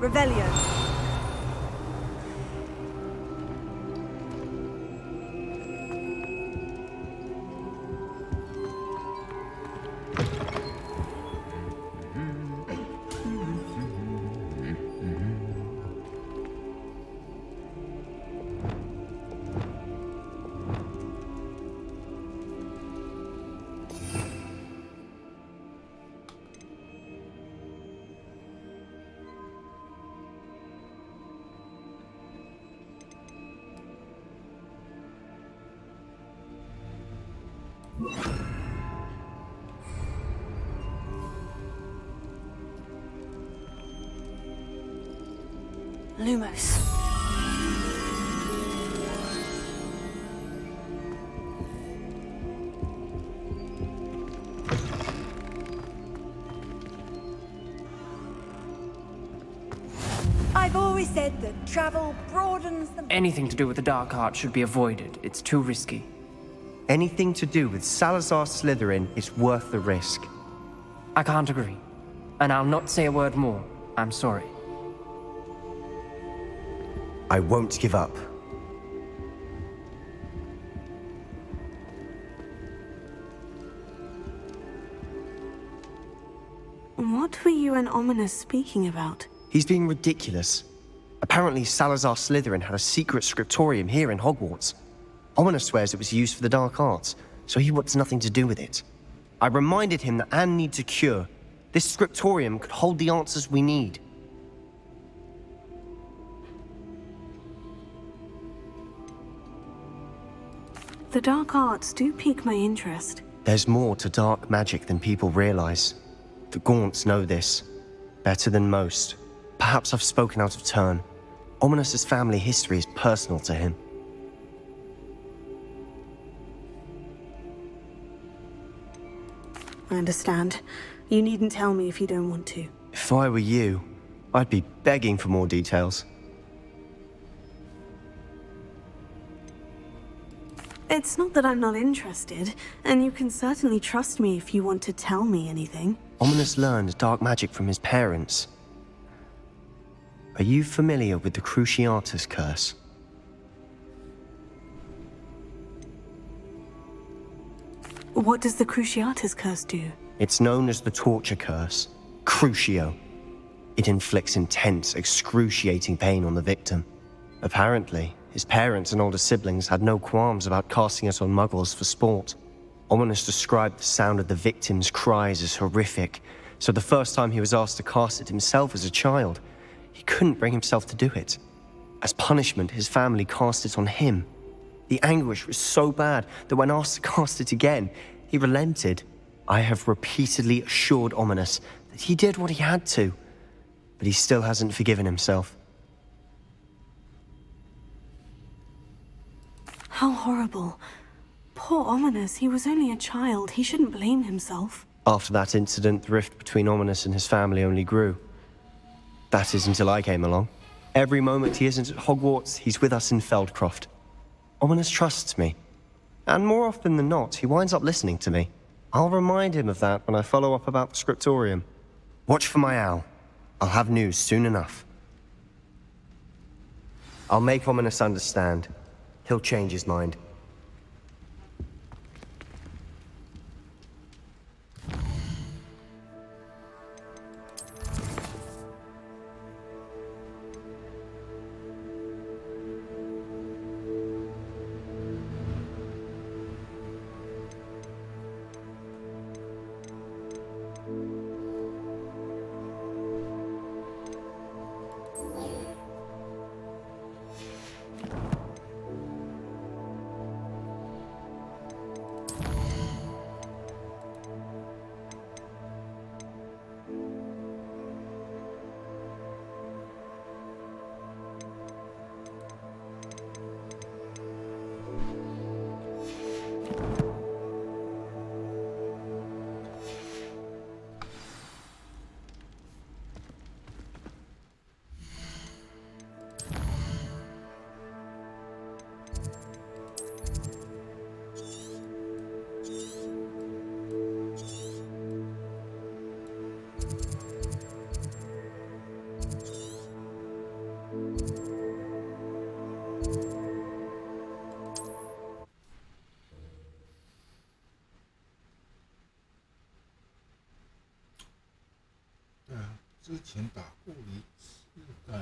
Revelio.
Lumos.
I've always said that travel broadens the...
Anything to do with the dark arts should be avoided. It's too risky.
Anything to do with Salazar Slytherin is worth the risk.
I can't agree. And I'll not say a word more. I'm sorry.
I won't give up.
What were you and Ominous speaking about?
He's being ridiculous. Apparently Salazar Slytherin had a secret scriptorium here in Hogwarts. Ominous swears it was used for the dark arts, so he wants nothing to do with it. I reminded him that Anne needs a cure. This scriptorium could hold the answers we need.
The dark arts do pique my interest.
There's more to dark magic than people realize. The Gaunts know this. Better than most. Perhaps I've spoken out of turn. Ominous's family history is personal to him.
I understand. You needn't tell me if you don't want to.
If I were you, I'd be begging for more details.
It's not that I'm not interested, and you can certainly trust me if you want to tell me anything.
Ominous learned dark magic from his parents. Are you familiar with the Cruciatus curse?
What does the Cruciatus curse do?
It's known as the torture curse, Crucio. It inflicts intense, excruciating pain on the victim. Apparently, his parents and older siblings had no qualms about casting it on muggles for sport. Ominous described the sound of the victim's cries as horrific, so the first time he was asked to cast it himself as a child, he couldn't bring himself to do it. As punishment, his family cast it on him. The anguish was so bad that when asked to cast it again, he relented. I have repeatedly assured Ominous that he did what he had to, but he still hasn't forgiven himself.
How horrible. Poor Ominous, he was only a child. He shouldn't blame himself.
After that incident, the rift between Ominous and his family only grew. That is until I came along. Every moment he isn't at Hogwarts, he's with us in Feldcroft. Ominous trusts me. And more often than not, he winds up listening to me. I'll remind him of that when I follow up about the scriptorium. Watch for my owl. I'll have news soon enough. I'll make Ominous understand. He'll change his mind.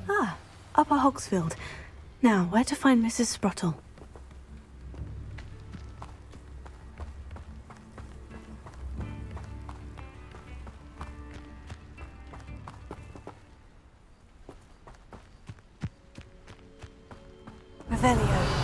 Ah, Upper Hogsfield. Now, where to find Mrs. Sprottle? Revelio.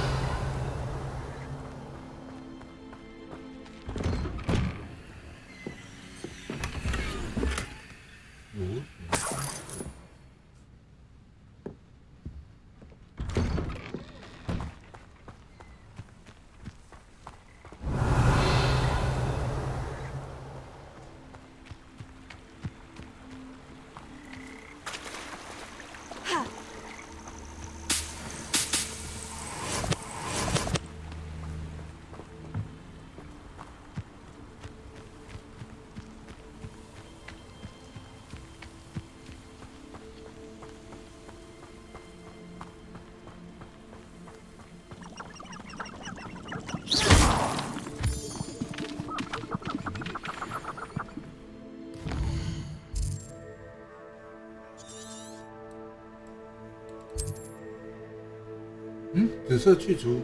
紫色去除。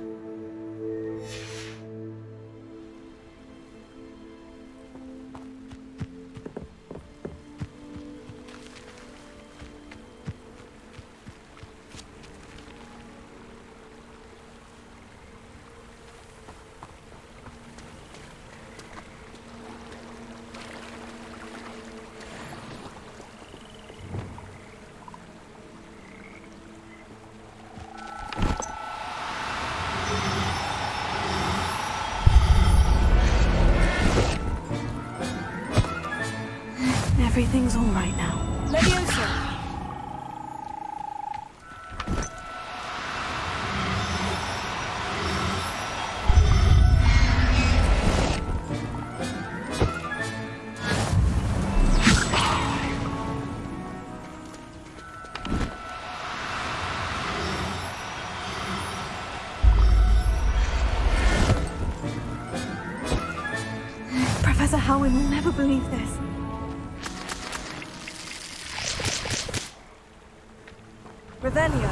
Everything's all right now.
Leviosa!
Professor Howin will never believe this.
Revelio.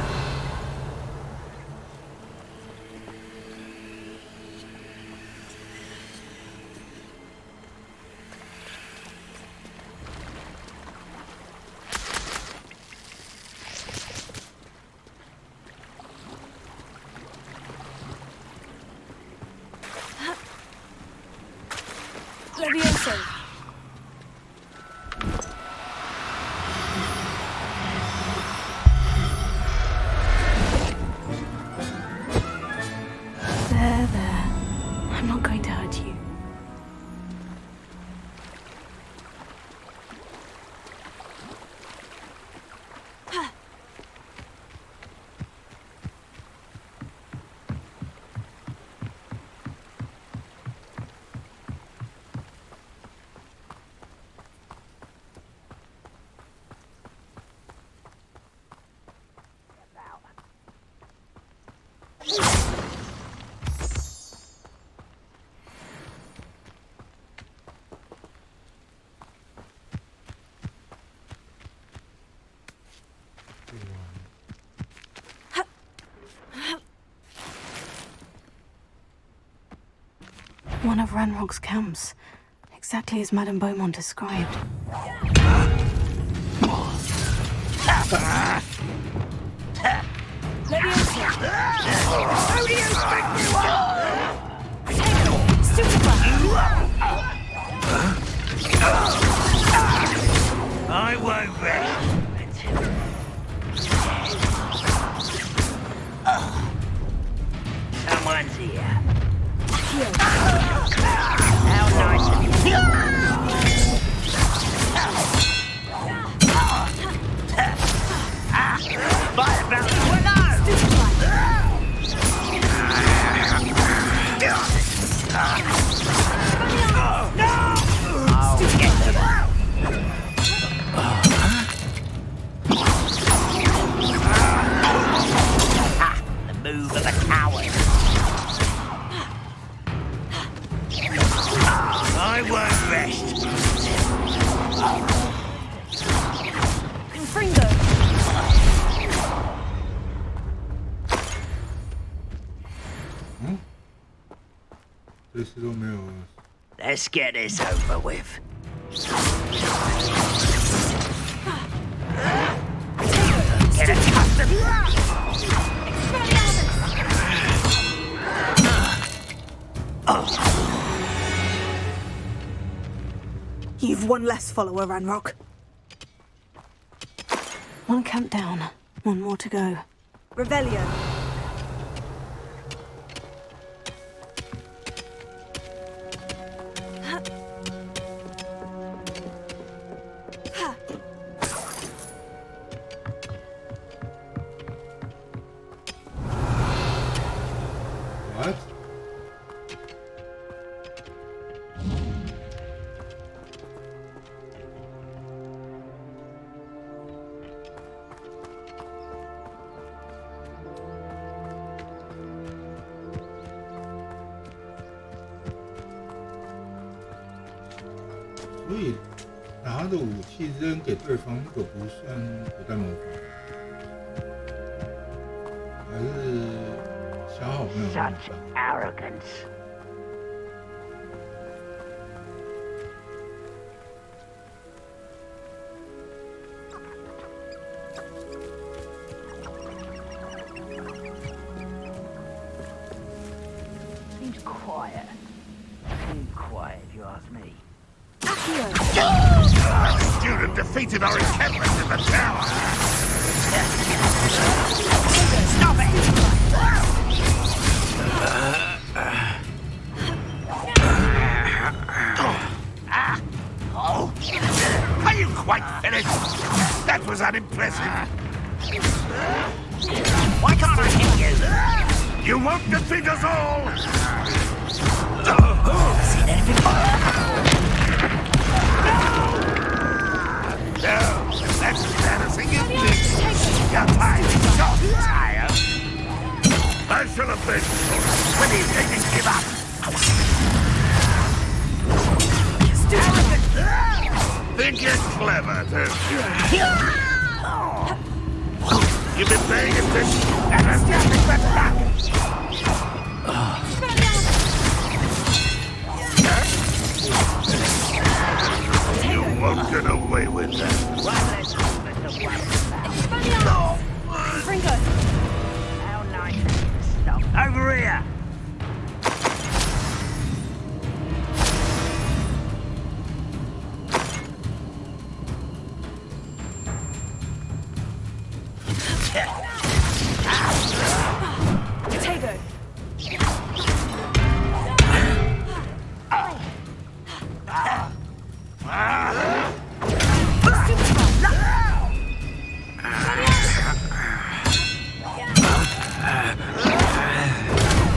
Levioso.
There. I'm not going to hurt you. One of Ranrock's camps, exactly as Madame Beaumont described.
Leviosa!
Who do you think you are? I won't rest. Someone's here. How nice of you. Fight about the the move of a coward. I won't rest.
Confringo!
Let's get this over with. Get accustomed.
You've one less follower, Ranrock. One camp down, one more to go.
Revelio.
What?所以拿他的武器扔给对方，那个不算古代魔法，还是
Such arrogance. Seems quiet. Too quiet, if you ask me.
Our student defeated our encampment in the tower.
Stop it!
Are you quite finished? That was unimpressive.
Why can't I hit you?
You won't defeat us all!
Seen anything?
No, that's embarrassing, isn't it? You're tired, so tired. I shall have been.
When do you think you give up?
Think you're clever, don't you? You've been paying attention.
That has nothing but luck.
You won't get away with that.
How nice of you to stop. Over here!
Potato.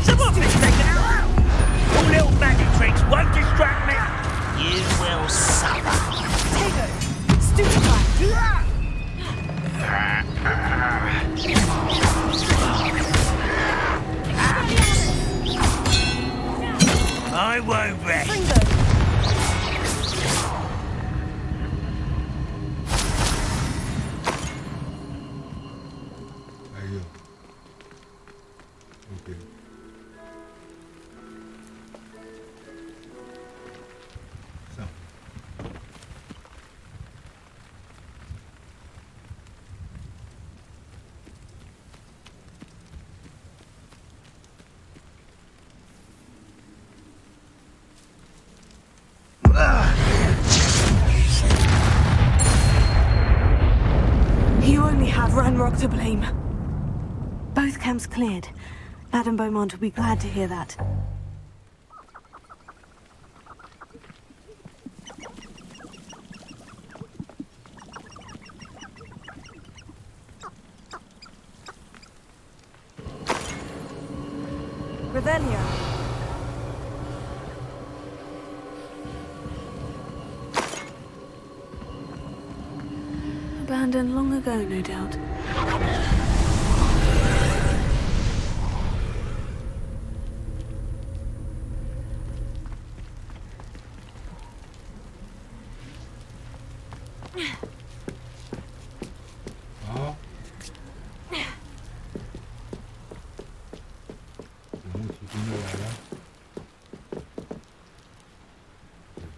Someone please take it out! All little magic tricks won't distract me. You will suffer.
Potato. Stupefy.
I won't rest.
哎呦，OK，上。
You only have Ranrock to blame. Both camps cleared. Lad and Beaumont will be glad to hear that.
Revelio.
Abandoned long ago, no doubt.
好，子木骑兵又来了。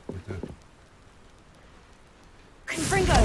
回这里。
Confringo.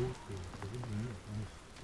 可是没有东西说。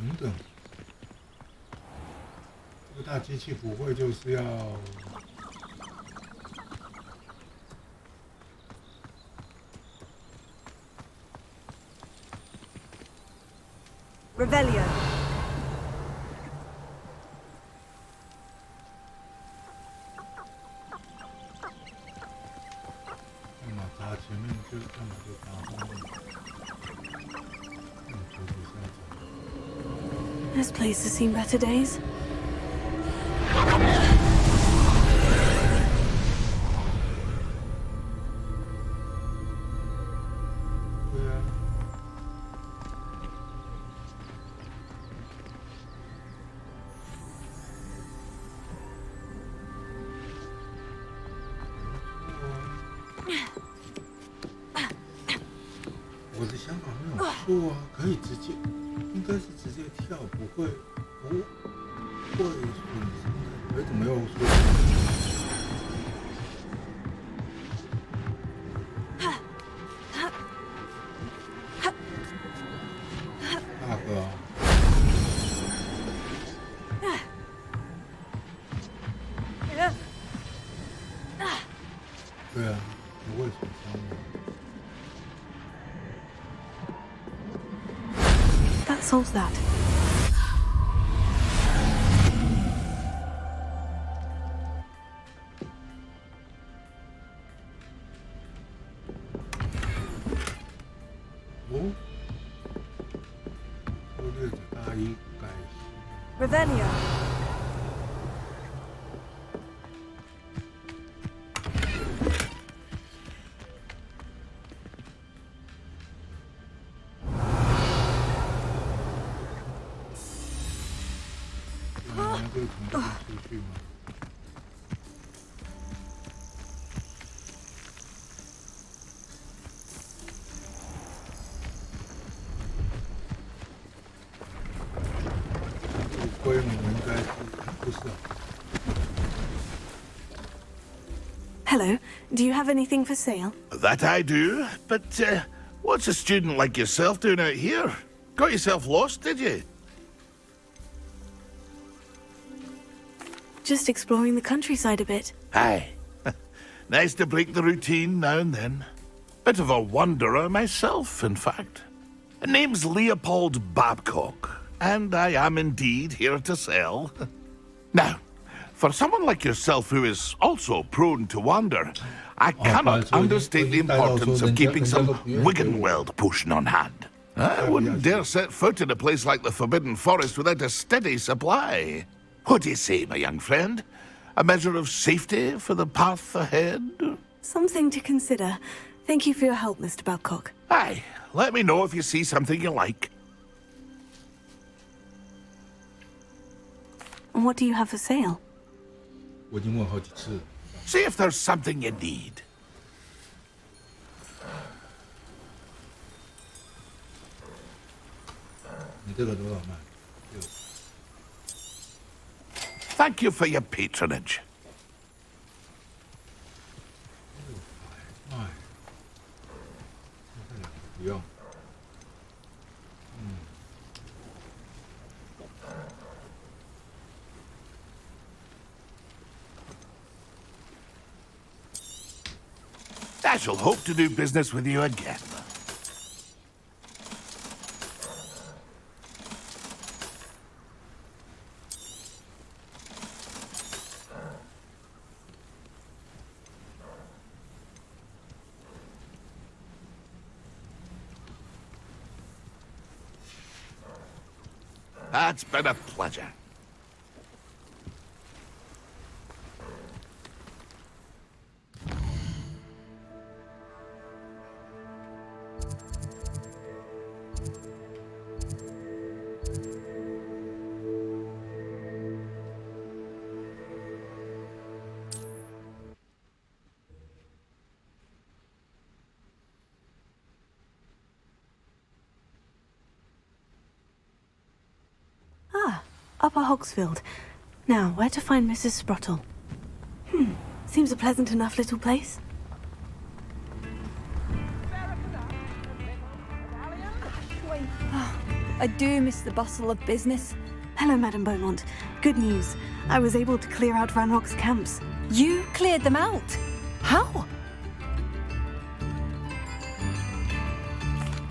等等，这个大机器不会就是要
Revelio.
要么砸前面就，要么就砸后面。球不是要砸。
This place has seen better days.
对啊。我的想法没有错啊，可以直接，应该是直接跳，不会损伤的。哎，怎么又说？大哥啊！对啊，不会损伤的。
That solves that.
Revelio.
可以从这边出去吗？这个规模应该是不是啊？
Hello, do you have anything for sale?
That I do, but what's a student like yourself doing out here? Got yourself lost, did you?
Just exploring the countryside a bit.
Aye. Nice to break the routine now and then. Bit of a wanderer myself, in fact. Name's Leopold Babcock, and I am indeed here to sell. Now, for someone like yourself who is also prone to wander, I cannot understate the importance of keeping some Wiggenweld potion on hand. I wouldn't dare set foot in a place like the Forbidden Forest without a steady supply. What do you say, my young friend? A measure of safety for the path ahead?
Something to consider. Thank you for your help, Mr. Babcock.
Aye, let me know if you see something you like.
What do you have for sale?
我已经问好几次了。
See if there's something you need. Thank you for your patronage.
不用。
I shall hope to do business with you again. It's been a pleasure.
Upper Hogsfield. Now, where to find Mrs. Sprottle? Seems a pleasant enough little place.
I do miss the bustle of business.
Hello, Madame Beaumont. Good news. I was able to clear out Ranrock's camps.
You cleared them out? How?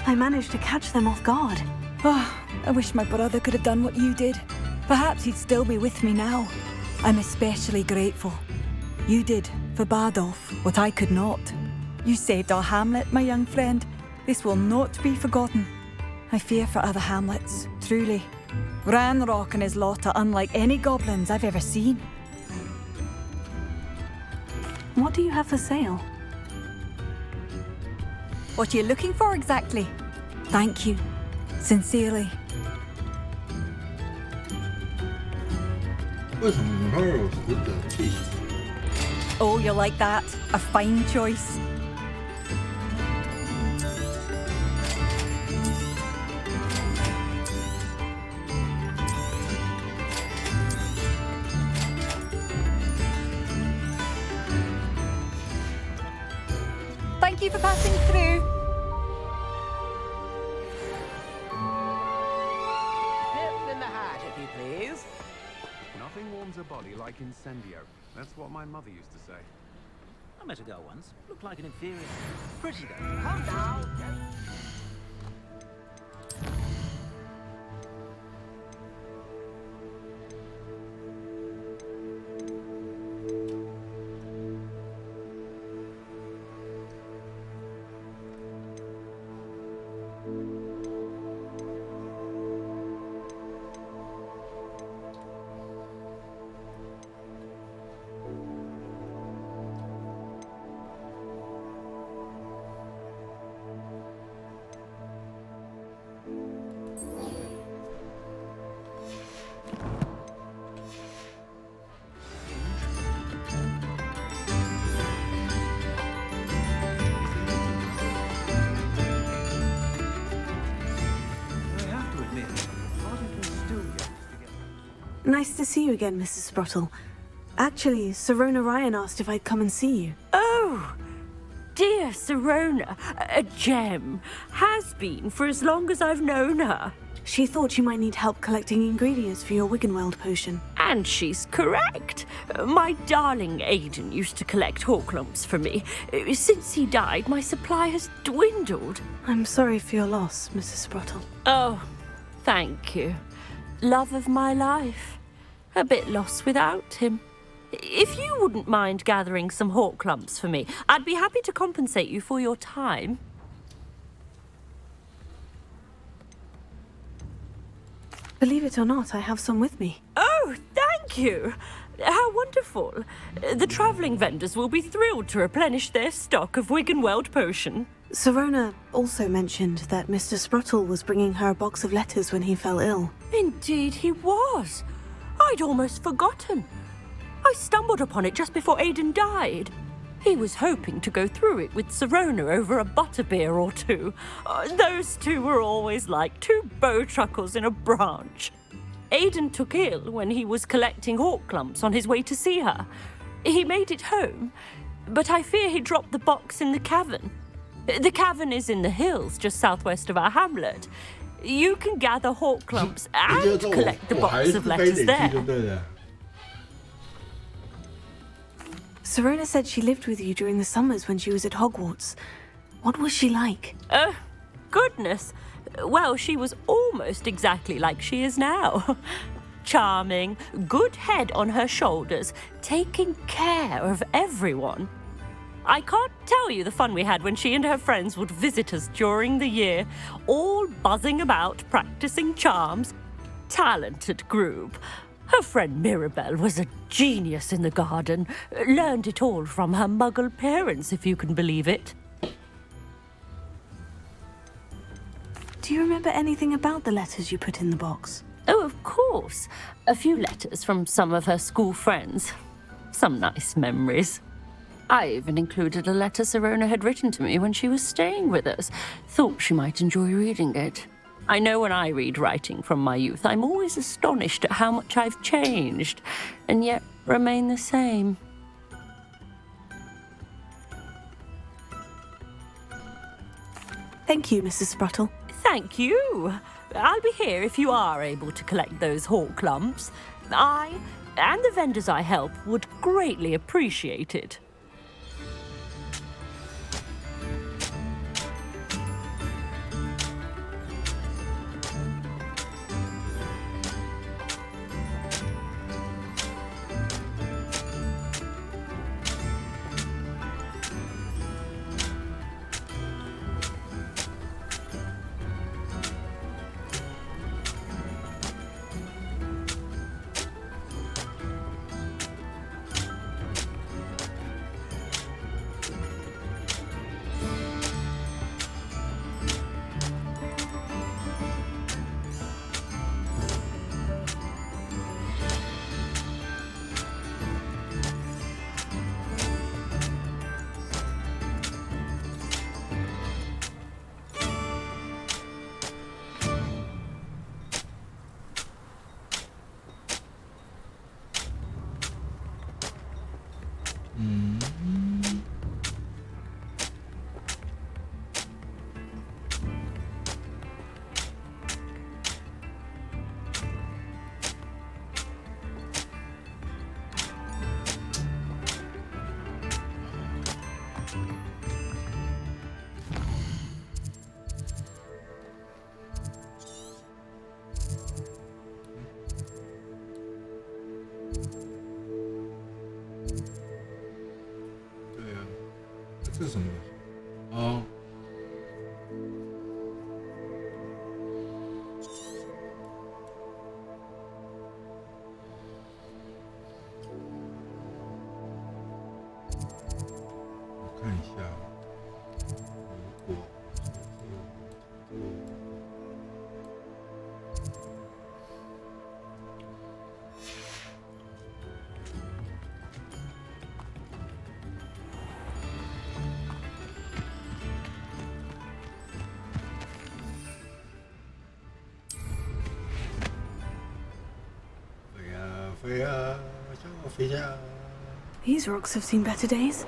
I managed to catch them off guard.
Oh, I wish my brother could have done what you did. Perhaps he'd still be with me now. I'm especially grateful. You did, for Bardolph, what I could not. You saved our hamlet, my young friend. This will not be forgotten. I fear for other hamlets, truly. Ranrock and his lot are unlike any goblins I've ever seen.
What do you have for sale?
What are you looking for exactly? Thank you. Sincerely. Oh, you like that? A fine choice. Thank you for passing through.
Tips in the hat, if you please.
Nothing warms a body like incendio. That's what my mother used to say.
I met a girl once. Looked like an inferior. Pretty though. Come now.
Nice to see you again, Mrs. Sprottle. Actually, Sirona Ryan asked if I'd come and see you.
Oh, dear Sirona, a gem. Has been for as long as I've known her.
She thought you might need help collecting ingredients for your Wiggenweld potion.
And she's correct. My darling Aidan used to collect hawklumps for me. Since he died, my supply has dwindled.
I'm sorry for your loss, Mrs. Sprottle.
Oh, thank you. Love of my life. A bit lost without him. If you wouldn't mind gathering some hawklumps for me, I'd be happy to compensate you for your time.
Believe it or not, I have some with me.
Oh, thank you. How wonderful. The travelling vendors will be thrilled to replenish their stock of Wiggenweld potion.
Sirona also mentioned that Mr. Sprottle was bringing her a box of letters when he fell ill.
Indeed he was. I'd almost forgotten. I stumbled upon it just before Aidan died. He was hoping to go through it with Sirona over a butterbeer or two. Those two were always like two bowtruckles in a branch. Aidan took ill when he was collecting hawklumps on his way to see her. He made it home, but I fear he dropped the box in the cavern. The cavern is in the hills just southwest of our hamlet. You can gather hawklumps and collect the box of letters there.
Serona said she lived with you during the summers when she was at Hogwarts. What was she like?
Goodness. Well, she was almost exactly like she is now. Charming, good head on her shoulders, taking care of everyone. I can't tell you the fun we had when she and her friends would visit us during the year, all buzzing about, practicing charms. Talented group. Her friend Mirabelle was a genius in the garden. Learned it all from her muggle parents, if you can believe it.
Do you remember anything about the letters you put in the box?
Oh, of course. A few letters from some of her school friends. Some nice memories. I even included a letter Serona had written to me when she was staying with us. Thought she might enjoy reading it. I know when I read writing from my youth, I'm always astonished at how much I've changed, and yet remain the same.
Thank you, Mrs. Spruttle.
Thank you. I'll be here if you are able to collect those hawk lumps. I, and the vendors I help, would greatly appreciate it.
这是什么？哦，我看一下，如果飞呀，向我飞呀！
These rocks have seen better days.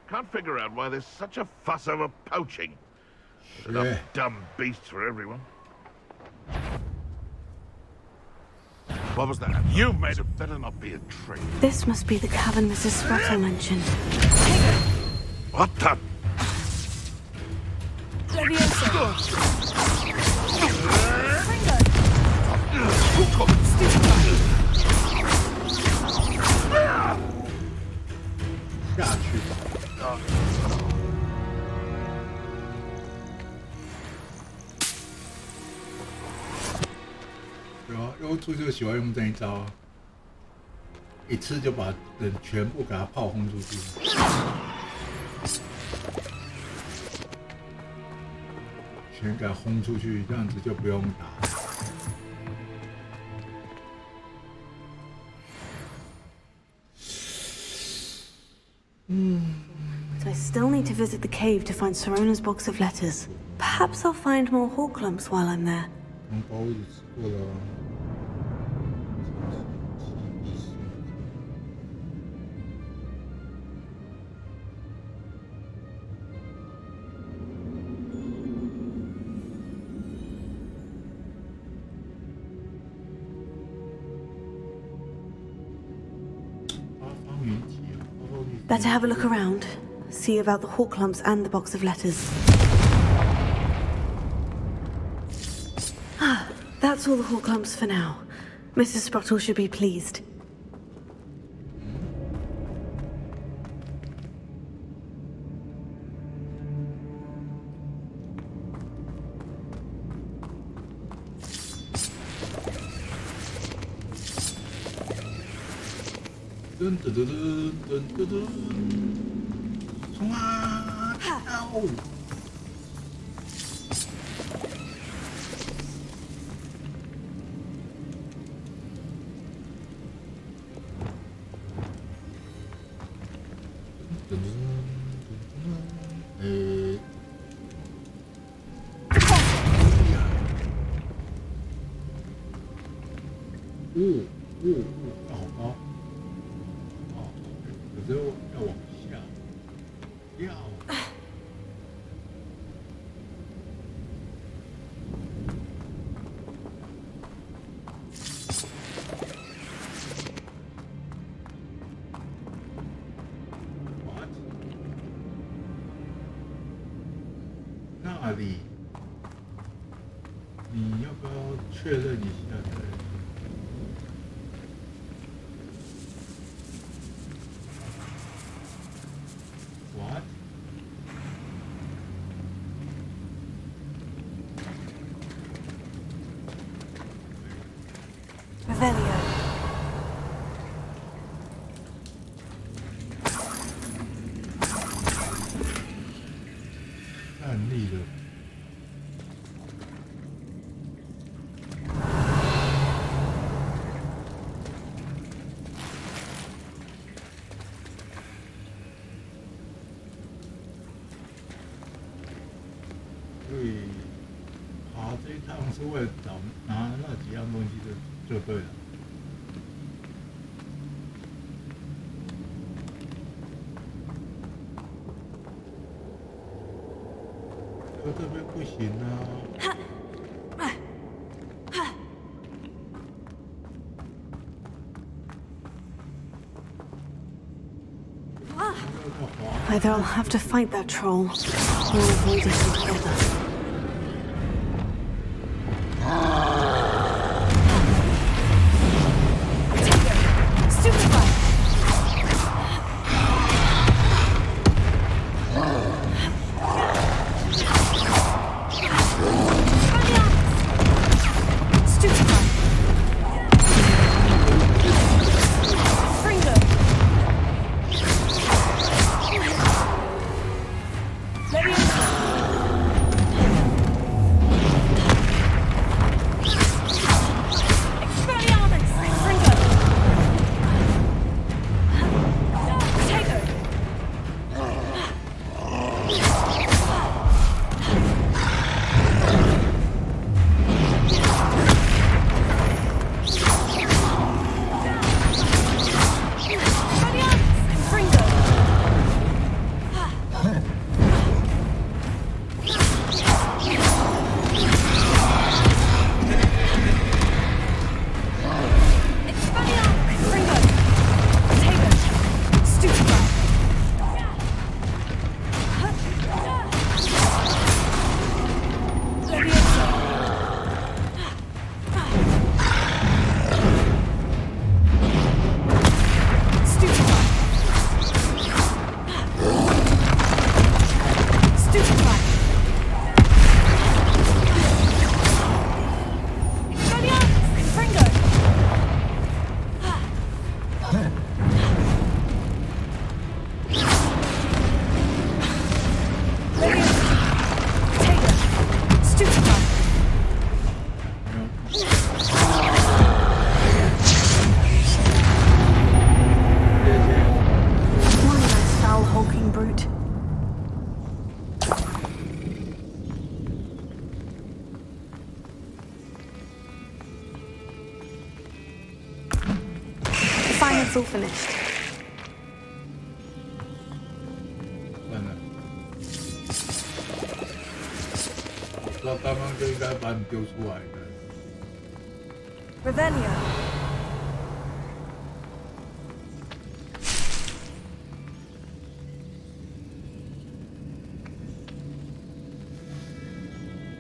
Can't figure out why there's such a fuss over poaching. There's enough dumb beasts for everyone. What was that? You made it. Better not be a trick.
This must be the cavern Mrs. Spruttle mentioned.
What the?
优兔就喜欢用这一招啊，一次就把人全部给他炮轰出去，全给他轰出去，这样子就不用打。
But I still need to visit the cave to find Serona's box of letters. Perhaps I'll find more hawk lumps while I'm there.
红包子吃过了。
Better have a look around. See about the hawk lumps and the box of letters. Ah, that's all the hawk lumps for now. Mrs. Sprottle should be pleased.
Dun, dun, dun, dun, dun, dun. 冲啊！哦！好高！有时候要往下掉。What？ 那里，你要不要确认一下？对。所以爬这一趟是为了拿那几样东西就对了。这边不行啊。
Either I'll have to fight that troll, or avoid it altogether. that's all finished.
算了，我知道刚刚就应该把你丢出来的。
Revelio.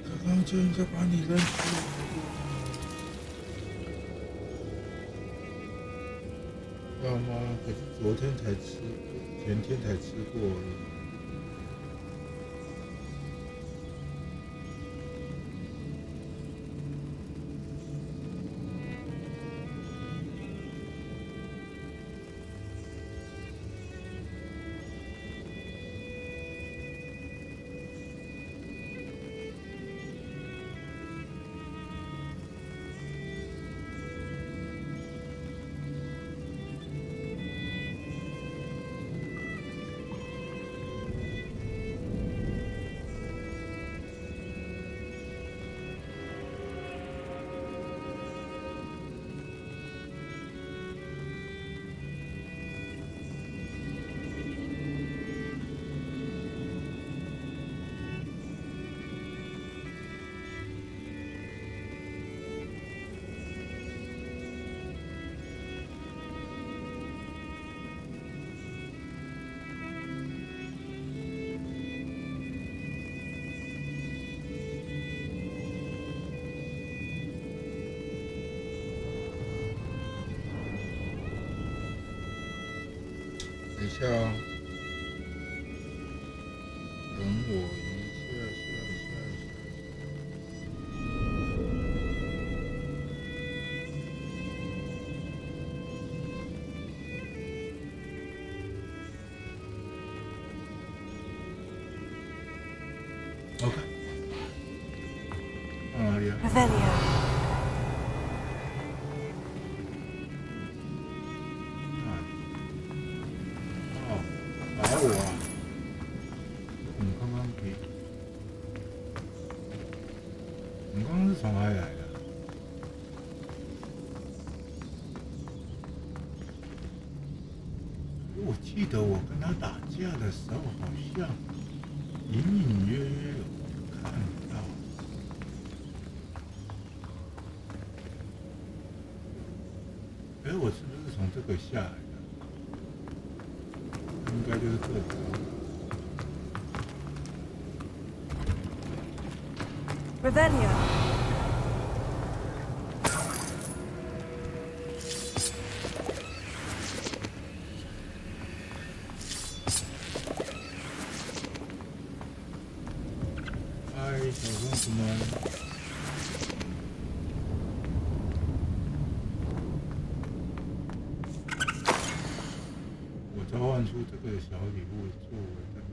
刚刚就应该把你扔出来。要吗？可是昨天才吃，前天才吃过而已。等一下哦，等我一下。OK， 到哪里啊
Revelio.
打我啊！你刚刚可以，你刚刚是从哪里来的？我记得我跟他打架的时候，好像隐隐约约有看到。哎，我是不是从这个下来？应该就是这个。
Revelio.
嗨，小公主们。召唤出这个小礼物作为这个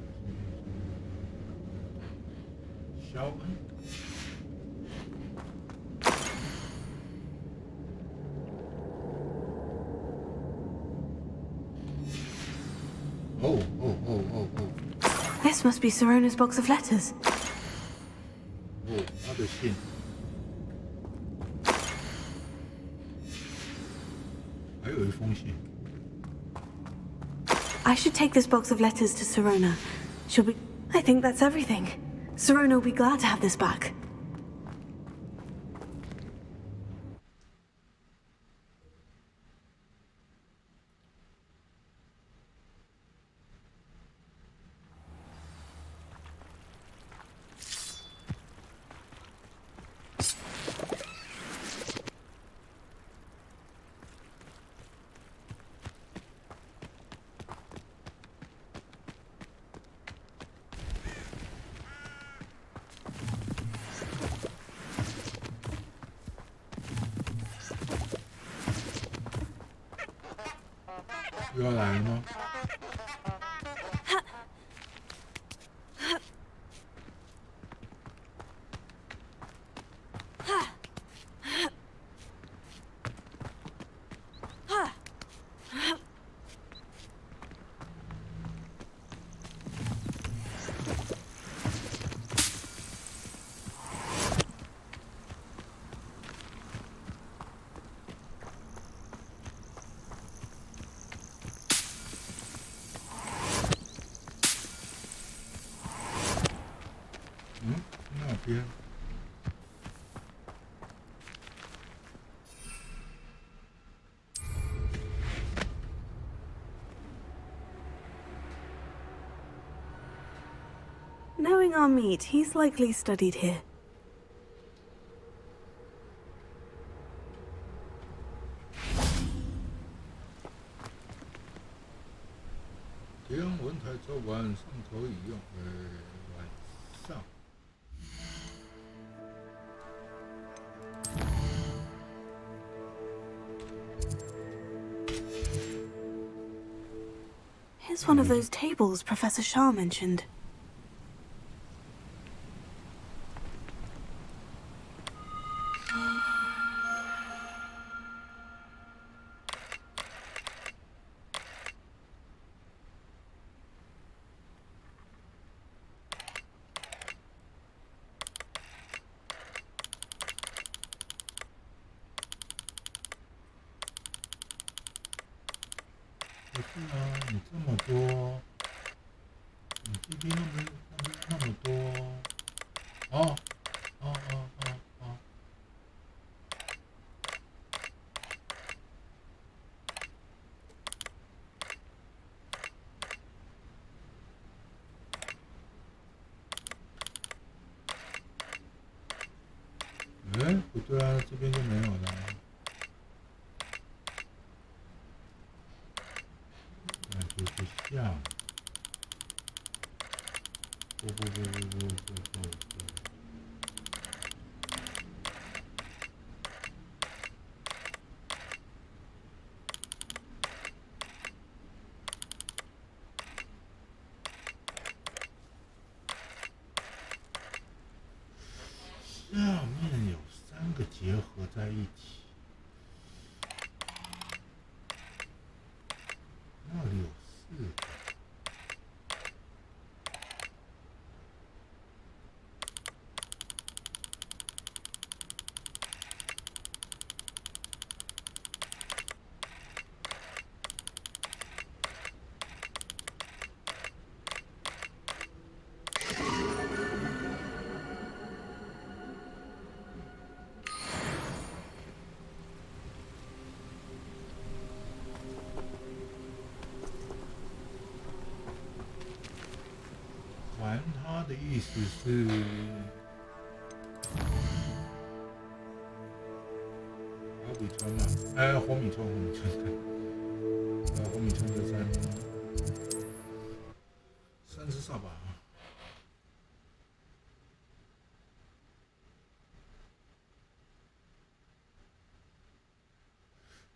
小恩。哦。
This must be Sirona's box of letters.
哦，他的信。还有一封信。
I should take this box of letters to Sirona. She'll be... I think that's everything. Sirona will be glad to have this back.
又要来了吗？
Knowing our meat, he's likely studied here.
结用文台做晚上可以用，晚上。
Here's one of those tables Professor Shah mentioned.
不对啊，这边就没有了。那就是像。不。下面有3个结合在一起，那里有4个。他的意思是，好比川嘛，火米川，火米川的3只扫把。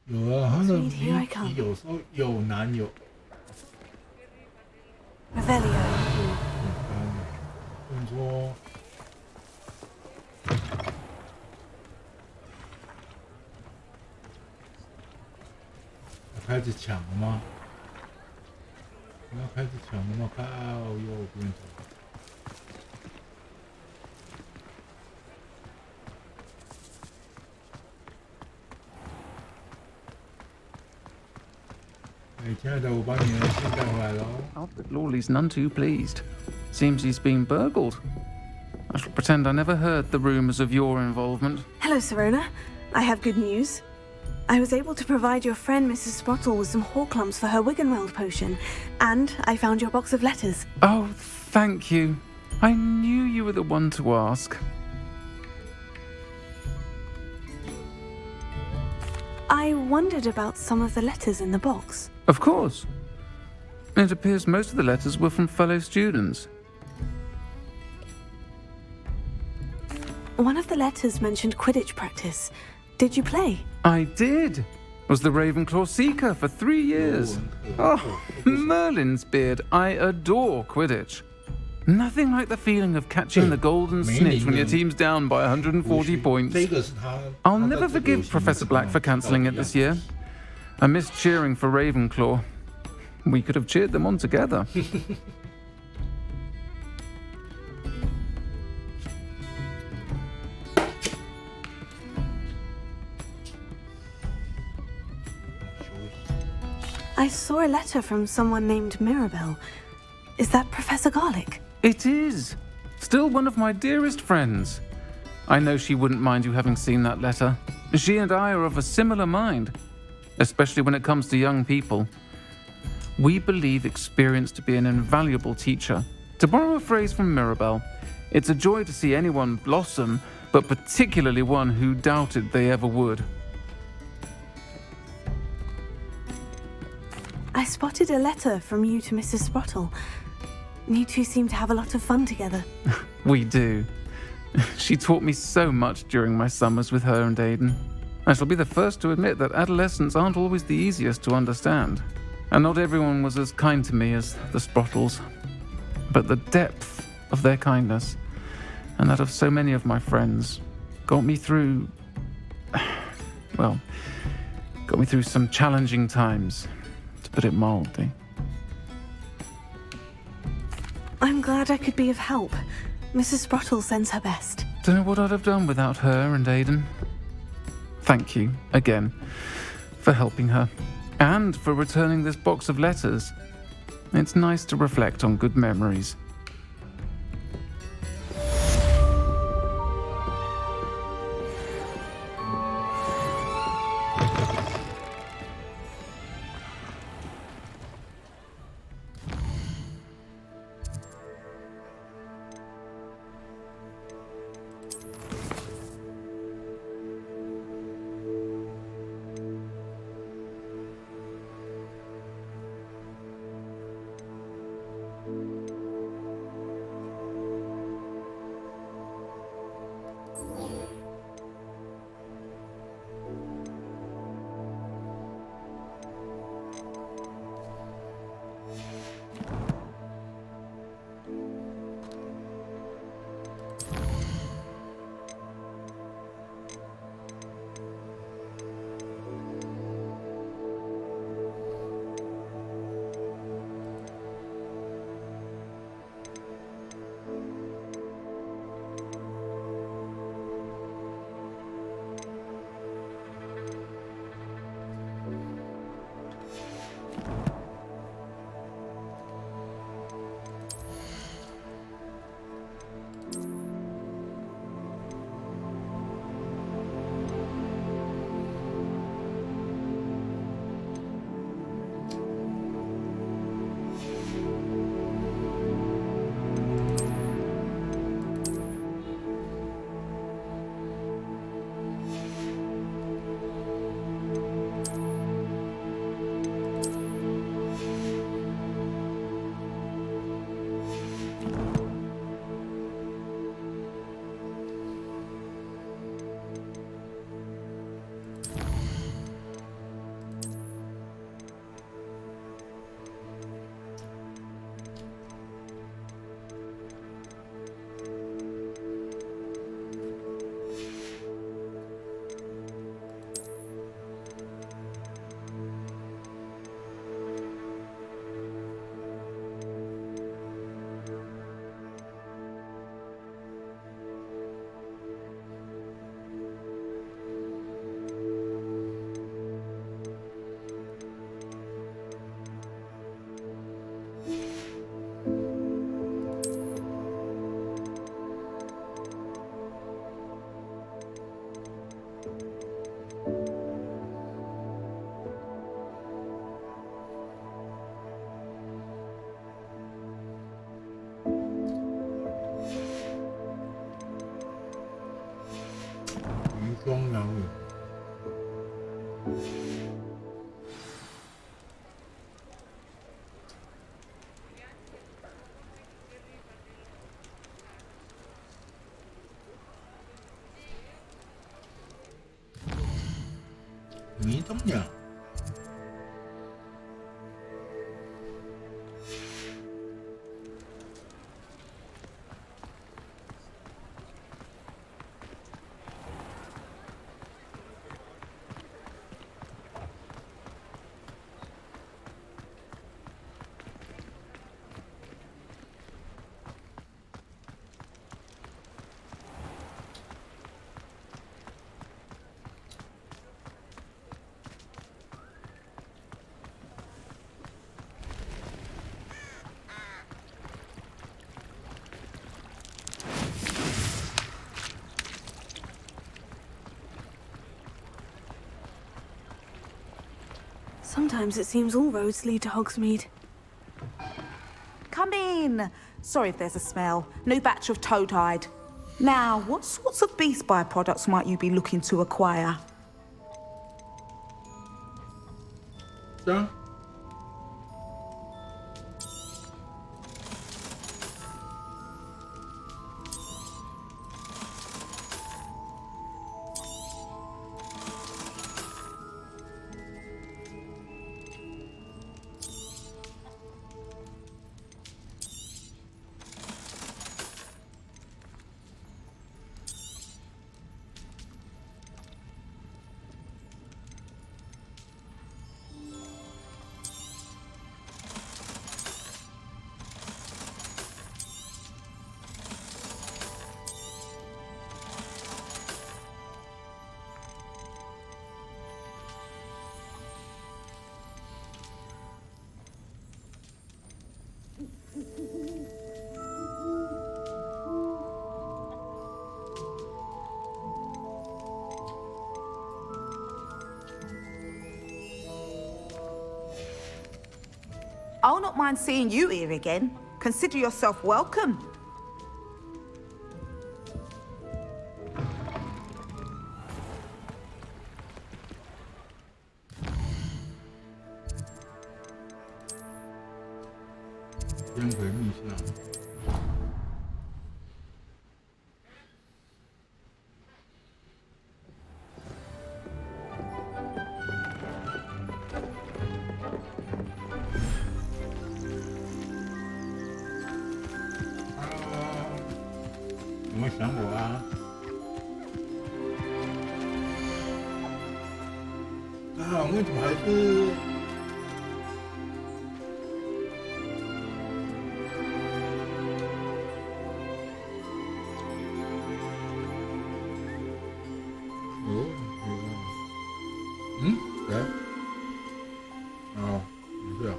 有啊，他的谜题有时候有难有。说开始抢了吗？要开始抢了吗？靠右边走。亲爱的，我把你的信带回来了。
But Lawley's none too pleased. Seems he's been burgled. I shall pretend I never heard the rumours of your involvement.
Hello, Sirona. I have good news. I was able to provide your friend Mrs. Sprottle with some Horklumps for her Wiggenweld potion, and I found your box of letters.
Oh, thank you. I knew you were the one to ask.
I wondered about some of the letters in the box.
Of course. It appears most of the letters were from fellow students.
One of the letters mentioned Quidditch practice. Did you play?
I did. Was the Ravenclaw Seeker for 3 years. Oh, Merlin's beard. I adore Quidditch. Nothing like the feeling of catching the golden snitch when your team's down by 140 points. I'll never forgive Professor Black for cancelling it this year. I missed cheering for Ravenclaw. We could have cheered them on together.
I saw a letter from someone named Mirabelle. Is that Professor Garlick?
It is. Still one of my dearest friends. I know she wouldn't mind you having seen that letter. She and I are of a similar mind, especially when it comes to young people. We believe experience to be an invaluable teacher, To borrow a phrase from Mirabelle, it's a joy to see anyone blossom, but particularly one who doubted they ever would.
I spotted a letter from you to Mrs. Sprottle. You two seem to have a lot of fun together.
We do. She taught me so much during my summers with her and Aiden. I shall be the first to admit that adolescents aren't always the easiest to understand. And not everyone was as kind to me as the Sprottles. But the depth of their kindness, and that of so many of my friends, got me through... well, got me through some challenging times, to put it mildly.
I'm glad I could be of help. Mrs. Sprottle sends her best.
Don't know what I'd have done without her and Aiden. Thank you, again, for helping her, and for returning this box of letters. It's nice to reflect on good memories.
光阳语。迷踪鸟。
Sometimes it seems all roads lead to Hogsmeade.
Come in. Sorry if there's a smell. New batch of toad-hide. Now, what sorts of beast byproducts might you be looking to acquire?
香。
I'll not mind seeing you here again. Consider yourself welcome.有没有想我啊？啊，为什么还是？谁？啊，你是啊？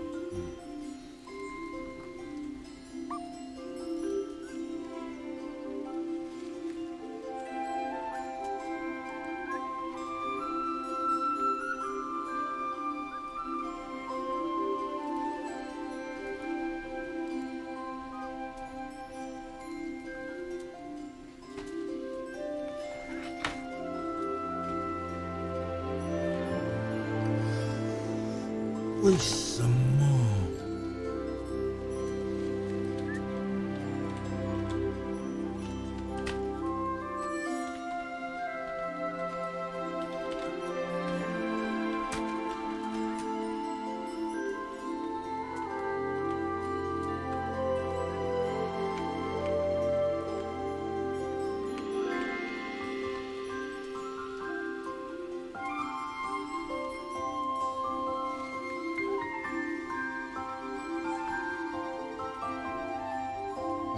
为什么？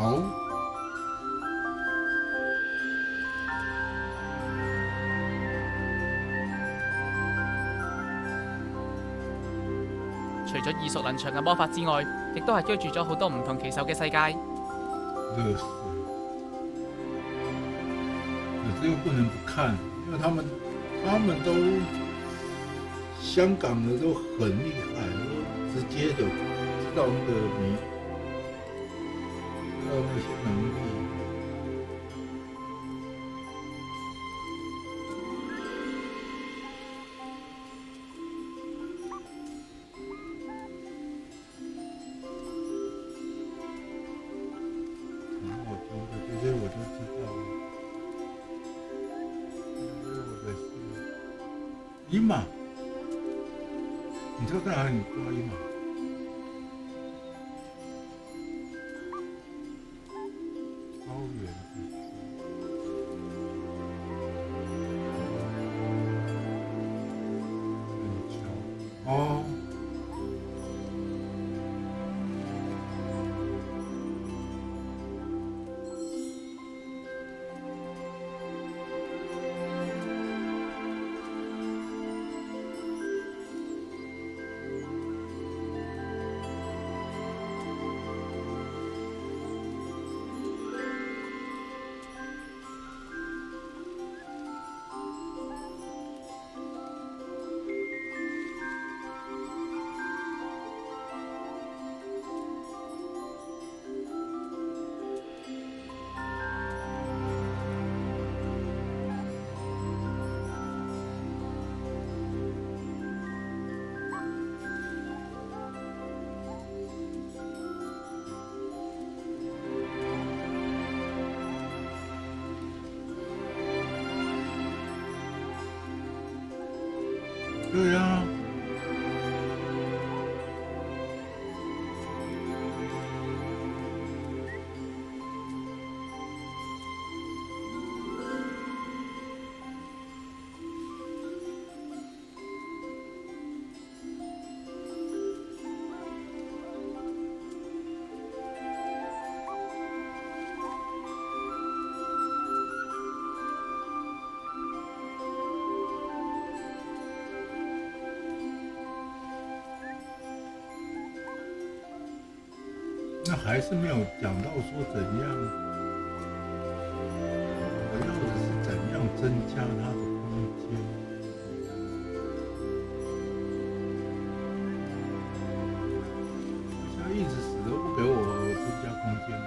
哦。
除咗耳熟能詳嘅魔法之外，亦都係居住咗好多唔同奇獸嘅世界。
热死！可是又不能不看，因为他们都香港的都很厉害，都直接的知道那个谜。知道那些能力，我中的这些我都知道了。这些我的是伊玛，你知道在哪里抓伊玛？哦，对啊。那还是没有讲到说怎样，我要的是怎样增加它的空间。现在一直死都不给我增加空间呢。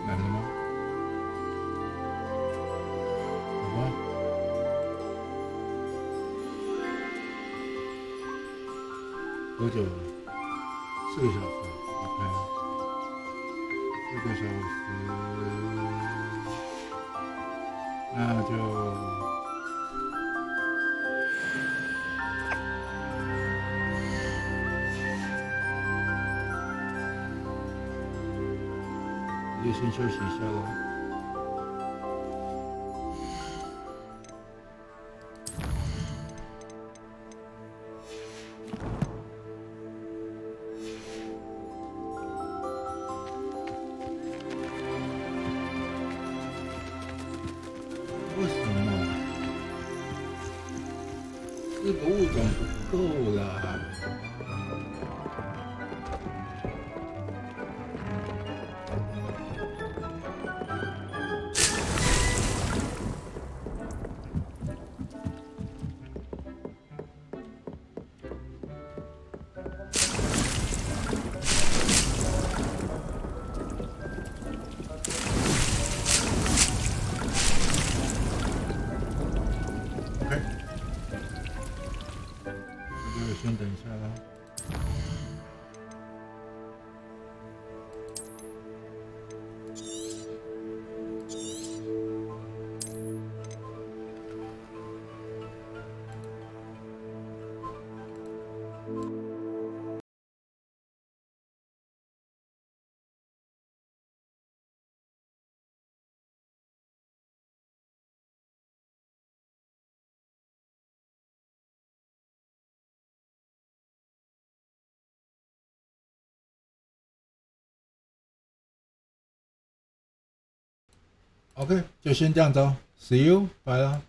来了吗？好吧。多久了？4个小时 ，OK。4个小时，那就先休息一下喽。为什么4个物种不够啦？先等一下啦。OK， 就先这样子哦 ，See you， 拜了。